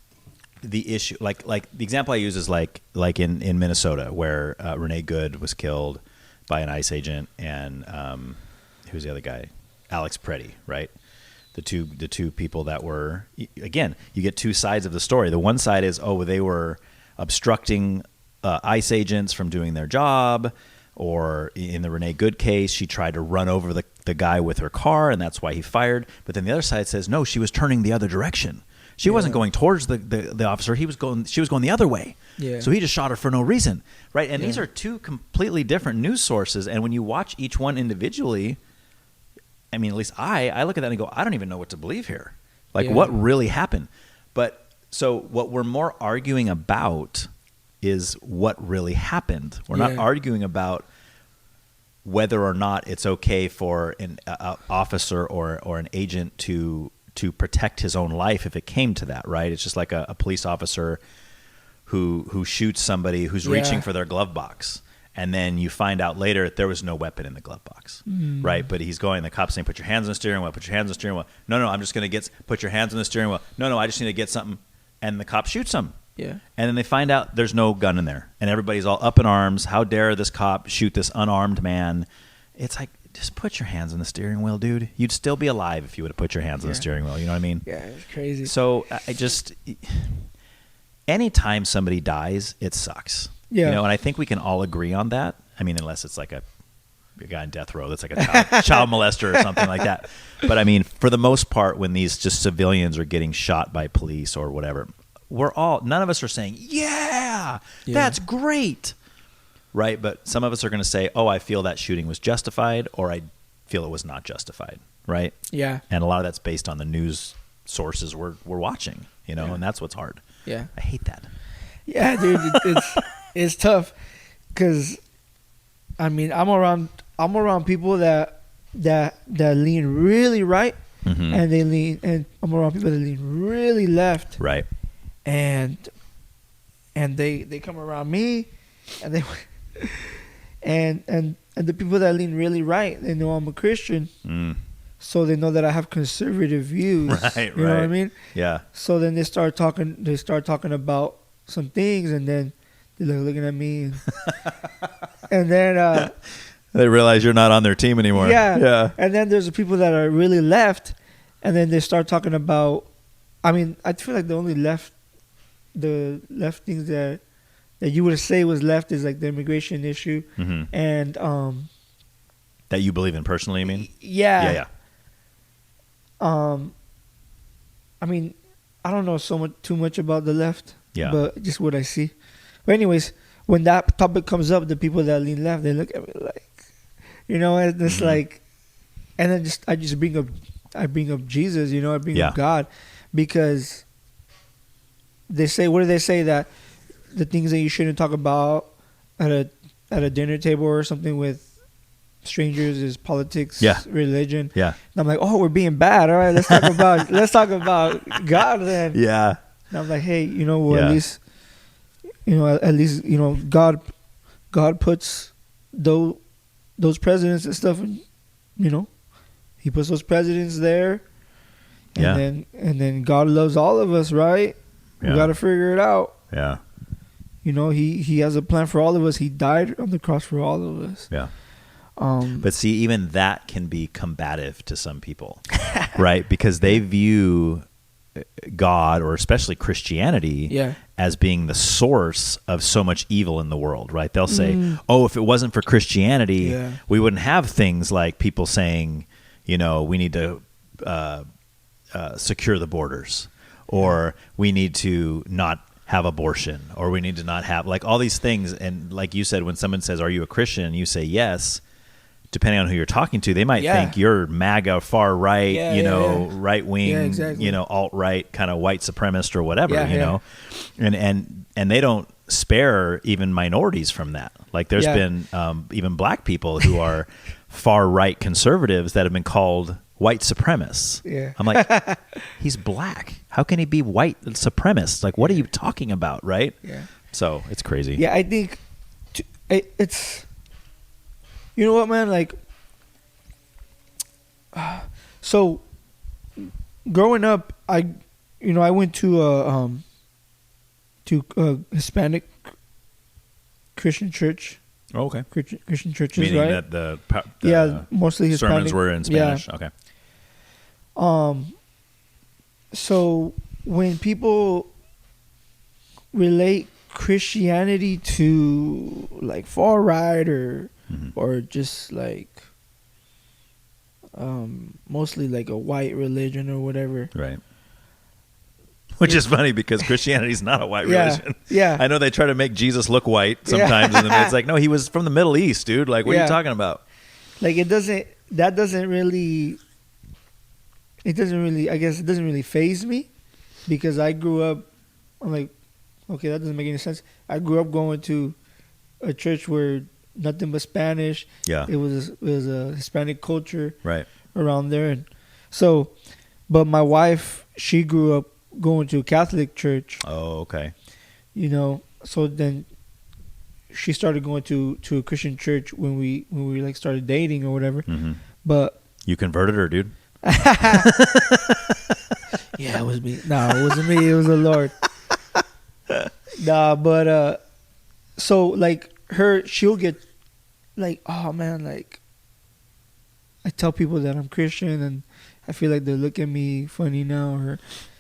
Speaker 2: the issue. Like the example I use is like in Minnesota, where Renee Good was killed by an ICE agent, and who's the other guy? Alex Preddy, right? The two people that were, again, you get two sides of the story. The one side is, they were obstructing ICE agents from doing their job. Or in the Renee Good case, she tried to run over the guy with her car, and that's why he fired. But then the other side says, no, she was turning the other direction. She wasn't going towards the officer. She was going the other way.
Speaker 1: Yeah.
Speaker 2: So he just shot her for no reason, right? And these are two completely different news sources. And when you watch each one individually, I mean, at least I look at that and go, I don't even know what to believe here. Like, what really happened? But so what we're more arguing about is what really happened. We're not arguing about whether or not it's okay for an officer or an agent to protect his own life if it came to that, right? It's just like a police officer who shoots somebody who's reaching for their glove box, and then you find out later there was no weapon in the glove box, right? But he's going, the cop's saying, put your hands on the steering wheel, put your hands on the steering wheel. No, I'm just going to put your hands on the steering wheel. No, I just need to get something. And the cop shoots him.
Speaker 1: Yeah.
Speaker 2: And then they find out there's no gun in there. And everybody's all up in arms. How dare this cop shoot this unarmed man? It's like, just put your hands on the steering wheel, dude. You'd still be alive if you would have put your hands on the steering wheel. You know what I mean?
Speaker 1: Yeah, it's crazy.
Speaker 2: So anytime somebody dies, it sucks.
Speaker 1: Yeah.
Speaker 2: You know, and I think we can all agree on that. I mean, unless it's like a guy in death row that's like a child molester or something like that. But I mean, for the most part, when these just civilians are getting shot by police or whatever, none of us are saying, yeah, that's great, right? But some of us are going to say, oh, I feel that shooting was justified, or I feel it was not justified, right?
Speaker 1: Yeah.
Speaker 2: And a lot of that's based on the news sources we're watching, you know, and that's what's hard.
Speaker 1: Yeah.
Speaker 2: I hate that.
Speaker 1: Yeah, dude, it's tough because, I mean, I'm around people that lean really right, and I'm around people that lean really left,
Speaker 2: right?
Speaker 1: And they come around me, and they and the people that lean really right, they know I'm a Christian, so they know that I have conservative views.
Speaker 2: Right,
Speaker 1: you know what I mean?
Speaker 2: Yeah.
Speaker 1: So then they start talking about some things, and then they're looking at me, and then
Speaker 2: they realize you're not on their team anymore.
Speaker 1: Yeah. And then there's the people that are really left, and then they start talking about. I mean, I feel like the left things that you would say was left is like the immigration issue, and
Speaker 2: that you believe in personally. You mean?
Speaker 1: Yeah. I mean, I don't know too much about the left.
Speaker 2: Yeah.
Speaker 1: But just what I see. But anyways, when that topic comes up, the people that lean left, they look at me like, you know, and it's like, and then I bring up Jesus, you know, I bring up God, because they say, what do they say, that the things that you shouldn't talk about at a dinner table or something with strangers is politics, religion. Yeah. And I'm like, oh, we're being bad. All right, let's talk about God then. Yeah. And I'm like, hey, you know, well, at least, you know, God puts those presidents and stuff, and, you know, He puts those presidents there, and then God loves all of us, right? We got to figure it out. Yeah. You know, he has a plan for all of us. He died on the cross for all of us. Yeah.
Speaker 2: But see, even that can be combative to some people, right? Because they view God, or especially Christianity, as being the source of so much evil in the world, right? They'll say, oh, if it wasn't for Christianity, we wouldn't have things like people saying, you know, we need to secure the borders, or we need to not have abortion, or we need to not have, like, all these things. And like you said, when someone says, are you a Christian? And you say yes, depending on who you're talking to, they might think you're MAGA, far right, right wing, you know, alt right, kind of white supremacist or whatever, you know, and they don't spare even minorities from that. Like there's been even black people who are far right conservatives that have been called white supremacists. Yeah. I'm like, he's black. How can he be white supremacist? Like, what are you talking about, right? Yeah. So it's crazy.
Speaker 1: Yeah, I think it's. You know what, man? Like, so growing up, I went to a Hispanic Christian church.
Speaker 2: Oh, okay.
Speaker 1: Christian churches,
Speaker 2: meaning
Speaker 1: right?
Speaker 2: That the
Speaker 1: mostly Hispanic.
Speaker 2: Sermons were in Spanish. Yeah.
Speaker 1: Okay. So when people relate Christianity to like far right or or just like mostly like a white religion or whatever.
Speaker 2: Right. Which is funny because Christianity is not a white religion.
Speaker 1: Yeah.
Speaker 2: I know they try to make Jesus look white sometimes. And it's like, no, he was from the Middle East, dude. Like, what are you talking about?
Speaker 1: Like, I guess it doesn't really faze me, because I grew up, I'm like, okay, that doesn't make any sense. I grew up going to a church where nothing but Spanish.
Speaker 2: Yeah.
Speaker 1: It was a Hispanic culture
Speaker 2: Right.
Speaker 1: around there. And so, but my wife, she grew up going to a Catholic church.
Speaker 2: Oh, okay.
Speaker 1: You know, so then she started going to a Christian church when we like started dating or whatever.
Speaker 2: Mm-hmm.
Speaker 1: But
Speaker 2: you converted her, dude.
Speaker 1: Yeah, it was me. No, it wasn't me. It was the Lord. Nah, but so like she'll get like, oh man, like I tell people that I'm Christian and I feel like they look at me funny now, or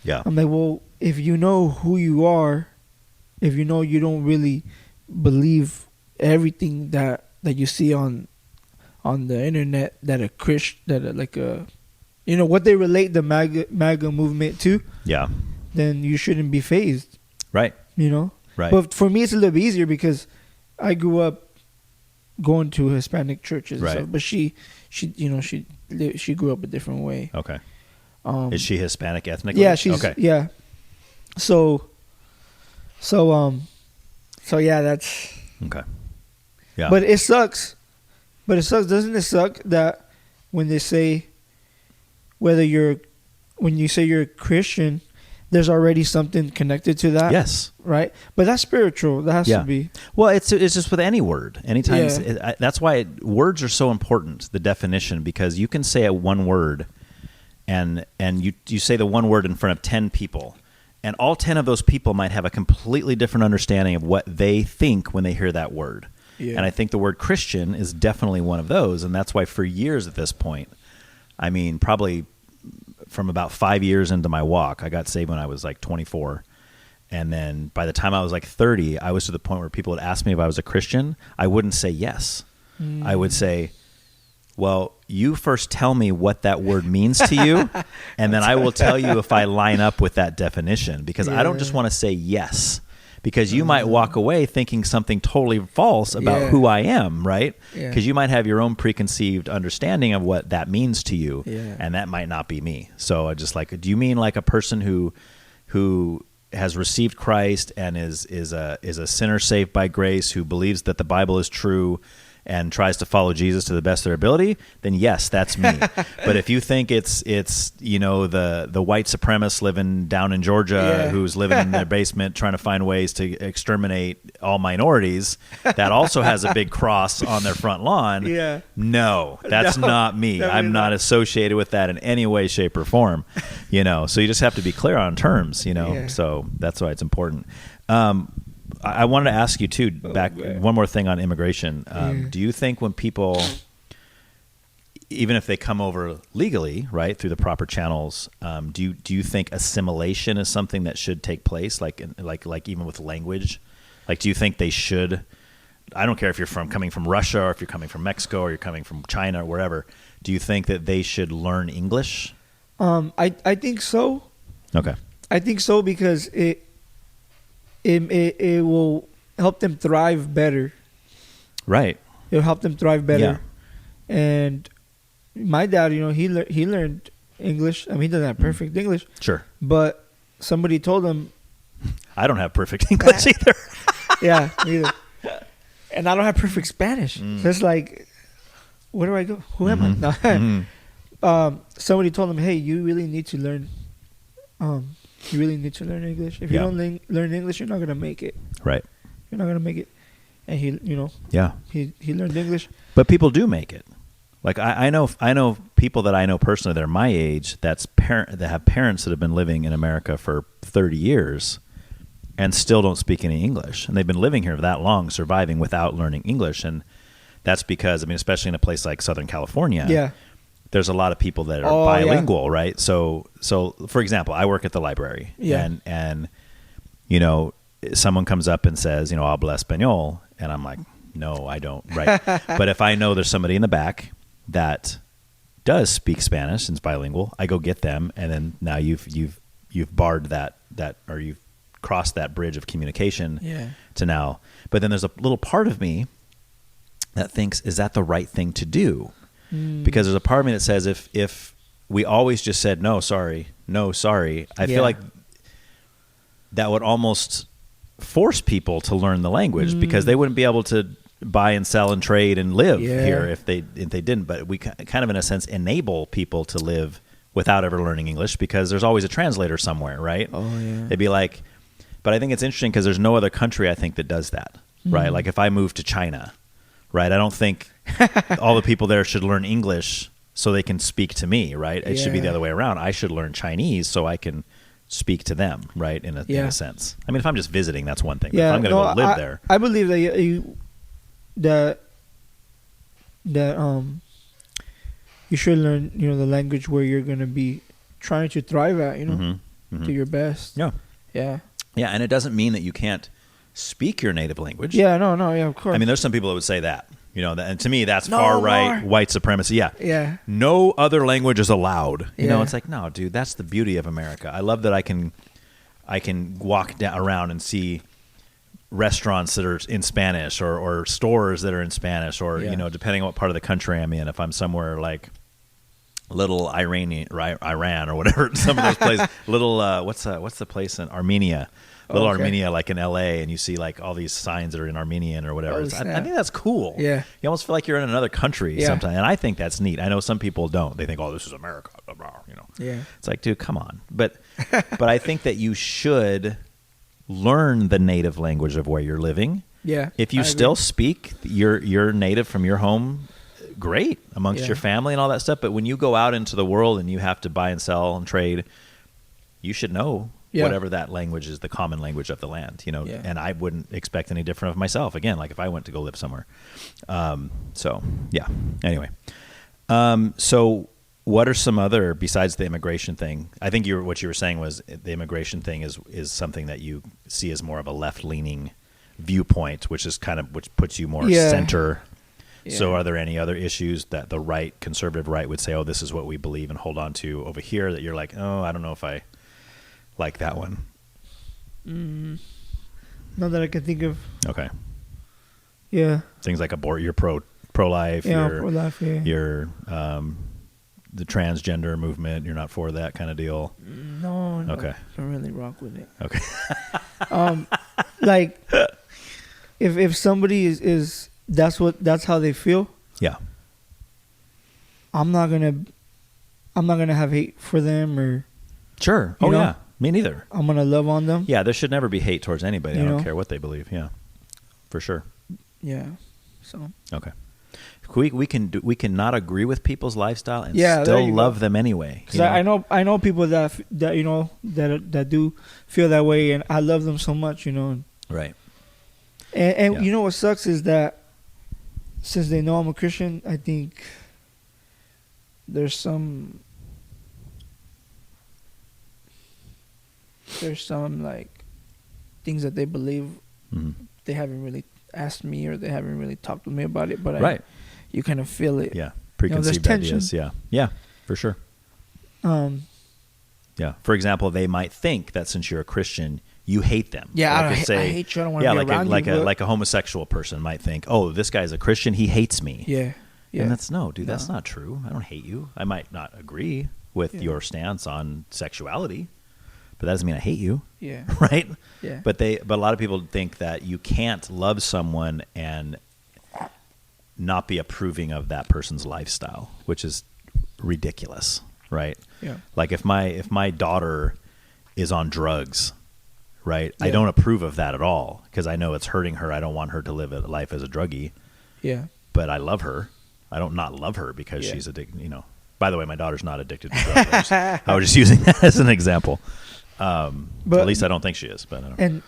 Speaker 1: I'm like, well, if you know who you are, if you know you don't really believe everything that you see on the internet, that a Christian, that like a, you know, what they relate the MAGA movement to, then you shouldn't be fazed. Right. You know? Right. But for me, it's a little bit easier because I grew up going to Hispanic churches. Right. So, but she grew up a different way. Okay.
Speaker 2: Is she Hispanic ethnically?
Speaker 1: Yeah, she's, okay. Yeah. So yeah, that's. Okay. Yeah. But it sucks. Doesn't it suck that when they say, when you say you're a Christian, there's already something connected to that? Yes. Right? But that's spiritual. That has to be.
Speaker 2: Well, it's just with any word. Anytime. That's why words are so important, the definition, because you can say one word and you say the one word in front of 10 people, and all 10 of those people might have a completely different understanding of what they think when they hear that word. Yeah. And I think the word Christian is definitely one of those, and that's why for years at this point, I mean, probably from about 5 years into my walk, I got saved when I was like 24. And then by the time I was like 30, I was to the point where people would ask me if I was a Christian. I wouldn't say yes. I would say, well, you first tell me what that word means to you, and then I will tell you if I line up with that definition, because I don't just want to say yes, because you might walk away thinking something totally false about who I am, right? Because you might have your own preconceived understanding of what that means to you, and that might not be me. So I just like, do you mean like a person who has received Christ and is a sinner saved by grace, who believes that the Bible is true and tries to follow Jesus to the best of their ability, then yes, that's me. But if you think it's you know, the white supremacist living down in Georgia who's living in their basement trying to find ways to exterminate all minorities, that also has a big cross on their front lawn, no, that's not me. I'm not associated with that in any way, shape, or form. You know, so you just have to be clear on terms, you know. So that's why it's important. I wanted to ask you too, one more thing on immigration. Do you think when people, even if they come over legally, right, through the proper channels, do you think assimilation is something that should take place, like even with language? Like, do you think they should? I don't care if you're coming from Russia, or if you're coming from Mexico, or you're coming from China, or wherever. Do you think that they should learn English?
Speaker 1: I think so. Okay. I think so, because it will help them thrive better. Right. It'll help them thrive better. Yeah. And my dad, you know, he learned English. I mean, he doesn't have perfect English. Sure. But somebody told him.
Speaker 2: I don't have perfect English either.
Speaker 1: Yeah, me either. And I don't have perfect Spanish. So it's like, where do I go? Who am I? No. Somebody told him, hey, you really need to learn English. If you don't learn English, you're not gonna make it. Right. You're not gonna make it. And he learned English.
Speaker 2: But people do make it. Like I know people that I know personally that are my age that have parents that have been living in America for 30 years and still don't speak any English, and they've been living here that long, surviving without learning English, and that's because, I mean, especially in a place like Southern California. Yeah. There's a lot of people that are bilingual, right? So for example, I work at the library, and you know, someone comes up and says, you know, habla español, and I'm like, No, I don't. Right. But if I know there's somebody in the back that does speak Spanish and is bilingual, I go get them, and then now you've barred that or you've crossed that bridge of communication to now. But then there's a little part of me that thinks, is that the right thing to do? Because there's a part of me that says if we always just said no sorry, I feel like that would almost force people to learn the language, because they wouldn't be able to buy and sell and trade and live here if they didn't. But we kind of, in a sense, enable people to live without ever learning English, because there's always a translator somewhere, right?
Speaker 1: Oh yeah.
Speaker 2: It'd be like, but I think it's interesting because there's no other country, I think, that does that, right? Like if I move to China, right? I don't think all the people there should learn English so they can speak to me, right? It should be the other way around. I should learn Chinese so I can speak to them, right? In a sense. I mean, if I'm just visiting, that's one thing. But if I'm going to go live there,
Speaker 1: I believe that you should learn, the language where you're going to be trying to thrive at, to your best.
Speaker 2: Yeah.
Speaker 1: Yeah.
Speaker 2: Yeah, and it doesn't mean that you can't speak your native language.
Speaker 1: Yeah, no, yeah, of course.
Speaker 2: I mean, there's some people that would say that, and to me, that's far-right white supremacy. Yeah.
Speaker 1: Yeah.
Speaker 2: No other language is allowed. It's like, no, dude, that's the beauty of America. I love that I can walk around and see restaurants that are in Spanish or stores that are in Spanish or, depending on what part of the country I'm in. If I'm somewhere like little Iran or whatever, some of those places, little, what's the place in Armenia? Little Armenia, like in LA, and you see like all these signs that are in Armenian or whatever. I think that's cool.
Speaker 1: Yeah.
Speaker 2: You almost feel like you're in another country sometimes. And I think that's neat. I know some people don't. They think, oh, this is America. Blah, blah,
Speaker 1: Yeah.
Speaker 2: It's like, dude, come on. But I think that you should learn the native language of where you're living.
Speaker 1: Yeah.
Speaker 2: If you still speak your native from your home, great, amongst your family and all that stuff. But when you go out into the world and you have to buy and sell and trade, you should know whatever that language is, the common language of the land, and I wouldn't expect any different of myself. Again, like if I went to go live somewhere. Anyway. So what are some other, besides the immigration thing? I think what you were saying was the immigration thing is something that you see as more of a left-leaning viewpoint, which puts you more center. Yeah. So are there any other issues that the conservative right would say, oh, this is what we believe and hold on to over here, that you're like, oh, I don't know if I like that one?
Speaker 1: Not that I can think of.
Speaker 2: Okay.
Speaker 1: Yeah.
Speaker 2: Things like you're pro-life.
Speaker 1: Yeah, pro-life, yeah.
Speaker 2: You're the transgender movement. You're not for that kind of deal?
Speaker 1: No.
Speaker 2: Okay.
Speaker 1: I don't really rock with it.
Speaker 2: Okay.
Speaker 1: Like, if somebody is that's how they feel.
Speaker 2: Yeah.
Speaker 1: I'm not gonna have hate for them or.
Speaker 2: Sure. Oh yeah. Me neither.
Speaker 1: I'm gonna love on them.
Speaker 2: Yeah, there should never be hate towards anybody. I don't care what they believe. Yeah, for sure.
Speaker 1: Yeah. So. Okay.
Speaker 2: We can not agree with people's lifestyle and still love them anyway.
Speaker 1: Because I know people that that do feel that way, and I love them so much.
Speaker 2: Right.
Speaker 1: And you know what sucks is that since they know I'm a Christian, I think there's some like things that they believe they haven't really asked me or they haven't really talked with me about it, but you kind of feel it.
Speaker 2: Yeah, preconceived ideas. Yeah, for sure. Yeah, for example, they might think that since you're a Christian, you hate them.
Speaker 1: Yeah, I hate you. I don't want to be around you.
Speaker 2: Like a homosexual person might think, oh, this guy's a Christian, he hates me.
Speaker 1: Yeah.
Speaker 2: And that's that's not true. I don't hate you. I might not agree with your stance on sexuality, but that doesn't mean I hate you.
Speaker 1: Yeah.
Speaker 2: Right?
Speaker 1: Yeah.
Speaker 2: But a lot of people think that you can't love someone and not be approving of that person's lifestyle, which is ridiculous, right?
Speaker 1: Yeah.
Speaker 2: Like if my daughter is on drugs, right? Yeah. I don't approve of that at all because I know it's hurting her. I don't want her to live a life as a druggie.
Speaker 1: Yeah.
Speaker 2: But I love her. I don't not love her because she's addicted, By the way, my daughter's not addicted to drugs. I was just using that as an example. But at least I don't think she is. But I don't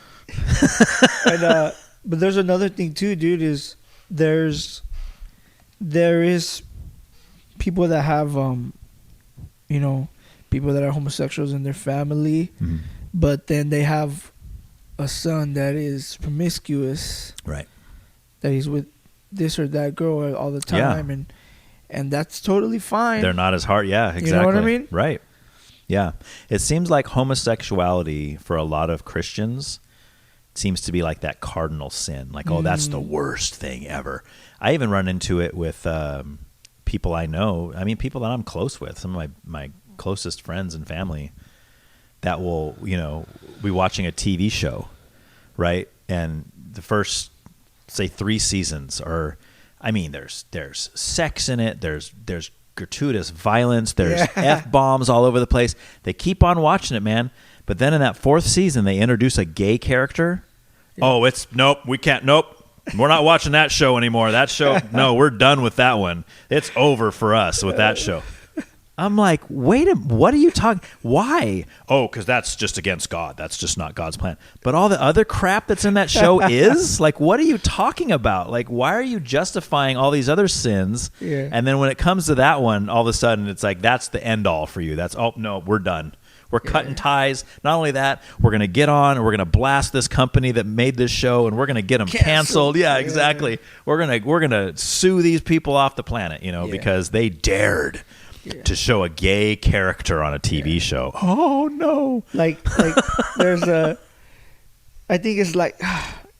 Speaker 2: know.
Speaker 1: But there's another thing too, dude. Is there is people that have people that are homosexuals in their family, but then they have a son that is promiscuous,
Speaker 2: right?
Speaker 1: That he's with this or that girl all the time, and that's totally fine.
Speaker 2: They're not as hard. Yeah, exactly.
Speaker 1: You know what I mean?
Speaker 2: Right. Yeah. It seems like homosexuality for a lot of Christians seems to be like that cardinal sin. Like, oh, that's the worst thing ever. I even run into it with people I know. I mean, people that I'm close with, some of my closest friends and family that will, be watching a TV show, right? And the first, say, 3 seasons are, I mean, there's sex in it. There's gratuitous violence. There's F-bombs all over the place. They keep on watching it, man. But then in that 4th season, they introduce a gay character. Yeah. Oh, nope, we can't, nope. We're not watching that show anymore. That show, no, we're done with that one. It's over for us with that show. I'm like, wait a minute, what are you talking? Why? Oh, because that's just against God. That's just not God's plan. But all the other crap that's in that show is? Like, what are you talking about? Like, why are you justifying all these other sins? Yeah. And then when it comes to that one, all of a sudden, it's like, that's the end all for you. That's, oh, no, we're done. We're cutting ties. Not only that, we're going to get on and we're going to blast this company that made this show and we're going to get them canceled. Yeah, exactly. We're going to sue these people off the planet, because they dared to show a gay character on a TV show. Oh, no.
Speaker 1: Like there's I think it's like,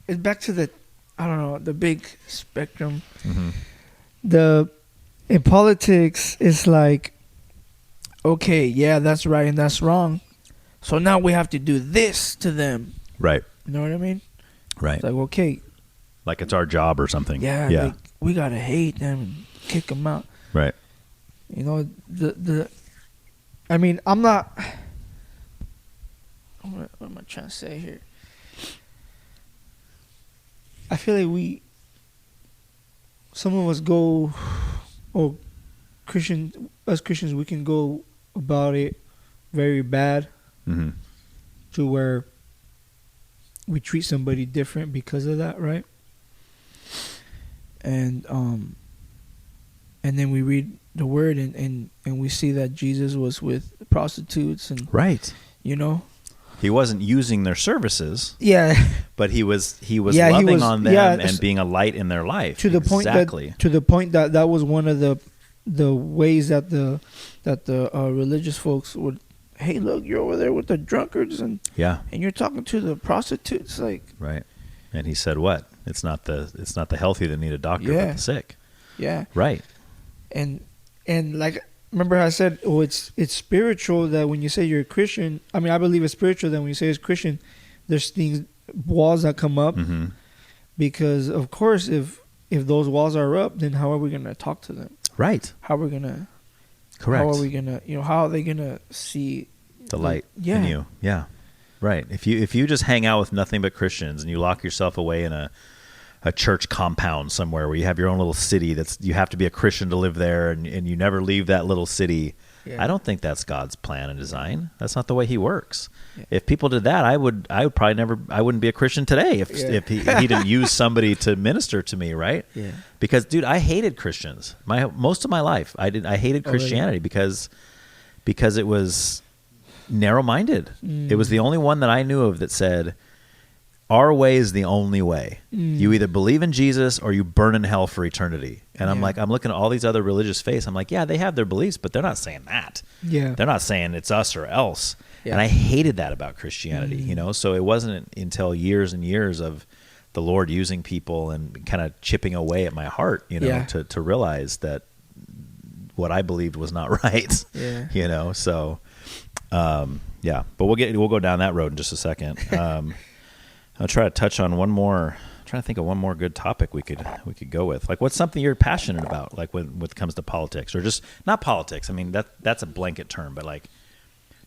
Speaker 1: it's back to the, I don't know, the big spectrum. Mm-hmm. In politics, it's like, okay, yeah, that's right and that's wrong. So now we have to do this to them.
Speaker 2: Right.
Speaker 1: You know what I mean?
Speaker 2: Right.
Speaker 1: It's like, okay.
Speaker 2: Like it's our job or something.
Speaker 1: Yeah. Like, we got to hate them and kick them out.
Speaker 2: Right.
Speaker 1: I mean, I'm not, what am I trying to say here? I feel like some of us go, us Christians, we can go about it very bad, mm-hmm. to where we treat somebody different because of that, right? And then we read the word and we see that Jesus was with prostitutes and
Speaker 2: right.
Speaker 1: He
Speaker 2: wasn't using their services.
Speaker 1: Yeah.
Speaker 2: But he was loving on them and being a light in their life. To the point
Speaker 1: that was one of the ways that the religious folks would, hey, look, you're over there with the drunkards and you're talking to the prostitutes, like,
Speaker 2: right. And he said, what? It's not the healthy that need a doctor, but the sick.
Speaker 1: Yeah.
Speaker 2: Right.
Speaker 1: And like, remember how I said, it's spiritual that when you say you're a Christian, I mean, I believe it's spiritual that when you say it's Christian, there's walls that come up, mm-hmm. because of course, if those walls are up, then how are we going to talk to them?
Speaker 2: Right.
Speaker 1: How are we going to,
Speaker 2: correct.
Speaker 1: How are we going to, how are they going to see
Speaker 2: the light in you? Yeah. Right. If you just hang out with nothing but Christians and you lock yourself away in a church compound somewhere where you have your own little city you have to be a Christian to live there and you never leave that little city. Yeah. I don't think that's God's plan and design. That's not the way he works. Yeah. If people did that, I would probably I wouldn't be a Christian today if he didn't use somebody to minister to me, right?
Speaker 1: Yeah.
Speaker 2: Because dude, I hated Christians. Most of my life I hated Christianity because it was narrow-minded. It was the only one that I knew of that said, our way is the only way. You either believe in Jesus or you burn in hell for eternity. And I'm looking at all these other religious faiths. I'm like, yeah, they have their beliefs, but they're not saying that. Yeah. They're not saying it's us or else. Yeah. And I hated that about Christianity, So it wasn't until years and years of the Lord using people and kind of chipping away at my heart, to realize that what I believed was not right. Yeah. So but we'll go down that road in just a second. I'll try to touch on one more. I'm trying to think of one more good topic we could go with. Like, what's something you're passionate about? Like when it comes to politics, or just not politics. I mean, that's a blanket term, but like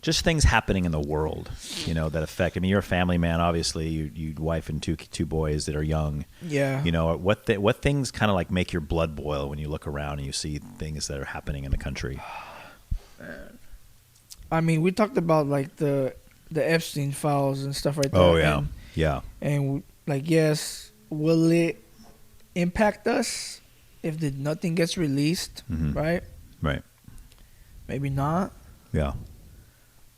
Speaker 2: just things happening in the world, that affect. I mean, you're a family man, obviously. You wife and two boys that are young. Yeah. What things kind of like make your blood boil when you look around and you see things that are happening in the country?
Speaker 1: I mean, we talked about like the Epstein files and stuff like that.
Speaker 2: Oh yeah. Yeah.
Speaker 1: And like, yes, will it impact us if nothing gets released, mm-hmm. right?
Speaker 2: Right.
Speaker 1: Maybe not.
Speaker 2: Yeah.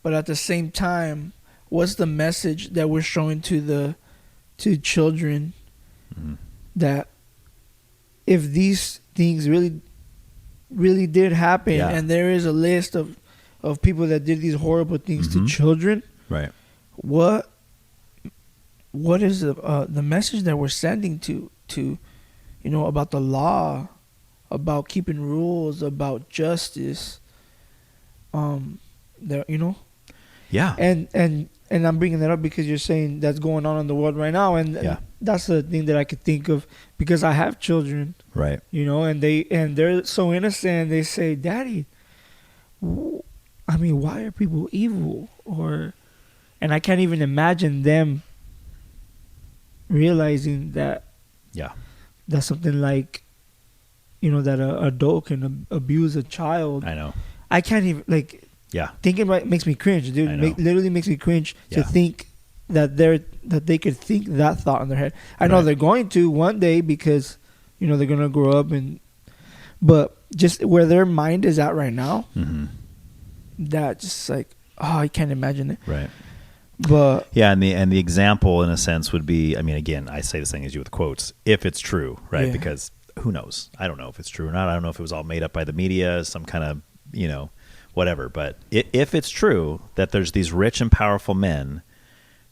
Speaker 1: But at the same time, what's the message that we're showing to children, mm-hmm. that if these things really did happen,
Speaker 2: Yeah.
Speaker 1: and there is a list of people that did these horrible things to children,
Speaker 2: Right.
Speaker 1: what is the message that we're sending to about the law, about keeping rules, about justice, there,
Speaker 2: Yeah.
Speaker 1: and I'm bringing that up because you're saying that's going on in the world right now, and
Speaker 2: Yeah.
Speaker 1: that's the thing that I could think of because I have children,
Speaker 2: Right.
Speaker 1: and they're so innocent. They say, "Daddy, why are people evil?" And I can't even imagine them realizing that.
Speaker 2: Yeah.
Speaker 1: That's something like, that an adult can abuse a child.
Speaker 2: I know.
Speaker 1: I can't even
Speaker 2: Yeah.
Speaker 1: thinking about it makes me cringe, dude.
Speaker 2: I know.
Speaker 1: Literally makes me cringe to
Speaker 2: Yeah.
Speaker 1: think that they could think that thought in their head. I know
Speaker 2: Right.
Speaker 1: they're going to one day because, they're gonna grow up but just where their mind is at right now, that just I can't imagine it.
Speaker 2: Right.
Speaker 1: But
Speaker 2: yeah, and the example in a sense would be, again, I say this thing as you with quotes, if it's true, right?
Speaker 1: Yeah.
Speaker 2: Because who knows? I don't know if it's true or not. I don't know if it was all made up by the media, some kind of, whatever. But if it's true that there's these rich and powerful men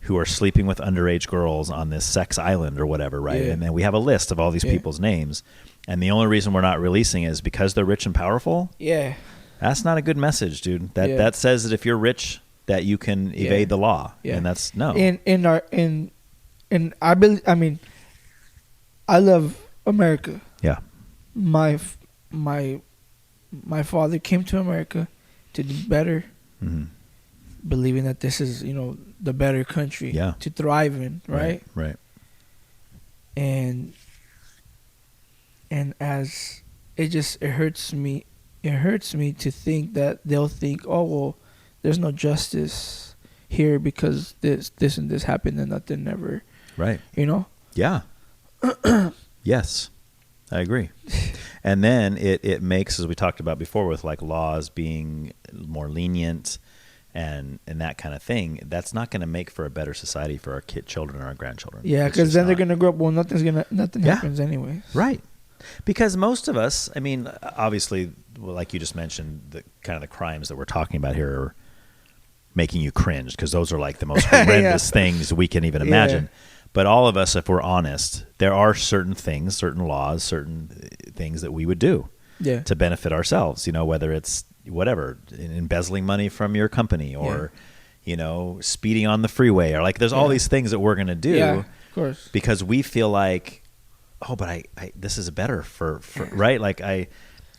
Speaker 2: who are sleeping with underage girls on this sex island or whatever, right?
Speaker 1: Yeah.
Speaker 2: And then we have a list of all these people's names, and the only reason we're not releasing it is because they're rich and powerful.
Speaker 1: yeah,
Speaker 2: That's not a good message, dude. That says that if you're rich, that you can evade the law, and that's no.
Speaker 1: And I believe. I love America.
Speaker 2: Yeah.
Speaker 1: My father came to America to do better, believing that this is the better country to thrive in, right?
Speaker 2: Right.
Speaker 1: And as it hurts me to think that they'll think, oh well, there's no justice here because this and this happened and nothing ever,
Speaker 2: Right.
Speaker 1: Yeah.
Speaker 2: Yes, I agree. And then it makes, as we talked about before, with laws being more lenient and that kind of thing, that's not going to make for a better society for our children or our grandchildren.
Speaker 1: Yeah, because then they're going to grow up. Well, nothing happens anyway.
Speaker 2: Right. Because most of us, obviously, like you just mentioned, the kind of the crimes that we're talking about here are making you cringe because those are the most horrendous things we can even imagine. Yeah. But all of us, if we're honest, there are certain things, certain laws, certain things that we would do to benefit ourselves, whether it's whatever, embezzling money from your company or, speeding on the freeway or there's all these things that we're going to do
Speaker 1: of course, because
Speaker 2: we feel but I this is better for right?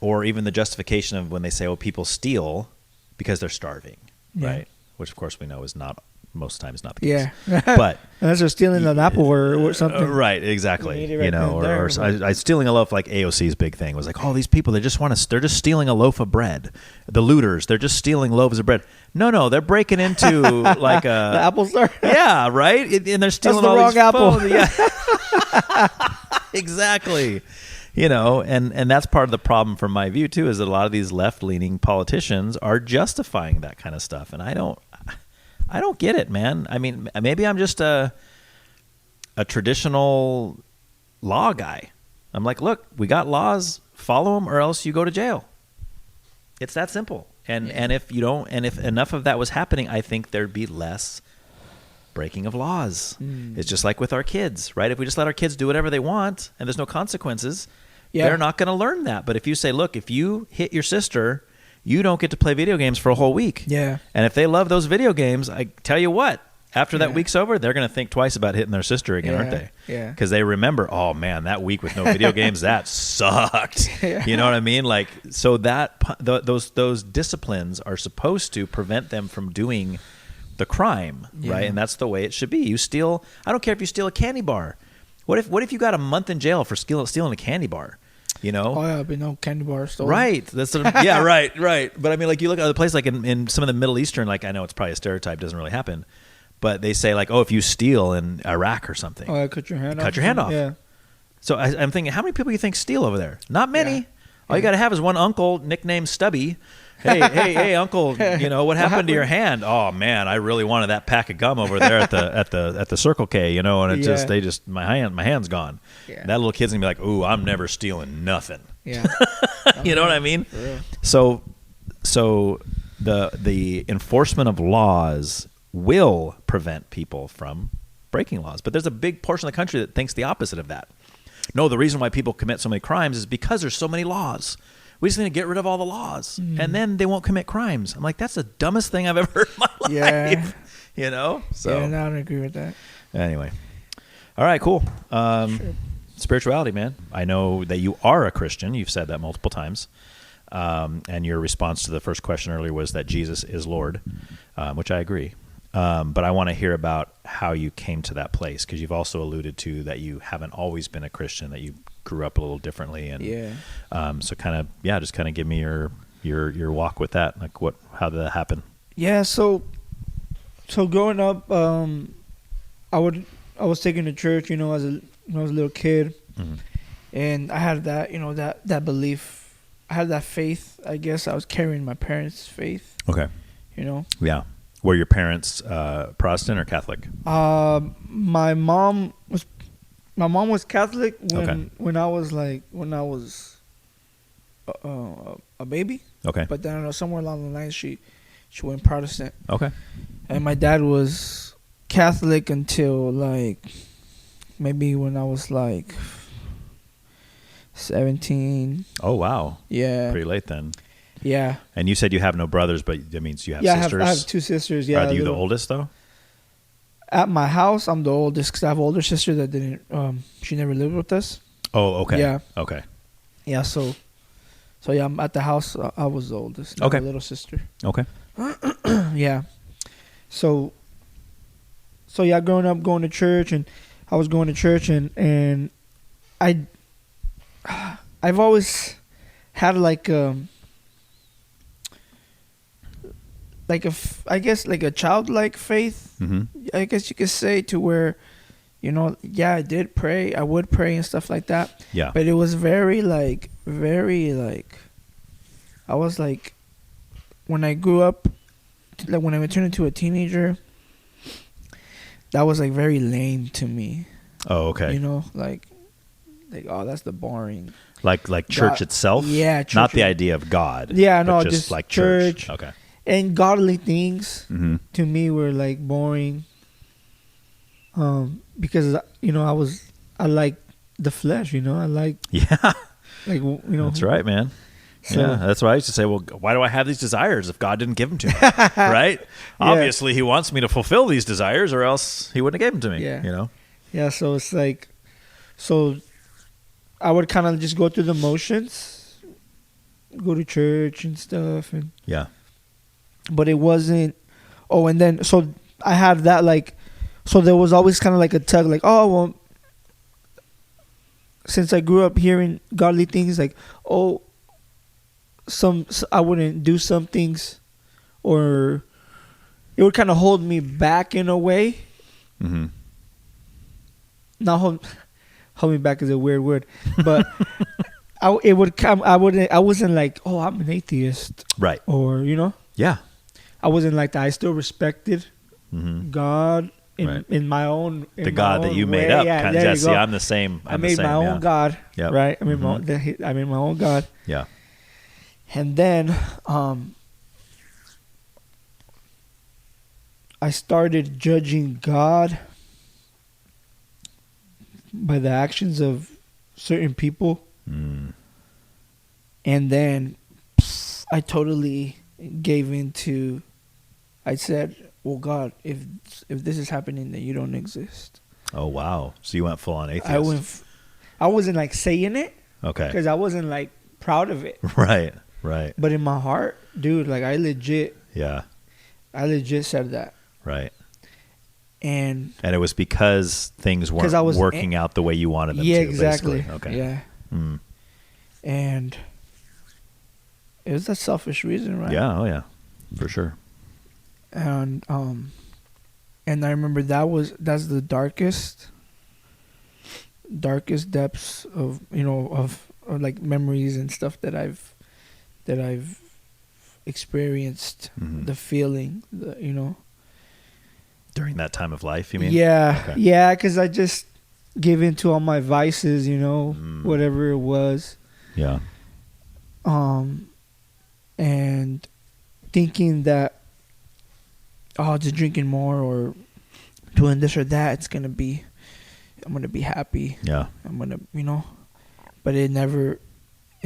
Speaker 2: Or even the justification of when they say, people steal because they're starving, right? Which of course we know is not most times not the case.
Speaker 1: Yeah.
Speaker 2: But
Speaker 1: unless they're stealing an apple or something.
Speaker 2: Right, exactly. Or stealing a loaf, AOC's big thing was these people, they're just stealing a loaf of bread. The looters, they're just stealing loaves of bread. No, they're breaking into a
Speaker 1: the Apple Store.
Speaker 2: Yeah, right? And they're stealing
Speaker 1: That's the
Speaker 2: all
Speaker 1: wrong
Speaker 2: these
Speaker 1: apple.
Speaker 2: Yeah. Exactly. And that's part of the problem from my view too, is that a lot of these left-leaning politicians are justifying that kind of stuff, and I don't get it, man. Maybe I'm just a traditional law guy. I'm look, we got laws, follow them or else you go to jail. It's that simple. And if you don't, and if enough of that was happening, I think there'd be less breaking of laws. It's just like with our kids, right? If we just let our kids do whatever they want and there's no consequences, they're not going to learn that. But if you say, look, if you hit your sister, you don't get to play video games for a whole week. Yeah. And if they love those video games, I tell you what, after that week's over, they're going to think twice about hitting their sister again, aren't they? Yeah. Because they remember, oh man, that week with no video games, that sucked. You know what I mean? So that those disciplines are supposed to prevent them from doing the crime, right? And that's the way it should be. You steal, I don't care if you steal a candy bar. What if you got a month in jail for stealing a candy bar? Oh
Speaker 1: yeah, but no candy bar stolen.
Speaker 2: Right. That's yeah, right. But you look at other places in some of the Middle Eastern, I know it's probably a stereotype, doesn't really happen, but they say if you steal in Iraq or something,
Speaker 1: cut your hand off.
Speaker 2: Cut your hand off. Yeah. So I'm thinking, how many people do you think steal over there? Not many. Yeah. All you got to have is one uncle nicknamed Stubby, hey, uncle, what happened to your hand? Oh man, I really wanted that pack of gum over there at the Circle K, and it my hand's gone.
Speaker 1: Yeah.
Speaker 2: That little kid's gonna be like, ooh, I'm never stealing nothing.
Speaker 1: Yeah.
Speaker 2: You know what I mean? So the enforcement of laws will prevent people from breaking laws, but there's a big portion of the country that thinks the opposite of that. No, the reason why people commit so many crimes is because there's so many laws. We just need to get rid of all the laws, and then they won't commit crimes. I'm like, that's the dumbest thing I've ever heard in my life.
Speaker 1: Yeah.
Speaker 2: So
Speaker 1: yeah, no, I don't agree with that.
Speaker 2: Anyway, all right, cool.
Speaker 1: Sure.
Speaker 2: Spirituality, man. I know that you are a Christian. You've said that multiple times, and your response to the first question earlier was that Jesus is Lord, which I agree. But I want to hear about how you came to that place, because you've also alluded to that you haven't always been a Christian, that you grew up a little differently, and so just give me your walk with that, like how did that happen?
Speaker 1: Yeah, so growing up, I was taken to church, when I was a little kid, and I had that that belief, I had that faith. I guess I was carrying my parents' faith.
Speaker 2: Okay. Yeah. Were your parents Protestant or Catholic?
Speaker 1: My mom was Catholic when I was a baby.
Speaker 2: Okay.
Speaker 1: But then somewhere along the line she went Protestant.
Speaker 2: Okay.
Speaker 1: And my dad was Catholic until maybe when I was 17.
Speaker 2: Oh wow.
Speaker 1: Yeah.
Speaker 2: Pretty late then.
Speaker 1: Yeah.
Speaker 2: And you said you have no brothers, but that means you have sisters?
Speaker 1: I have 2 sisters. Yeah.
Speaker 2: Are you the oldest though?
Speaker 1: At my house, I'm the oldest because I have an older sister that didn't. She never lived with us.
Speaker 2: Oh, okay.
Speaker 1: Yeah.
Speaker 2: Okay.
Speaker 1: Yeah. So yeah, I'm at the house. I was the oldest.
Speaker 2: Okay.
Speaker 1: My little sister.
Speaker 2: Okay.
Speaker 1: Yeah. So yeah, growing up, going to church, and I was going to church, and I've always had I guess a childlike faith.
Speaker 2: Mm-hmm.
Speaker 1: I guess you could say, to where, I did pray. I would pray and stuff like that.
Speaker 2: Yeah.
Speaker 1: But it was very I was when I grew up, when I turned into a teenager, that was very lame to me.
Speaker 2: Oh, okay.
Speaker 1: Oh, that's the boring.
Speaker 2: Like church
Speaker 1: God,
Speaker 2: itself?
Speaker 1: Yeah. Church,
Speaker 2: not the idea of God.
Speaker 1: Yeah, no,
Speaker 2: just like
Speaker 1: church.
Speaker 2: Okay.
Speaker 1: And godly things,
Speaker 2: mm-hmm.
Speaker 1: to me, were boring. Because I like the flesh. I like.
Speaker 2: Yeah.
Speaker 1: That's
Speaker 2: right, man. So, yeah, that's what I used to say. Well, why do I have these desires if God didn't give them to me? Right? Yeah. Obviously, He wants me to fulfill these desires, or else He wouldn't have given them to me.
Speaker 1: Yeah. Yeah. So it's so I would kind of just go through the motions, go to church and stuff, and
Speaker 2: yeah.
Speaker 1: But it wasn't. Oh, and then so I had that so there was always kind of a tug, oh well. Since I grew up hearing godly things, I wouldn't do some things, or it would kind of hold me back in a way.
Speaker 2: Mm-hmm.
Speaker 1: Not hold me back is a weird word, but it would come. I wasn't oh, I'm an atheist,
Speaker 2: right?
Speaker 1: Or
Speaker 2: yeah.
Speaker 1: I wasn't like that. I still respected
Speaker 2: mm-hmm.
Speaker 1: God in my own.
Speaker 2: The God that you made up.
Speaker 1: Yeah,
Speaker 2: kind of. See, I'm the same.
Speaker 1: I made my own God.
Speaker 2: Yep.
Speaker 1: Right. I made
Speaker 2: mm-hmm.
Speaker 1: my own God.
Speaker 2: Yeah.
Speaker 1: And then I started judging God by the actions of certain people.
Speaker 2: Mm.
Speaker 1: And then I totally gave into. I said, well, God, if this is happening, then you don't exist.
Speaker 2: Oh, wow. So you went full on atheist.
Speaker 1: I wasn't saying it.
Speaker 2: Okay.
Speaker 1: Because I wasn't proud of it.
Speaker 2: Right.
Speaker 1: But in my heart, dude, I legit said that.
Speaker 2: Right.
Speaker 1: And
Speaker 2: it was because things weren't working out the way you wanted them to.
Speaker 1: Yeah, exactly.
Speaker 2: Basically. Okay.
Speaker 1: Yeah.
Speaker 2: Mm.
Speaker 1: And it was a selfish reason, right?
Speaker 2: Yeah. Oh, yeah. For sure.
Speaker 1: And I remember that's the darkest depths of memories and stuff that I've experienced the feeling, you know.
Speaker 2: During that time of life, you mean?
Speaker 1: Yeah,
Speaker 2: Okay.
Speaker 1: yeah, because I just gave in to all my vices, you know, whatever it was.
Speaker 2: Yeah.
Speaker 1: And thinking that, just drinking more or doing this or that, I'm gonna be happy.
Speaker 2: Yeah.
Speaker 1: I'm gonna, you know, but it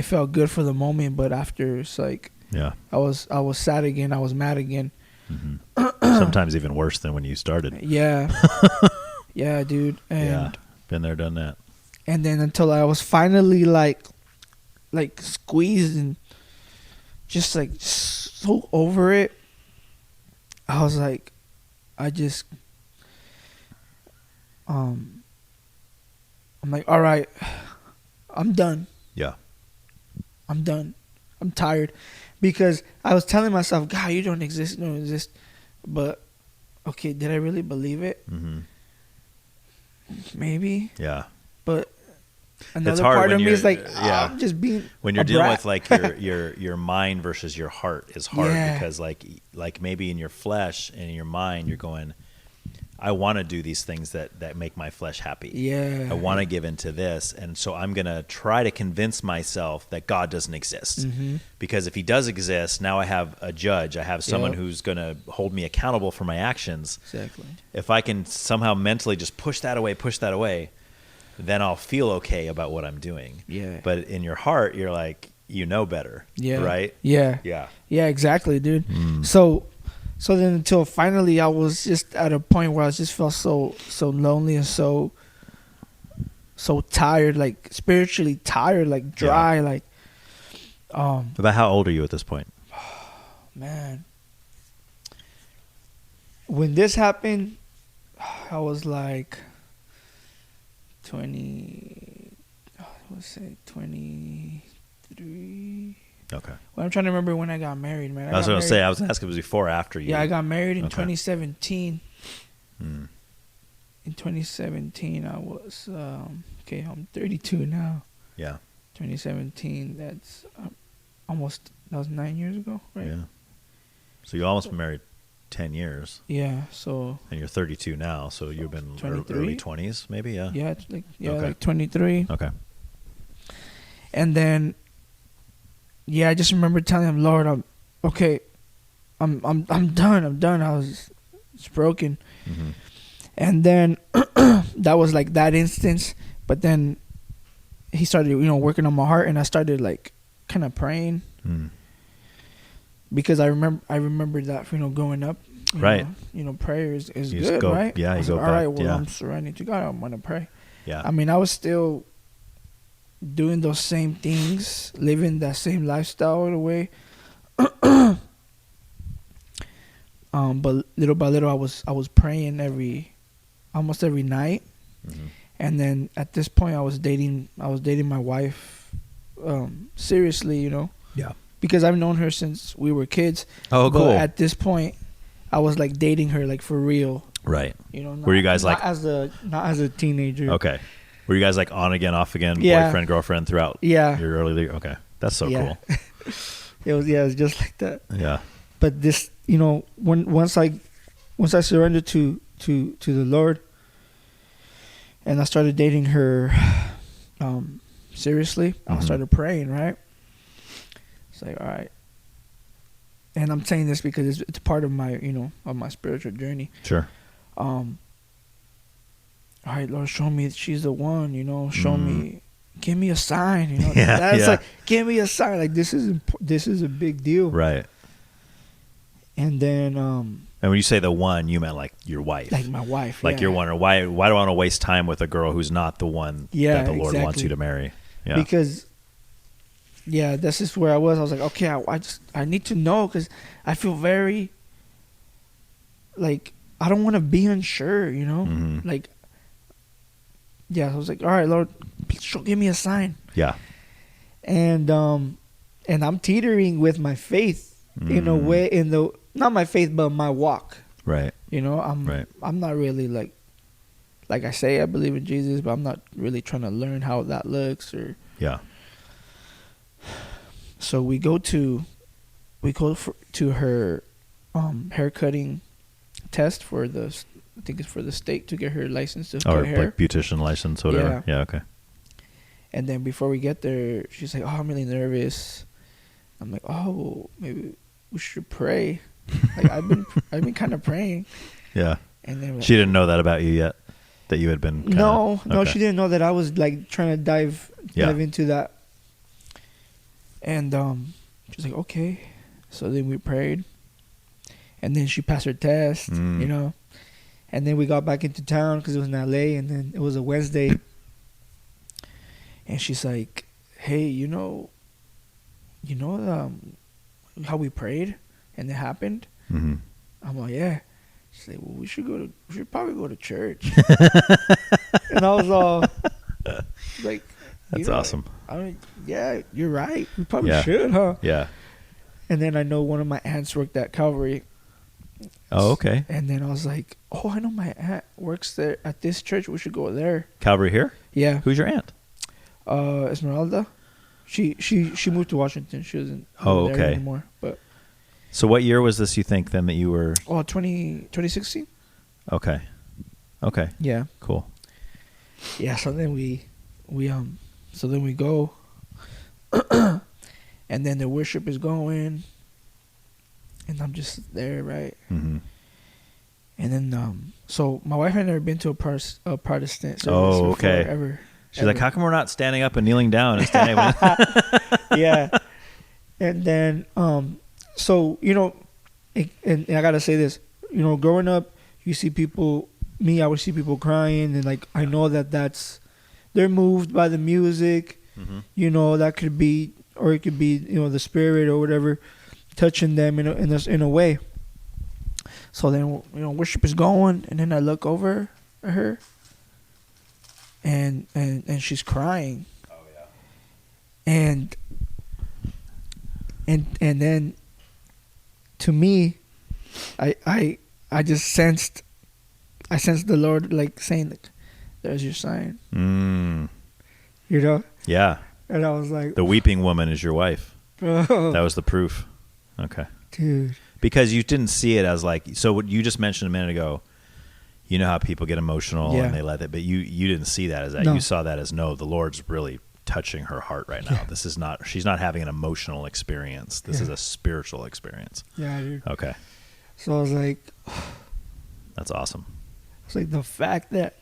Speaker 1: felt good for the moment, but after it's like,
Speaker 2: yeah,
Speaker 1: I was sad again. I was mad again.
Speaker 2: Sometimes even worse than when you started.
Speaker 1: Yeah. Yeah, dude. And
Speaker 2: been there, done that.
Speaker 1: And then until I was finally like squeezed and just like so over it, I was like, I'm like, all right, I'm done.
Speaker 2: Yeah.
Speaker 1: I'm done. I'm tired. Because I was telling myself, God, you don't exist. But, okay, did I really believe it?
Speaker 2: Mm-hmm.
Speaker 1: Maybe.
Speaker 2: Yeah.
Speaker 1: But another
Speaker 2: It's hard
Speaker 1: part
Speaker 2: when
Speaker 1: of me is like,
Speaker 2: yeah.
Speaker 1: I'm just being
Speaker 2: when you're
Speaker 1: a
Speaker 2: dealing
Speaker 1: brat.
Speaker 2: with like your mind versus your heart is hard because like maybe in your flesh and in your mind you're going, I want to do these things that make my flesh happy.
Speaker 1: Yeah.
Speaker 2: I want to give into this, and so I'm going to try to convince myself that God doesn't exist. Because if he does exist, now I have a judge. I have someone who's going to hold me accountable for my actions.
Speaker 1: Exactly.
Speaker 2: If I can somehow mentally just push that away, then I'll feel okay about what I'm doing.
Speaker 1: Yeah.
Speaker 2: But in your heart, you're like, you know better.
Speaker 1: Yeah.
Speaker 2: Right?
Speaker 1: Yeah.
Speaker 2: Yeah.
Speaker 1: Yeah, exactly, dude. So then until finally I was just at a point where I just felt so lonely and so tired, like spiritually tired, like dry, like
Speaker 2: About how old are you at this point?
Speaker 1: man. When this happened, I was like 23.
Speaker 2: Okay.
Speaker 1: Well, I'm trying to remember when I got married, man.
Speaker 2: I was going to say, I was asking if it was before or after you.
Speaker 1: Yeah, I got married in
Speaker 2: Okay.
Speaker 1: 2017.
Speaker 2: Mm.
Speaker 1: In 2017, I was okay. I'm 32 now.
Speaker 2: Yeah.
Speaker 1: 2017. That's that was 9 years ago, right?
Speaker 2: Yeah. So you almost been married 10 years.
Speaker 1: Yeah. So.
Speaker 2: And you're 32 now, so you've been
Speaker 1: 23?
Speaker 2: early 20s, maybe. Yeah.
Speaker 1: Yeah, it's like
Speaker 2: Okay.
Speaker 1: like 23.
Speaker 2: Okay.
Speaker 1: And then, yeah, I just remember telling him, Lord, I'm done. It's broken.
Speaker 2: Mm-hmm.
Speaker 1: And then that was like that instance. But then he started, working on my heart, and I started like kind of praying because I remember that growing up,
Speaker 2: Right.
Speaker 1: Prayer is
Speaker 2: You
Speaker 1: good,
Speaker 2: just go,
Speaker 1: right?
Speaker 2: yeah,
Speaker 1: I
Speaker 2: you
Speaker 1: was
Speaker 2: go
Speaker 1: like, all right,
Speaker 2: back,
Speaker 1: well,
Speaker 2: yeah.
Speaker 1: I'm surrendering to God. I'm gonna pray.
Speaker 2: Yeah.
Speaker 1: I mean, I was still doing those same things, living that same lifestyle in a way. But little by little, I was praying almost every night.
Speaker 2: Mm-hmm.
Speaker 1: And then at this point, I was dating my wife, seriously,
Speaker 2: Yeah.
Speaker 1: because I've known her since we were kids.
Speaker 2: Oh,
Speaker 1: but
Speaker 2: cool.
Speaker 1: at this point, I was like dating her like for real.
Speaker 2: Right.
Speaker 1: Not,
Speaker 2: Were you guys
Speaker 1: not as a teenager?
Speaker 2: Okay. Were you guys like on again, off again,
Speaker 1: Yeah.
Speaker 2: boyfriend, girlfriend throughout
Speaker 1: Yeah.
Speaker 2: your early? Okay. That's so
Speaker 1: Yeah.
Speaker 2: cool.
Speaker 1: It was just like that.
Speaker 2: Yeah.
Speaker 1: But this, once I surrendered to the Lord, and I started dating her seriously, I started praying, right? It's like, all right. And I'm saying this because it's part of my, of my spiritual journey.
Speaker 2: Sure.
Speaker 1: All right, Lord, show me that she's the one, show me, give me a sign,
Speaker 2: Yeah,
Speaker 1: That's
Speaker 2: yeah.
Speaker 1: like, give me a sign. Like, this is a big deal.
Speaker 2: Right.
Speaker 1: And then,
Speaker 2: And when you say the one, you meant like your wife.
Speaker 1: like my wife.
Speaker 2: Like
Speaker 1: yeah.
Speaker 2: you're wondering, why do I want to waste time with a girl who's not the one
Speaker 1: Yeah,
Speaker 2: that the Lord wants
Speaker 1: exactly.
Speaker 2: you to marry? Yeah.
Speaker 1: Because, yeah, this is where I was. I was like, okay, I need to know, because I feel very, like, I don't want to be unsure,
Speaker 2: Mhm.
Speaker 1: Like, yeah, I was like, all right, Lord, give me a sign.
Speaker 2: Yeah.
Speaker 1: And I'm teetering with my faith in a way, not my faith, but my walk.
Speaker 2: Right.
Speaker 1: I'm not really like I say I believe in Jesus, but I'm not really trying to learn how that looks or.
Speaker 2: Yeah.
Speaker 1: So we go to we go to her hair cutting test for I think it's for the state to get her license to cut hair.
Speaker 2: Like beautician license, whatever. Yeah. Okay.
Speaker 1: And then before we get there, she's like, "Oh, I'm really nervous." I'm like, "Oh, well, maybe we should pray." Like I've been kind of praying.
Speaker 2: Yeah.
Speaker 1: And then
Speaker 2: She didn't know that about you yet. That you had been.
Speaker 1: No, she didn't know that I was like trying to dive into that. And she's like, "Okay." So then we prayed, and then she passed her test, you know. And then we got back into town because it was in LA, and then it was a Wednesday. And she's like, "Hey, you know how we prayed and it happened?"
Speaker 2: Mm-hmm.
Speaker 1: I'm like, "Yeah." She's like, "Well, we should probably go to church." And I was all like,
Speaker 2: "That's awesome."
Speaker 1: Yeah, you're right. We probably should, huh?
Speaker 2: Yeah.
Speaker 1: And then I know one of my aunts worked at Calvary.
Speaker 2: Oh, okay.
Speaker 1: And then I was like, "Oh, I know my aunt works there at this church. We should go there."
Speaker 2: Calvary here?
Speaker 1: Yeah.
Speaker 2: Who's your aunt?
Speaker 1: Esmeralda. She moved to Washington. She wasn't there anymore. But
Speaker 2: so what year was this, you think, then, that you were?
Speaker 1: 2016.
Speaker 2: Okay.
Speaker 1: Yeah.
Speaker 2: Cool.
Speaker 1: Yeah. So then we go, and then the worship is going, and I'm just there, right?
Speaker 2: Mm-hmm.
Speaker 1: And then so my wife had never been to a Protestant service before, ever.
Speaker 2: She's like, "How come we're not standing up and kneeling down and standing up?"
Speaker 1: Yeah. And then so, you know, and I gotta say this, you know, growing up, you see people, I would see people crying, and like I know they're moved by the music, you know, that could be, or it could be, you know, the spirit or whatever touching them in a way. So then, you know, worship is going, and then I look over at her, and she's crying. Oh yeah. And then, to me, I just sensed the Lord like saying, like, "There's your sign." You know? Yeah. And I was like,
Speaker 2: the weeping woman is your wife.
Speaker 1: Bro.
Speaker 2: That was the proof. Okay.
Speaker 1: Dude.
Speaker 2: Because you didn't see it as like, so what you just mentioned a minute ago, you know how people get emotional and they let it, but you didn't see that as that. No. You saw that as, no, the Lord's really touching her heart right now. Yeah. She's not having an emotional experience. This is a spiritual experience.
Speaker 1: Yeah, dude.
Speaker 2: Okay.
Speaker 1: So I was like,
Speaker 2: that's awesome.
Speaker 1: It's like the fact that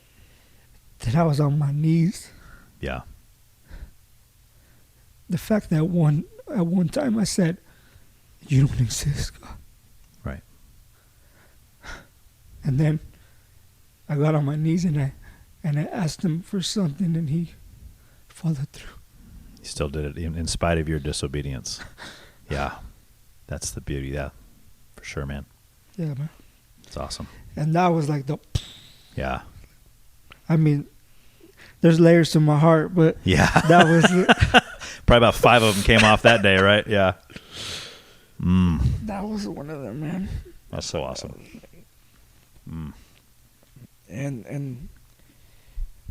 Speaker 1: I was on my knees.
Speaker 2: Yeah.
Speaker 1: The fact that at one time I said, "You don't exist, God."
Speaker 2: Right.
Speaker 1: And then I got on my knees and I asked him for something, and he followed through.
Speaker 2: He still did it in spite of your disobedience. Yeah. That's the beauty. Yeah. For sure, man.
Speaker 1: Yeah, man.
Speaker 2: It's awesome.
Speaker 1: And that was like
Speaker 2: yeah.
Speaker 1: I mean, there's layers to my heart, but that was
Speaker 2: probably about 5 of them came off that day, right? Yeah.
Speaker 1: That was one of them, man.
Speaker 2: That's so awesome.
Speaker 1: And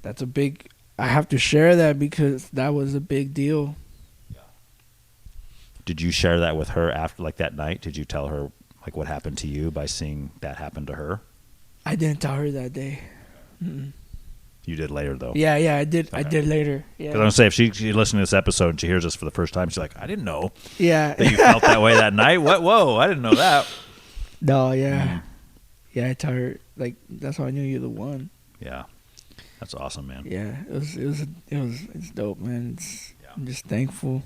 Speaker 1: that's a big, I have to share that because that was a big deal.
Speaker 2: Yeah. Did you share that with her after, like, that night? Did you tell her like what happened to you by seeing that happen to her?
Speaker 1: I didn't tell her that day.
Speaker 2: Mm-mm. You did later, though.
Speaker 1: Yeah, I did. Okay. I did later. Yeah.
Speaker 2: Because I'm gonna say, if she listened to this episode and she hears this for the first time, she's like, "I didn't know."
Speaker 1: Yeah.
Speaker 2: That you felt that way that night. What? Whoa! I didn't know that.
Speaker 1: No. Yeah. Yeah. I tell her, like, that's how I knew you're the one. Yeah.
Speaker 2: That's awesome, man.
Speaker 1: Yeah. It's dope, man. I'm just thankful.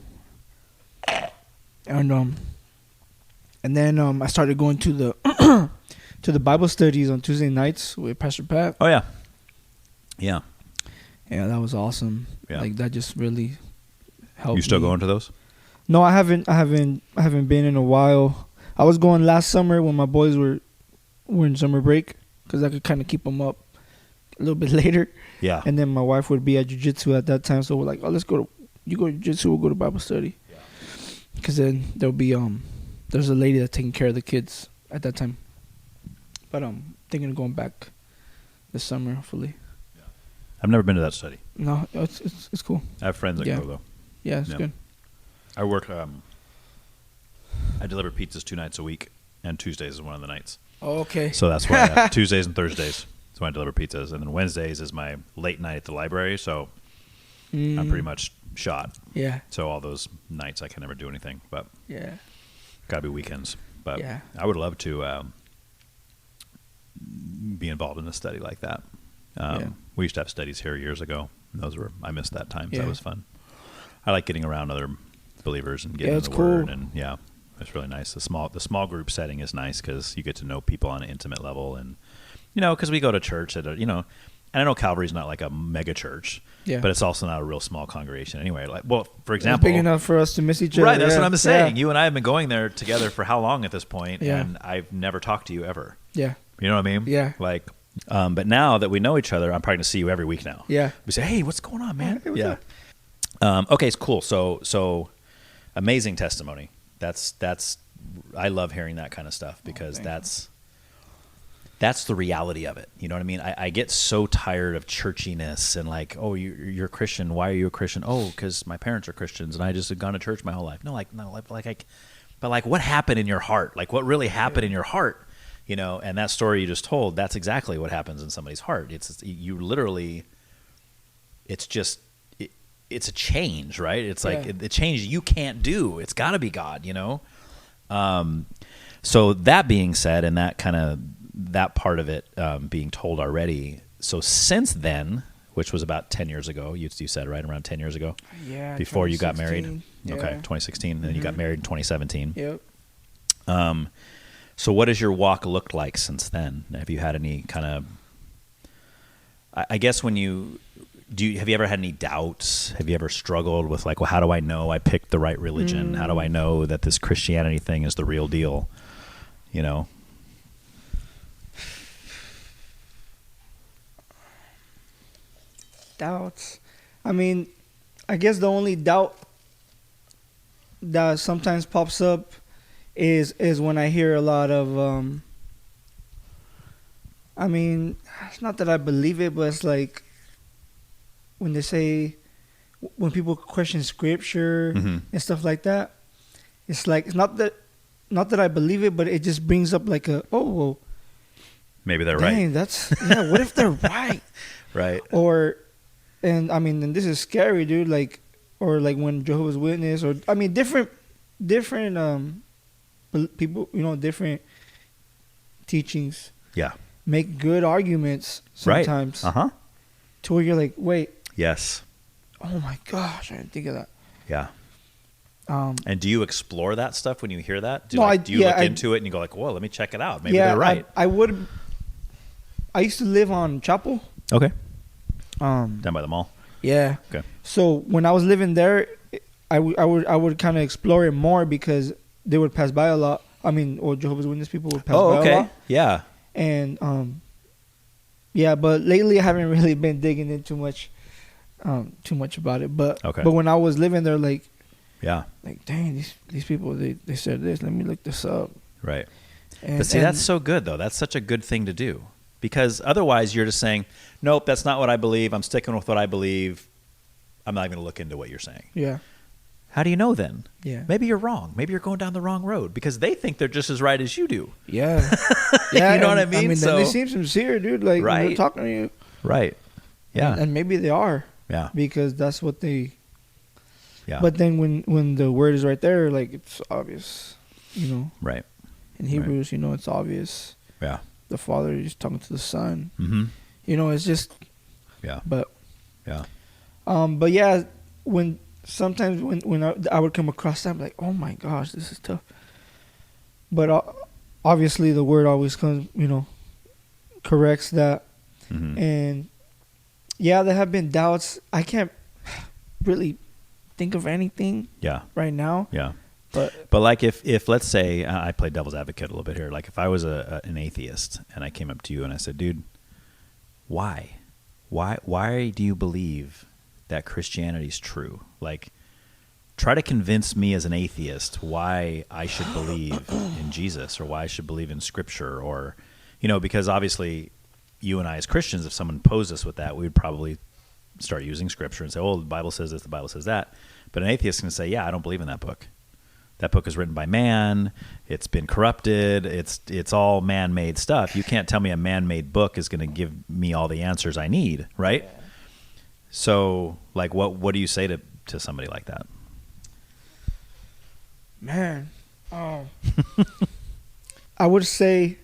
Speaker 1: And then I started going to the to the Bible studies on Tuesday nights with Pastor Pat.
Speaker 2: Oh yeah. Yeah.
Speaker 1: Yeah, that was awesome. Yeah. Like, that just really helped.
Speaker 2: You still going to those?
Speaker 1: No, I haven't been in a while. I was going last summer when my boys were in summer break, because I could kind of keep them up a little bit later.
Speaker 2: Yeah.
Speaker 1: And then my wife would be at jiu-jitsu at that time, so we're like, "Oh, you go to jiu-jitsu, we'll go to Bible study." Yeah. Because then there'll be there's a lady that's taking care of the kids at that time. But I'm thinking of going back this summer, hopefully.
Speaker 2: I've never been to that study.
Speaker 1: No, it's cool.
Speaker 2: I have friends that go, though.
Speaker 1: Yeah, it's good.
Speaker 2: I work I deliver pizzas 2 nights a week, and Tuesdays is one of the nights.
Speaker 1: Oh, okay.
Speaker 2: So that's why Tuesdays and Thursdays is when I deliver pizzas, and then Wednesdays is my late night at the library. So I'm pretty much shot.
Speaker 1: Yeah.
Speaker 2: So all those nights I can never do anything, but
Speaker 1: Yeah.
Speaker 2: gotta be weekends. But
Speaker 1: Yeah.
Speaker 2: I would love to be involved in a study like that. We used to have studies here years ago. I missed that time. So that was fun. I like getting around other believers and getting in the Word, and it's really nice. The small group setting is nice because you get to know people on an intimate level, and because we go to church at and I know Calvary's not like a mega church, but it's also not a real small congregation anyway. Like, well, for example,
Speaker 1: it's big enough for us to miss each other.
Speaker 2: Right, that's what I'm saying. You and I have been going there together for how long at this point,
Speaker 1: Yeah.
Speaker 2: and I've never talked to you ever.
Speaker 1: Yeah.
Speaker 2: You know what I mean?
Speaker 1: Yeah.
Speaker 2: Like, but now that we know each other, I'm probably going to see you every week now.
Speaker 1: Yeah.
Speaker 2: We say, hey, what's going on, man?
Speaker 1: Hey, what's up?
Speaker 2: Okay, it's cool. So amazing testimony. That's I love hearing that kind of stuff because that's the reality of it. You know what I mean? I get so tired of churchiness and like, oh, you're a Christian. Why are you a Christian? Oh, because my parents are Christians and I just have gone to church my whole life. But what happened in your heart? Like, what really happened in your heart? And that story you just told, that's exactly what happens in somebody's heart. It's a change, right? It's like the change you can't do. It's got to be God, So that being said, and that part of it being told already. So since then, which was about 10 years ago, you said, right? Around 10 years ago?
Speaker 1: Yeah.
Speaker 2: Before you got married?
Speaker 1: Yeah.
Speaker 2: Okay, 2016. And then you got married in 2017.
Speaker 1: Yep.
Speaker 2: So what has your walk looked like since then? Have you had any kind of, I guess have you ever had any doubts? Have you ever struggled with like, well, how do I know I picked the right religion? How do I know that this Christianity thing is the real deal?
Speaker 1: Doubts. I mean, I guess the only doubt that sometimes pops up is when I hear a lot of I mean, it's not that I believe it, but it's like when they say, when people question scripture and stuff like that, it's like, it's not that I believe it, but it just brings up like well,
Speaker 2: maybe they're
Speaker 1: dang,
Speaker 2: right.
Speaker 1: That's what if they're right?
Speaker 2: Right.
Speaker 1: And this is scary, dude. Like, or like when Jehovah's Witness, or I mean, different people, different teachings.
Speaker 2: Yeah.
Speaker 1: Make good arguments sometimes.
Speaker 2: Right.
Speaker 1: To where you're like, wait.
Speaker 2: Yes.
Speaker 1: Oh my gosh, I didn't think of that.
Speaker 2: Yeah. And do you explore that stuff when you hear that? Do you look into it and you go like, whoa, let me check it out. Maybe they're right.
Speaker 1: I used to live on Chapel.
Speaker 2: Okay. Down by the mall.
Speaker 1: Yeah.
Speaker 2: Okay.
Speaker 1: So when I was living there, I would kind of explore it more because they would pass by a lot. I mean, or Jehovah's Witness people would pass by a lot.
Speaker 2: Yeah.
Speaker 1: And but lately I haven't really been digging in too much about it. But when I was living there, like, dang, these people they said this. Let me look this up.
Speaker 2: Right. But see, that's so good though. That's such a good thing to do. Because otherwise you're just saying, nope, that's not what I believe. I'm sticking with what I believe. I'm not even going to look into what you're saying.
Speaker 1: Yeah.
Speaker 2: How do you know then?
Speaker 1: Yeah.
Speaker 2: Maybe you're wrong. Maybe you're going down the wrong road because they think they're just as right as you do.
Speaker 1: Yeah. Yeah.
Speaker 2: You know what I mean?
Speaker 1: I mean, they seem sincere, dude. Like, they're talking to you.
Speaker 2: Right. Yeah.
Speaker 1: And maybe they are.
Speaker 2: Yeah.
Speaker 1: Because that's what they...
Speaker 2: Yeah.
Speaker 1: But then when the word is right there, like, it's obvious,
Speaker 2: Right.
Speaker 1: In Hebrews, it's obvious.
Speaker 2: Yeah.
Speaker 1: The Father is talking to the Son.
Speaker 2: Mm-hmm.
Speaker 1: It's just...
Speaker 2: Yeah.
Speaker 1: But...
Speaker 2: Yeah.
Speaker 1: But yeah, sometimes when I would come across that, I'm like, oh my gosh, this is tough. But obviously the word always comes, corrects that.
Speaker 2: Mm-hmm.
Speaker 1: And yeah, there have been doubts. I can't really think of anything right now.
Speaker 2: Yeah.
Speaker 1: But
Speaker 2: like if let's say I play devil's advocate a little bit here, like if I was an atheist and I came up to you and I said, dude, why do you believe that Christianity is true? Like, try to convince me as an atheist why I should believe in Jesus or why I should believe in Scripture, or, because obviously you and I as Christians, if someone posed us with that, we would probably start using Scripture and say, oh, the Bible says this, the Bible says that. But an atheist can say, yeah, I don't believe in that book. That book is written by man. It's been corrupted. It's all man-made stuff. You can't tell me a man-made book is going to give me all the answers I need, right? Yeah. So, like, what do you say to somebody like that?
Speaker 1: Man, I would say,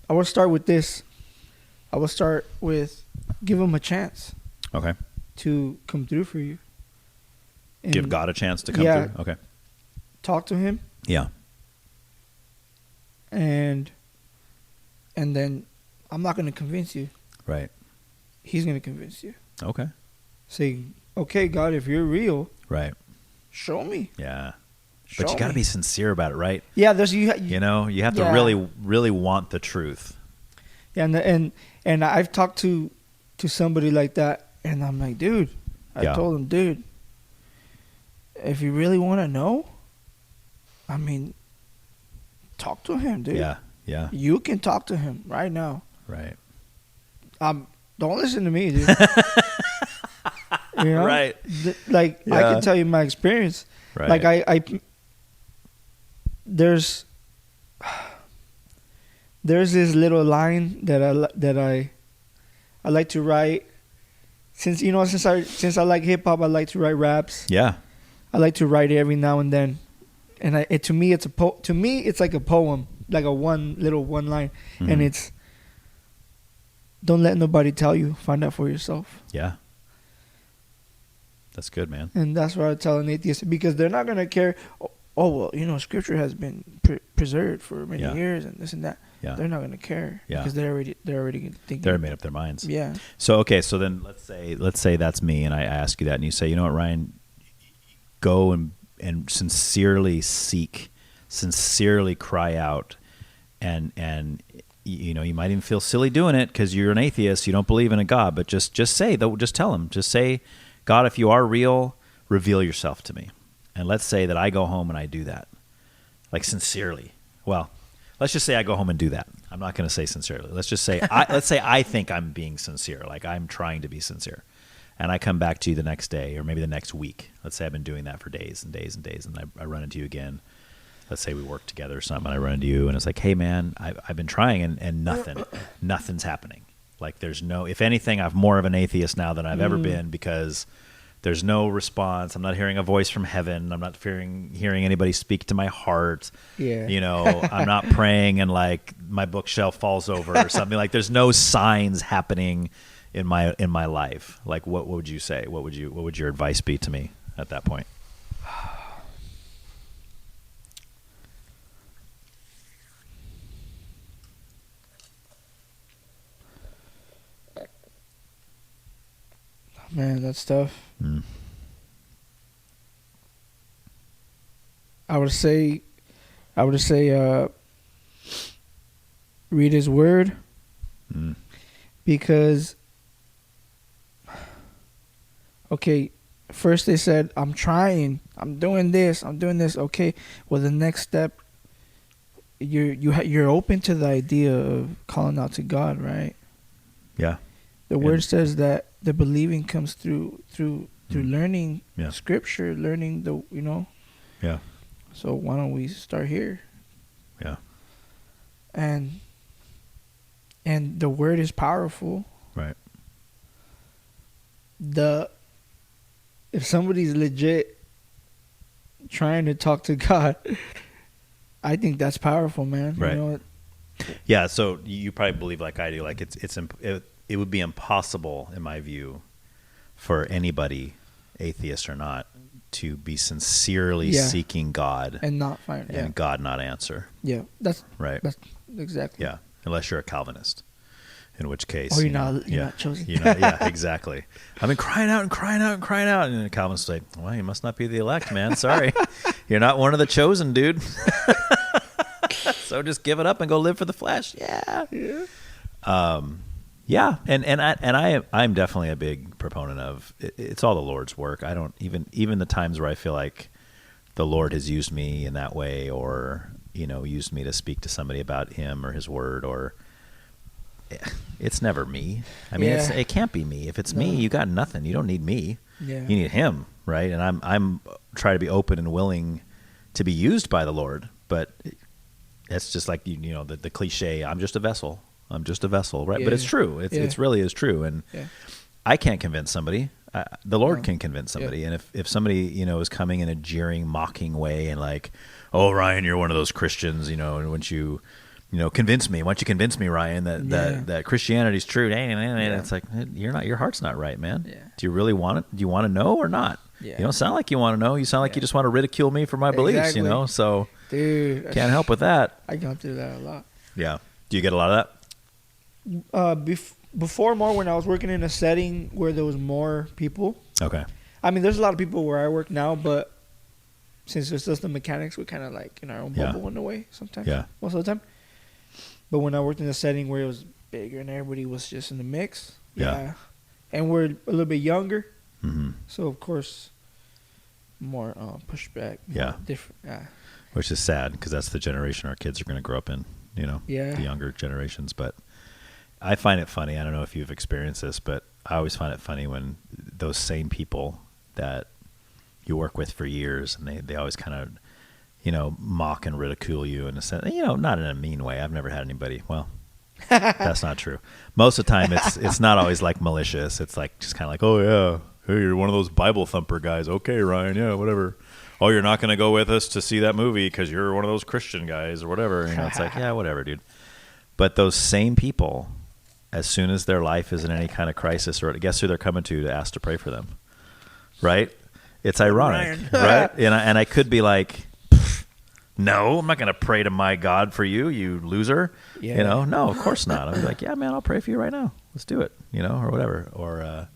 Speaker 1: I would start with this. I would start with give him a chance.
Speaker 2: Okay.
Speaker 1: To come through for you. And
Speaker 2: give God a chance to come through? Okay.
Speaker 1: Talk to him.
Speaker 2: Yeah.
Speaker 1: And then I'm not going to convince you.
Speaker 2: Right.
Speaker 1: He's going to convince you.
Speaker 2: Okay.
Speaker 1: Say, okay, God, if you're real,
Speaker 2: right,
Speaker 1: show me.
Speaker 2: Yeah. But you got to be sincere about it, right?
Speaker 1: Yeah,
Speaker 2: you have to really, really want the truth.
Speaker 1: Yeah, and I've talked to somebody like that, and I'm like, dude, I told him, dude, if you really want to know, I mean, talk to him, dude.
Speaker 2: Yeah, yeah.
Speaker 1: You can talk to him right now.
Speaker 2: Right.
Speaker 1: Don't listen to me, dude. You know?
Speaker 2: Right.
Speaker 1: I can tell you my experience.
Speaker 2: Right.
Speaker 1: Like there's this little line that I like to write. Since I like hip hop, I like to write raps.
Speaker 2: Yeah.
Speaker 1: I like to write it every now and then, and to me it's like a poem, like a one line,
Speaker 2: mm-hmm.
Speaker 1: and it's don't let nobody tell you, find out for yourself.
Speaker 2: Yeah. That's good, man.
Speaker 1: And that's what I tell an atheist, because they're not gonna care. Oh well, scripture has been preserved for many years and this and that. Yeah. They're not gonna care because they're already thinking.
Speaker 2: They're made up their minds.
Speaker 1: Yeah.
Speaker 2: So okay, so then let's say that's me, and I ask you that, and you say, you know what, Ryan, go and sincerely seek, sincerely cry out, and you might even feel silly doing it because you're an atheist, you don't believe in a God, but just say though, just tell him, just say, God, if you are real, reveal yourself to me. And let's say that I go home and I do that, like sincerely. Well, let's just say I go home and do that. I'm not going to say sincerely. Let's just say let's say I think I'm being sincere, like I'm trying to be sincere, and I come back to you the next day or maybe the next week. Let's say I've been doing that for days and days and days, and I run into you again. Let's say we work together or something, and I run into you, and it's like, hey man, I've been trying and nothing's happening. Like there's no, if anything, I'm more of an atheist now than I've ever been, because there's no response. I'm not hearing a voice from heaven. I'm not hearing anybody speak to my heart.
Speaker 1: Yeah.
Speaker 2: I'm not praying and like my bookshelf falls over or something. Like there's no signs happening in my life. Like what would you say? What would your advice be to me at that point?
Speaker 1: Man, that's tough. I would say, read his word, because, okay, first they said, I'm trying, I'm doing this. Okay, well, the next step, you're open to the idea of calling out to God, right?
Speaker 2: Yeah.
Speaker 1: The word says that the believing comes through learning scripture, learning
Speaker 2: Yeah.
Speaker 1: So why don't we start here?
Speaker 2: Yeah.
Speaker 1: And the word is powerful.
Speaker 2: Right.
Speaker 1: If somebody's legit trying to talk to God, I think that's powerful, man.
Speaker 2: Right. Yeah. So you probably believe like I do. Like it would be impossible, in my view, for anybody, atheist or not, to be sincerely seeking God
Speaker 1: and not find
Speaker 2: God not answer.
Speaker 1: Yeah, that's
Speaker 2: right.
Speaker 1: That's exactly.
Speaker 2: Yeah, unless you're a Calvinist, in which case,
Speaker 1: you're not chosen.
Speaker 2: Yeah, exactly. I've been crying out, and then Calvinists say, "Well, you must not be the elect, man. Sorry, you're not one of the chosen, dude. So just give it up and go live for the flesh." Yeah. Yeah, I'm definitely a big proponent of it's all the Lord's work. I don't even the times where I feel like the Lord has used me in that way, or used me to speak to somebody about Him or His Word, or it's never me. I mean, it can't be me. If it's me, you got nothing. You don't need me.
Speaker 1: Yeah.
Speaker 2: You need Him, right? And I'm trying to be open and willing to be used by the Lord, but it's just like you know the cliche, I'm just a vessel, right? But it's true. It's really is true, and I can't convince somebody. The Lord can convince somebody, and if somebody is coming in a jeering, mocking way, and like, oh Ryan, you're one of those Christians, and once you convince me, Ryan, that Christianity's true, it's like your heart's not right, man. Do you really want it? Do you want to know or not? You don't sound like you want to know. You sound like you just want to ridicule me for my beliefs, so
Speaker 1: dude,
Speaker 2: can't help with that.
Speaker 1: I go through that a lot.
Speaker 2: Yeah. Do you get a lot of
Speaker 1: that? Before more, when I was working in a setting where there was more people.
Speaker 2: Okay.
Speaker 1: I mean, there's a lot of people where I work now, but since it's just the mechanics, we're kind of like in our own bubble in a way sometimes. Yeah. Most of the time. But when I worked in a setting where it was bigger and everybody was just in the mix. Yeah. And we're a little bit younger. Mm-hmm. So, of course, more pushback. Different.
Speaker 2: Which is sad because that's the generation our kids are going to grow up in, the younger generations. But I find it funny. I don't know if you've experienced this, but I always find it funny when those same people that you work with for years and they always kind of, mock and ridicule you in a sense, not in a mean way. I've never had anybody, well, that's not true. Most of the time it's not always like malicious. It's like just kind of like, oh yeah, hey, you're one of those Bible thumper guys. Okay, Ryan, yeah, whatever. Oh, you're not going to go with us to see that movie because you're one of those Christian guys or whatever. It's like, yeah, whatever, dude. But those same people, as soon as their life is in any kind of crisis, or guess who they're coming to ask to pray for them, right? It's ironic, right? And I could be like, no, I'm not going to pray to my God for you, you loser. Yeah. No, of course not. I'm like, yeah, man, I'll pray for you right now. Let's do it, or whatever. Or,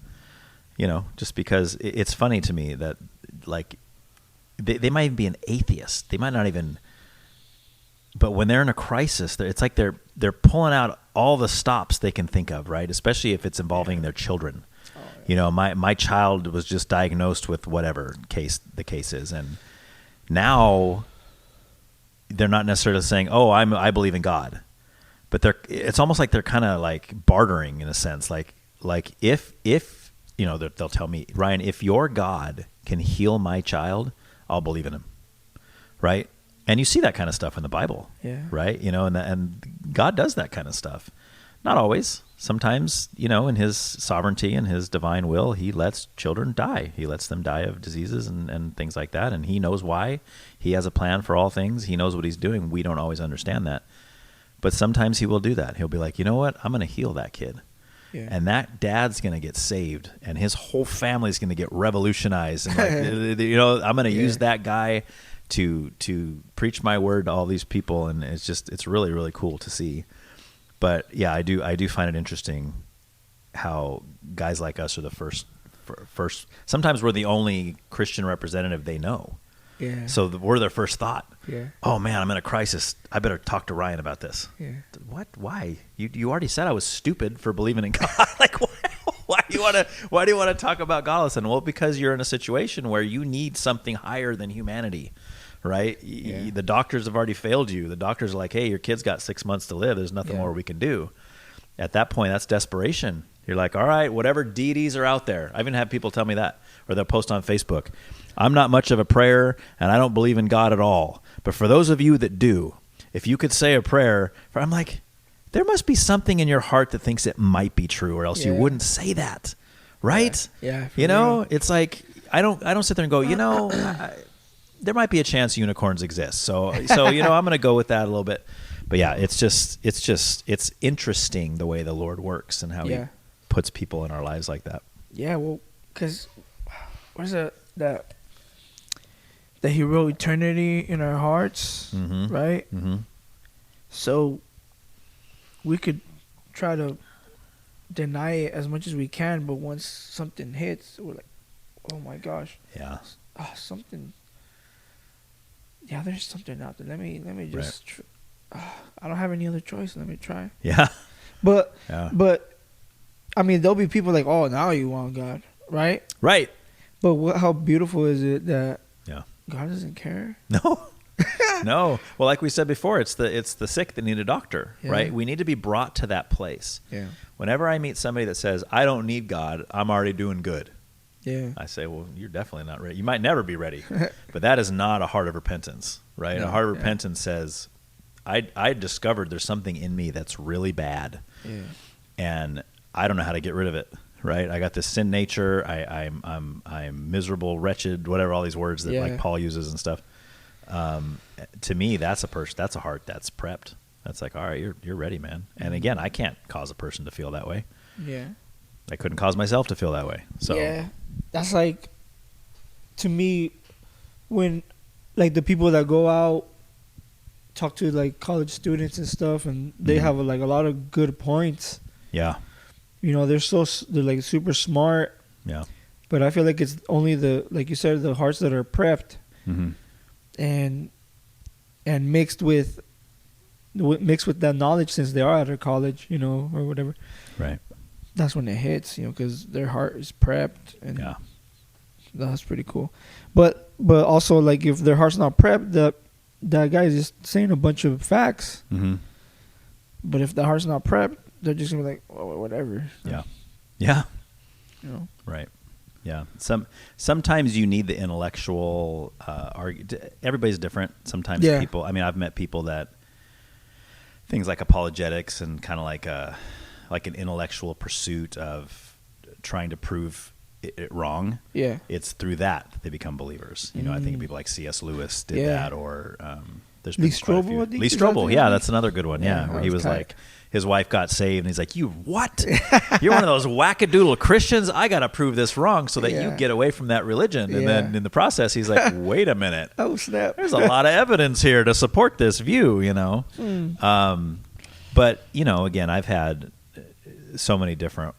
Speaker 2: just because it's funny to me that, like, they might even be an atheist. They might not even, but when they're in a crisis, it's like they're pulling out all the stops they can think of, right? Especially if it's involving their children. Oh, yeah. My child was just diagnosed with whatever the case is, and now they're not necessarily saying, "Oh, I believe in God," but it's almost like they're kind of like bartering in a sense, like if they'll tell me, Ryan, if your God can heal my child, I'll believe in him, right? And you see that kind of stuff in the Bible, right? And God does that kind of stuff. Not always. Sometimes, in his sovereignty and his divine will, he lets children die. He lets them die of diseases and things like that. And he knows why. He has a plan for all things. He knows what he's doing. We don't always understand that. But sometimes he will do that. He'll be like, you know what? I'm going to heal that kid. Yeah. And that dad's going to get saved. And his whole family's going to get revolutionized. And I'm going to use that guy to preach my word to all these people. And it's really, really cool to see. But yeah, I do find it interesting how guys like us are the first. Sometimes we're the only Christian representative they know. Yeah. So we're their first thought. Yeah. Oh man, I'm in a crisis. I better talk to Ryan about this. Yeah. What? Why? You already said I was stupid for believing in God. Like, why do you want to talk about God? And well, because you're in a situation where you need something higher than humanity. Right? Yeah. The doctors have already failed you. The doctors are like, hey, your kid's got 6 months to live. There's nothing more we can do. At that point, that's desperation. You're like, all right, whatever deities are out there. I even have people tell me that, or they'll post on Facebook. I'm not much of a prayer, and I don't believe in God at all. But for those of you that do, if you could say a prayer, I'm like, there must be something in your heart that thinks it might be true, or else you wouldn't say that. Right? Yeah. It's like, I don't sit there and go, there might be a chance unicorns exist. So I'm going to go with that a little bit. But yeah, it's interesting the way the Lord works and how he puts people in our lives like that.
Speaker 1: Yeah, well, because what is it that he wrote eternity in our hearts, right? Mm-hmm. So we could try to deny it as much as we can, but once something hits, we're like, oh my gosh. Yeah. Something. Yeah, there's something out there. Let me just. I don't have any other choice. Let me try.
Speaker 2: Yeah.
Speaker 1: But I mean, there'll be people like, oh, now you want God, right?
Speaker 2: Right.
Speaker 1: But how beautiful is it that God doesn't care?
Speaker 2: No. No. Well, like we said before, it's the sick that need a doctor, right? We need to be brought to that place. Yeah. Whenever I meet somebody that says, I don't need God, I'm already doing good.
Speaker 1: Yeah.
Speaker 2: I say, well, you're definitely not ready. You might never be ready, but that is not a heart of repentance, right?
Speaker 1: No,
Speaker 2: a heart of
Speaker 1: yeah.
Speaker 2: repentance says, I discovered there's something in me that's really bad, and I don't know how to get rid of it, right? I got this sin nature. I'm miserable, wretched, whatever, all these words that like Paul uses and stuff. To me, that's a heart that's prepped. That's like, all right, you're ready, man. And again, I can't cause a person to feel that way.
Speaker 1: Yeah.
Speaker 2: I couldn't cause myself to feel that way. So
Speaker 1: yeah, that's like, to me, when like the people that go out talk to like college students and stuff, and they have like a lot of good points.
Speaker 2: Yeah.
Speaker 1: You know, they're like super smart.
Speaker 2: Yeah.
Speaker 1: But I feel like it's only like you said, the hearts that are prepped, and mixed with that knowledge, since they are out of college, you know, or whatever.
Speaker 2: Right.
Speaker 1: That's when it hits, you know, because their heart is prepped, and that's pretty cool. But also, like, if their heart's not prepped, that guy is just saying a bunch of facts. But if the heart's not prepped, they're just gonna be like, oh, whatever.
Speaker 2: Yeah. Yeah.
Speaker 1: You know.
Speaker 2: Right. Yeah. Sometimes you need the intellectual everybody's different. Sometimes people. I mean, I've met people that things like apologetics and kind of like an intellectual pursuit of trying to prove it wrong. Yeah. It's through that they become believers. You know, I think people like C.S. Lewis did that, or there's been quite a few. Lee Strobel, that's another good one. Yeah, where he was like, his wife got saved, and he's like, "You what? You're one of those wackadoodle Christians. I got to prove this wrong so that you get away from that religion." And then in the process, he's like, "Wait a minute.
Speaker 1: Oh snap!
Speaker 2: There's a lot of evidence here to support this view." You know, but you know, again, I've had so many different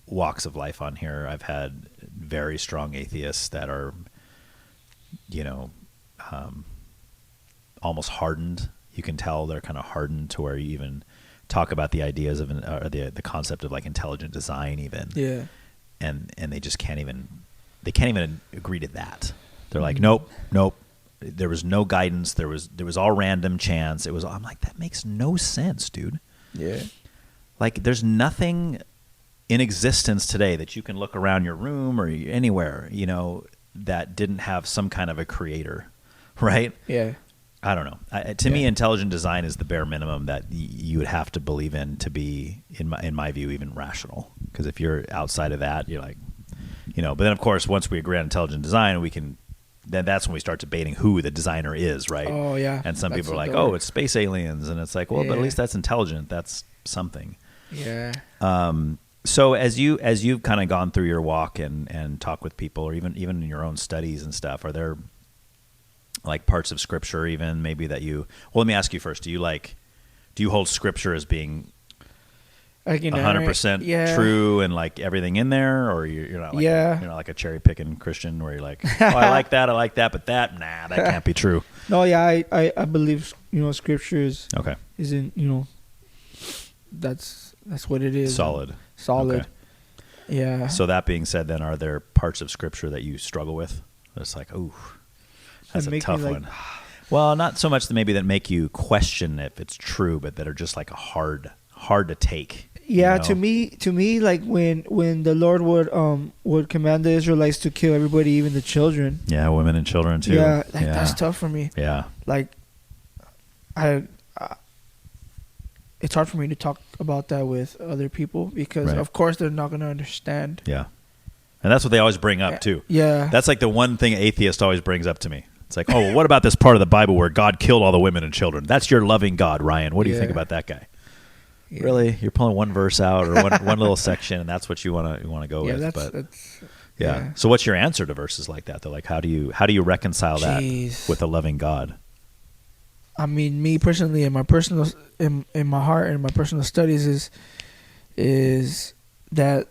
Speaker 2: walks of life on here. I've had very strong atheists that are, you know, almost hardened. You can tell they're kind of hardened to where you even talk about the ideas of the concept of like intelligent design even. Yeah. And they just can't even agree to that. They're like, nope. There was no guidance. There was all random chance. I'm like, that makes no sense, dude. Yeah. Like, there's nothing in existence today that you can look around your room or anywhere, you know, that didn't have some kind of a creator, right? Yeah. I don't know. To me, intelligent design is the bare minimum that you would have to believe in to be, in my view, even rational. Because if you're outside of that, you're like, you know. But then, of course, once we agree on intelligent design, then that's when we start debating who the designer is, right? Oh yeah. And some people are like, oh, it's space aliens, and it's like, well, but at least that's intelligent. That's something. Yeah. So as you've kind of gone through your walk and talk with people, or even in your own studies and stuff, are there like parts of Scripture even maybe that you? Well, let me ask you first. Do you hold Scripture as being 100% true and like everything in there, or you're not like you're not like a cherry picking Christian where you're like, oh, I like that, but that can't be true.
Speaker 1: No, yeah, I believe, you know, Scripture isn't, you know, that's what it is.
Speaker 2: Solid.
Speaker 1: Okay. Yeah.
Speaker 2: So that being said, then are there parts of Scripture that you struggle with? It's like, ooh, that's a tough one. Well, not so much that make you question if it's true, but that are just like hard to take.
Speaker 1: Yeah, you know? to me, like when the Lord would command the Israelites to kill everybody, even the children.
Speaker 2: Yeah, women and children too.
Speaker 1: Yeah, that's tough for me. Yeah, like it's hard for me to talk about that with other people because, of course, they're not going to understand.
Speaker 2: Yeah, and that's what they always bring up too. Yeah, that's like the one thing atheist always brings up to me. It's like, oh, well, what about this part of the Bible where God killed all the women and children? That's your loving God, Ryan. What do you think about that guy? Yeah. Really, you're pulling one verse out or one little section, and that's what you want to go with. That's yeah. So, what's your answer to verses like that? Though, like, how do you reconcile that with a loving God?
Speaker 1: I mean, me personally, in my personal in my heart and my personal studies is that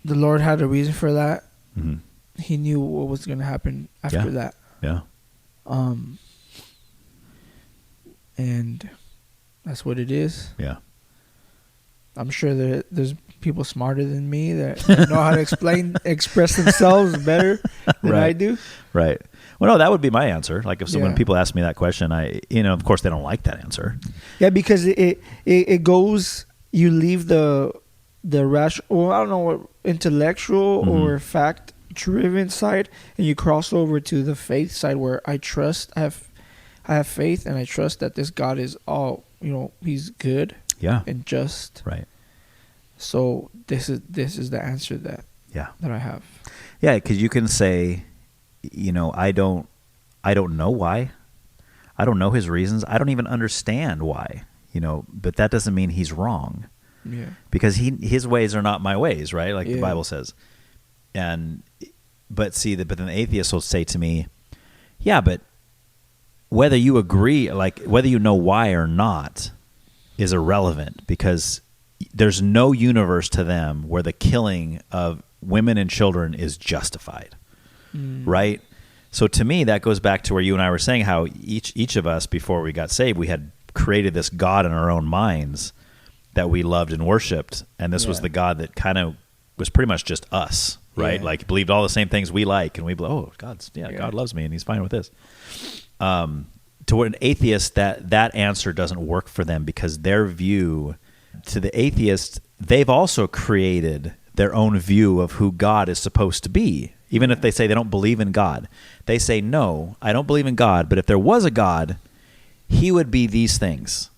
Speaker 1: the Lord had a reason for that. Mm-hmm. He knew what was going to happen after that. Yeah. And that's what it is. Yeah. I'm sure that there's people smarter than me that know how to express themselves better than I do. Right.
Speaker 2: Well, no, that would be my answer. Like when people ask me that question, of course they don't like that answer.
Speaker 1: Yeah, because it goes, you leave the the rational, I don't know what, intellectual or fact driven side, and you cross over to the faith side where I have faith and I trust that this God is all, he's good and just.
Speaker 2: Right.
Speaker 1: So this is the answer that I have.
Speaker 2: Yeah, because you can say, I don't know why. I don't know his reasons. I don't even understand why, but that doesn't mean he's wrong.
Speaker 1: Yeah.
Speaker 2: Because his ways are not my ways, right? Like the Bible says. But then the atheist will say to me, yeah, but whether you agree, like whether you know why or not is irrelevant, because there's no universe to them where the killing of women and children is justified, right? So to me, that goes back to where you and I were saying how each of us, before we got saved, we had created this God in our own minds that we loved and worshipped, and this was the God that kind of was pretty much just us, right?
Speaker 1: Yeah.
Speaker 2: Like believed all the same things we like, and we believe, God loves me and he's fine with this. To an atheist, that answer doesn't work for them, because their view, to the atheist, they've also created their own view of who God is supposed to be. Even if they say they don't believe in God, they say, no, I don't believe in God, but if there was a God, he would be these things.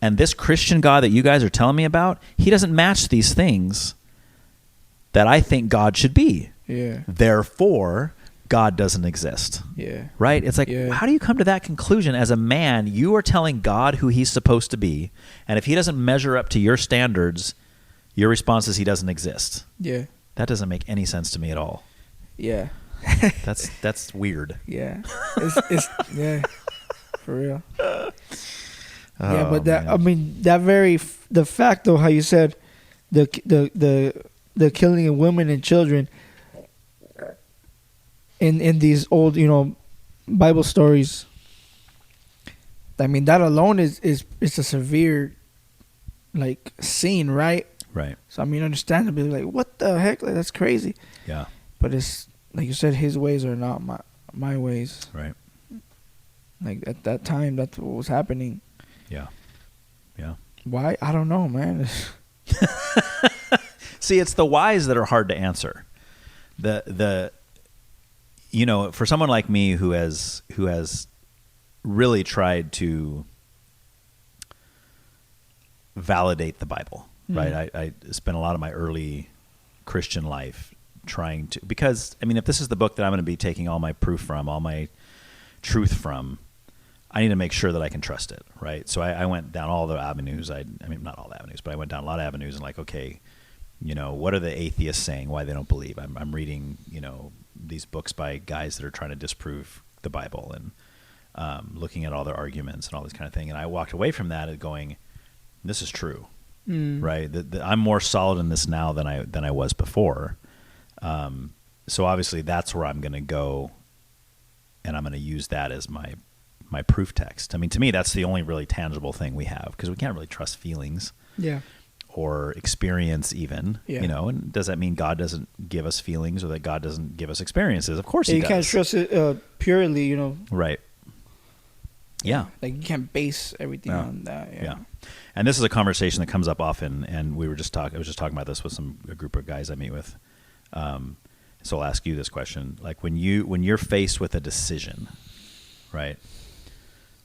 Speaker 2: And this Christian God that you guys are telling me about, he doesn't match these things that I think God should be.
Speaker 1: Yeah.
Speaker 2: Therefore, God doesn't exist.
Speaker 1: Yeah.
Speaker 2: Right? It's like, how do you come to that conclusion as a man? You are telling God who he's supposed to be, and if he doesn't measure up to your standards, your response is he doesn't exist.
Speaker 1: Yeah.
Speaker 2: That doesn't make any sense to me at all.
Speaker 1: Yeah.
Speaker 2: That's weird.
Speaker 1: Yeah. It's yeah. For real. But that, man. I mean, the fact though, how you said the killing of women and children in these old, Bible stories. I mean, that alone is a severe, like, scene, right?
Speaker 2: Right.
Speaker 1: So I mean, understandably, like, what the heck? Like, that's crazy.
Speaker 2: Yeah.
Speaker 1: But it's like you said, his ways are not my ways.
Speaker 2: Right.
Speaker 1: Like at that time, that's what was happening.
Speaker 2: Yeah. Yeah.
Speaker 1: Why? I don't know, man.
Speaker 2: See, it's the whys that are hard to answer. For someone like me who has really tried to validate the Bible, right? I spent a lot of my early Christian life trying to, because I mean, if this is the book that I'm going to be taking all my proof from, all my truth from, I need to make sure that I can trust it, right? So I went down all the avenues. I mean, not all the avenues, but I went down a lot of avenues and like, okay, what are the atheists saying? Why they don't believe? I'm reading, these books by guys that are trying to disprove the Bible and looking at all their arguments and all this kind of thing. And I walked away from that going, this is true, right? I'm more solid in this now than I was before. So obviously that's where I'm going to go, and I'm going to use that as my proof text. I mean, to me, that's the only really tangible thing we have, because we can't really trust feelings.
Speaker 1: Yeah. Or
Speaker 2: experience even, and does that mean God doesn't give us feelings or that God doesn't give us experiences? Of course he does.
Speaker 1: You can't trust it purely,
Speaker 2: Right. Yeah.
Speaker 1: Like you can't base everything on that.
Speaker 2: Yeah. And this is a conversation that comes up often, and I was just talking about this with a group of guys I meet with. So I'll ask you this question. Like when you're faced with a decision, right?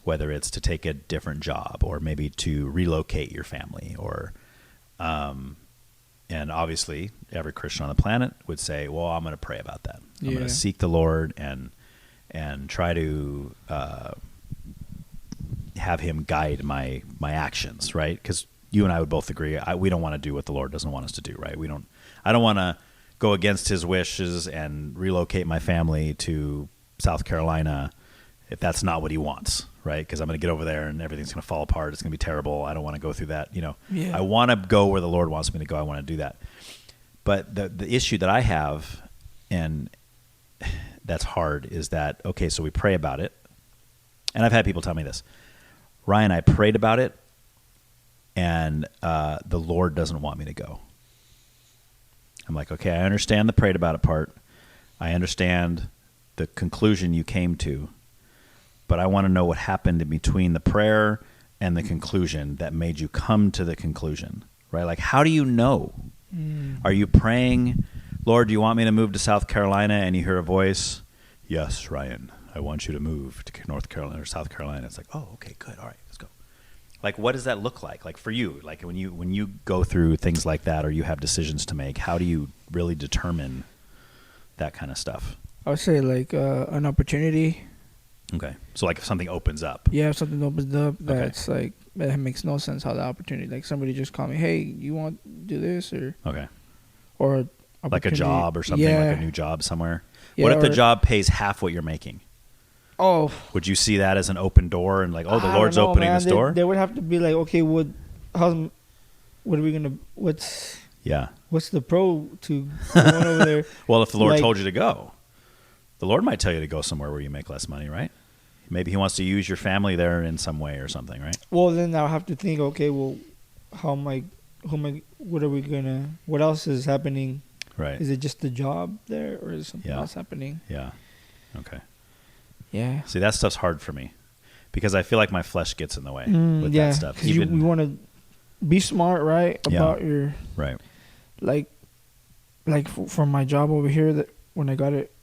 Speaker 2: Whether it's to take a different job or maybe to relocate your family or and obviously every Christian on the planet would say, well, I'm going to pray about that. I'm going to seek the Lord and try to have him guide my actions, right? Because you and I would both agree we don't want to do what the Lord doesn't want us to do, right? I don't want to go against his wishes and relocate my family to South Carolina if that's not what he wants, right? Because I'm going to get over there and everything's going to fall apart. It's going to be terrible. I don't want to go through that. I want to go where the Lord wants me to go. I want to do that. But the issue that I have, and that's hard, is that, okay, so we pray about it. And I've had people tell me this. Ryan, I prayed about it, and the Lord doesn't want me to go. I'm like, okay, I understand the prayed about it part. I understand the conclusion you came to. But I want to know what happened in between the prayer and the conclusion that made you come to the conclusion, right? Like, how do you know? Are you praying, Lord, do you want me to move to South Carolina? And you hear a voice, yes, Ryan, I want you to move to North Carolina or South Carolina. It's like, oh, okay, good. All right, let's go. Like, what does that look like? Like for you, like when you go through things like that or you have decisions to make, how do you really determine that kind of stuff?
Speaker 1: I would say like an opportunity.
Speaker 2: Okay. So like if something opens up.
Speaker 1: Yeah, if something opens up that's like, that makes no sense how the opportunity, like somebody just called me, hey, you want to do this or
Speaker 2: like a job or something, like a new job somewhere.
Speaker 1: Yeah,
Speaker 2: what if the job pays half what you're making?
Speaker 1: Oh.
Speaker 2: Would you see that as an open door and like, oh, the Lord's opening this door?
Speaker 1: They would have to be like, okay, what are we going to, what's the pro to going over there?
Speaker 2: Well, if the Lord told you to go, the Lord might tell you to go somewhere where you make less money, right? Maybe he wants to use your family there in some way or something, right?
Speaker 1: Well, then I'll have to think, okay, well, what else is happening?
Speaker 2: Right.
Speaker 1: Is it just the job there or is something else happening?
Speaker 2: Yeah. Okay.
Speaker 1: Yeah.
Speaker 2: See, that stuff's hard for me because I feel like my flesh gets in the way with that stuff.
Speaker 1: Because you want to be smart, right? About your...
Speaker 2: Right.
Speaker 1: Like from my job over here, that when I got it,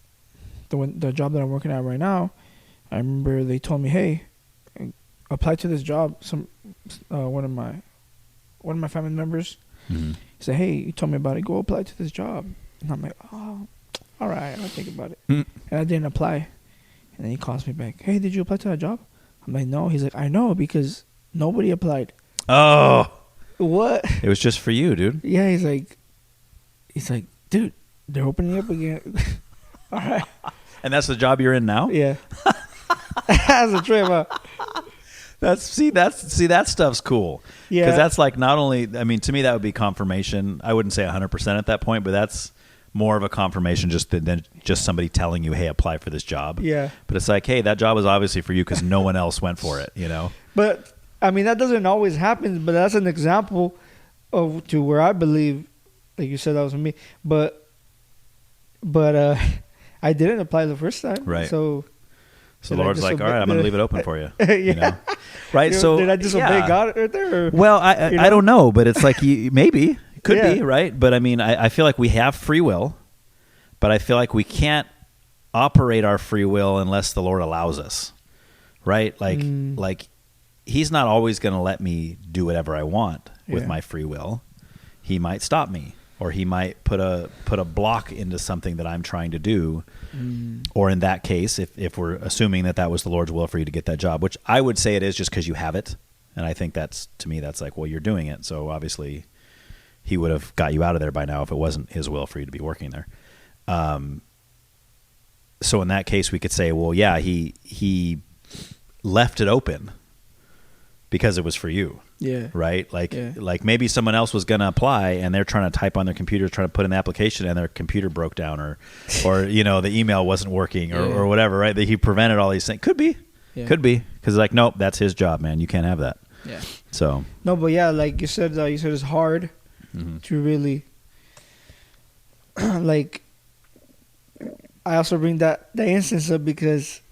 Speaker 1: the job that I'm working at right now, I remember they told me, hey, apply to this job. One of my family members, he said, hey, you told me about it, go apply to this job. And I'm like, oh, all right, I'll think about it. And I didn't apply. And then he calls me back, hey, did you apply to that job? I'm like, no. He's like, I know, because nobody applied.
Speaker 2: Oh.
Speaker 1: What?
Speaker 2: It was just for you, dude.
Speaker 1: Yeah, he's like, dude, they're opening up again. All right.
Speaker 2: And that's the job you're in now?
Speaker 1: Yeah. That's a trip, huh?
Speaker 2: That stuff's cool.
Speaker 1: Yeah.
Speaker 2: Because that's like not only, I mean, to me that would be confirmation. I wouldn't say 100% at that point, but that's more of a confirmation than just somebody telling you, hey, apply for this job.
Speaker 1: Yeah.
Speaker 2: But it's like, hey, that job is obviously for you because no one else went for it, you know?
Speaker 1: But, I mean, that doesn't always happen, but that's an example to where I believe, like you said, that was for me. But I didn't apply the first time.
Speaker 2: Right.
Speaker 1: So
Speaker 2: the Lord's like, all right, I'm going to leave it open for you.
Speaker 1: Yeah.
Speaker 2: You know? Right. So
Speaker 1: did I disobey God right there? Or,
Speaker 2: well, I don't know, but it's like maybe. Could be, right? But I mean, I feel like we have free will, but I feel like we can't operate our free will unless the Lord allows us, right? Like he's not always going to let me do whatever I want with my free will. He might stop me, or he might put a block into something that I'm trying to do. Or in that case, if we're assuming that was the Lord's will for you to get that job, which I would say it is just because you have it. And I think that's like, well, you're doing it. So obviously he would have got you out of there by now if it wasn't his will for you to be working there. So in that case, we could say, well, yeah, he left it open because it was for you.
Speaker 1: Yeah.
Speaker 2: Right? Like maybe someone else was going to apply and they're trying to type on their computer, trying to put in the application and their computer broke down or the email wasn't working or whatever, right? That he prevented all these things. Could be. Yeah. Could be. Because like, nope, that's his job, man. You can't have that.
Speaker 1: Yeah.
Speaker 2: So.
Speaker 1: No, but yeah, like you said it's hard to really like. I also bring that instance up because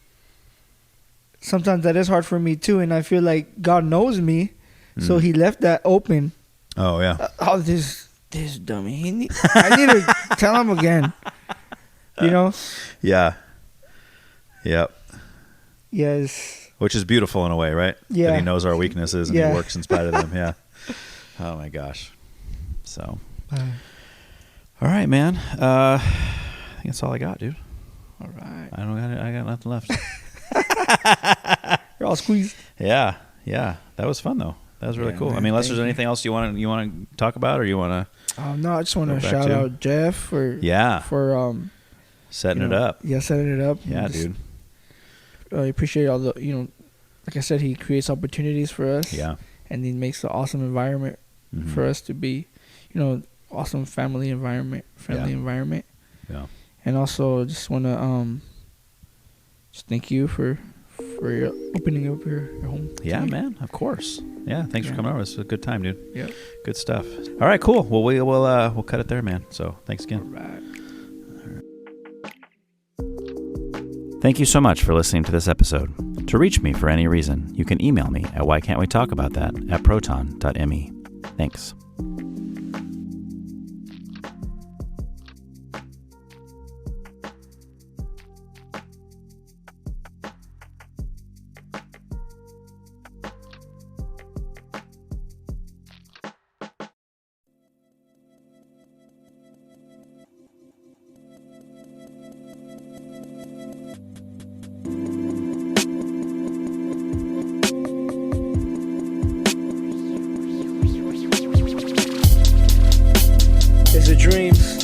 Speaker 1: sometimes that is hard for me too, and I feel like God knows me, so He left that open.
Speaker 2: Oh yeah.
Speaker 1: This dummy. I need to tell him again. You know.
Speaker 2: Yeah. Yep.
Speaker 1: Yes.
Speaker 2: Which is beautiful in a way, right?
Speaker 1: Yeah.
Speaker 2: That He knows our weaknesses and He works in spite of them. Yeah. Oh my gosh. So. All right, man. I think that's all I got, dude.
Speaker 1: All right.
Speaker 2: I got nothing left.
Speaker 1: You're all squeezed.
Speaker 2: Yeah. That was fun though. That was really cool.
Speaker 1: Man,
Speaker 2: I mean, unless there's anything else you want to talk about, or you want to.
Speaker 1: No, I just want to shout out Jeff for
Speaker 2: setting it up.
Speaker 1: Yeah, setting it up.
Speaker 2: Yeah, dude.
Speaker 1: I appreciate all the like I said, he creates opportunities for us.
Speaker 2: Yeah.
Speaker 1: And he makes an awesome environment for us to be, awesome family environment, friendly environment.
Speaker 2: Yeah.
Speaker 1: And also just want to just thank you for your opening up your home.
Speaker 2: Yeah, man. Of course. Yeah. Thanks for coming over. It's a good time, dude.
Speaker 1: Yeah.
Speaker 2: Good stuff. All right. Cool. Well, we'll cut it there, man. So thanks again.
Speaker 1: All right.
Speaker 2: Thank you so much for listening to this episode. To reach me for any reason, you can email me at whycan'twetalkaboutthat@proton.me. Thanks.
Speaker 1: dreams.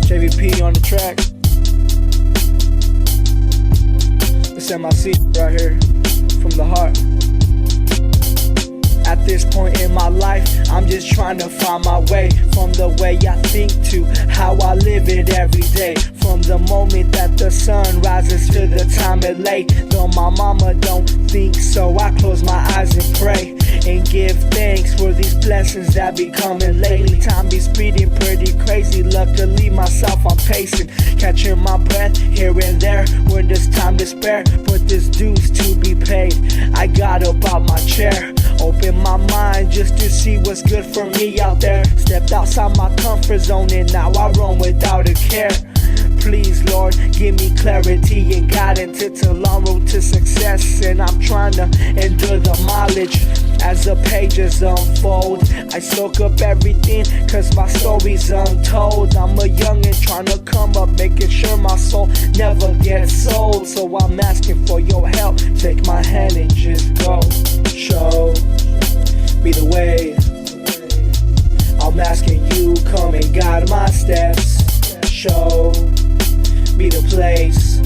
Speaker 1: JVP on the track. This MIC right here from the heart. At this point in my life, I'm just trying to find my way. From the way I think to how I live it every day. From the moment that the sun rises to the time it late. Though my mama don't think so, I close my eyes and pray and give thanks for these blessings that be coming lately. Time be speeding pretty crazy. Luckily myself I'm pacing, catching my breath here and there when there's time to spare. But there's dues to be paid. I got up out my chair, open my mind just to see what's good for me out there. Stepped outside my comfort zone and now I roam without a care. Please, Lord, give me clarity and guidance. It's a long road to success, and I'm trying to endure the mileage as the pages unfold. I soak up everything, cause my story's untold. I'm a youngin' trying to come up, making sure my soul never gets sold. So I'm asking for your help, take my hand and just go. Show me the way. I'm asking you, come and guide my steps. Show me the place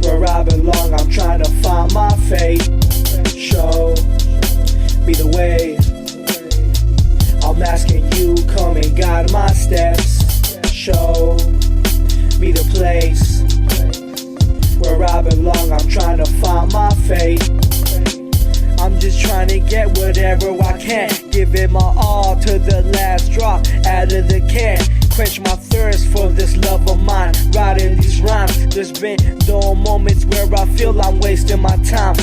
Speaker 1: where I belong. I'm trying to find my fate. Show me the way. I'm asking you, come and guide my steps. Show me the place where I belong. I'm trying to find my fate. I'm just trying to get whatever I can, giving my all to the last drop out of the can. Quench my thirst for this love of mine, writing these rhymes. There's been dull moments where I feel I'm wasting my time.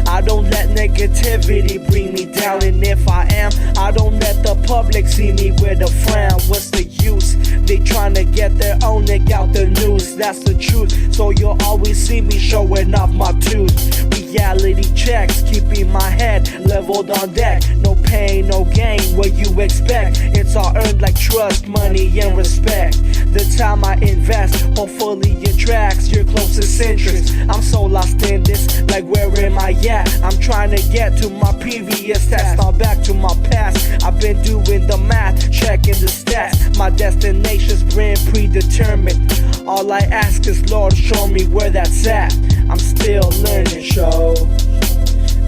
Speaker 1: I don't let negativity bring me down, and if I am, I don't let the public see me with a frown. What's the use? They trying to get their own nick out the news, that's the truth. So you'll always see me showing off my tooth. Reality checks, keeping my head leveled on deck. No pain, no gain, what you expect? It's all earned like trust, money, and respect. The time I invest, hopefully it attracts your closest interest. I'm so lost in this, like where am I at? I'm trying to get to my previous task, not back to my past. I've been doing the math, checking the stats. My destination's been predetermined. All I ask is, Lord, show me where that's at. I'm still learning. Show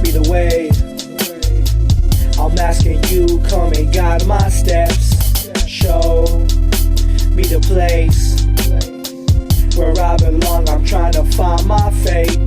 Speaker 1: me the way. I'm asking you, come and guide my steps. Show me the place where I belong. I'm trying to find my fate.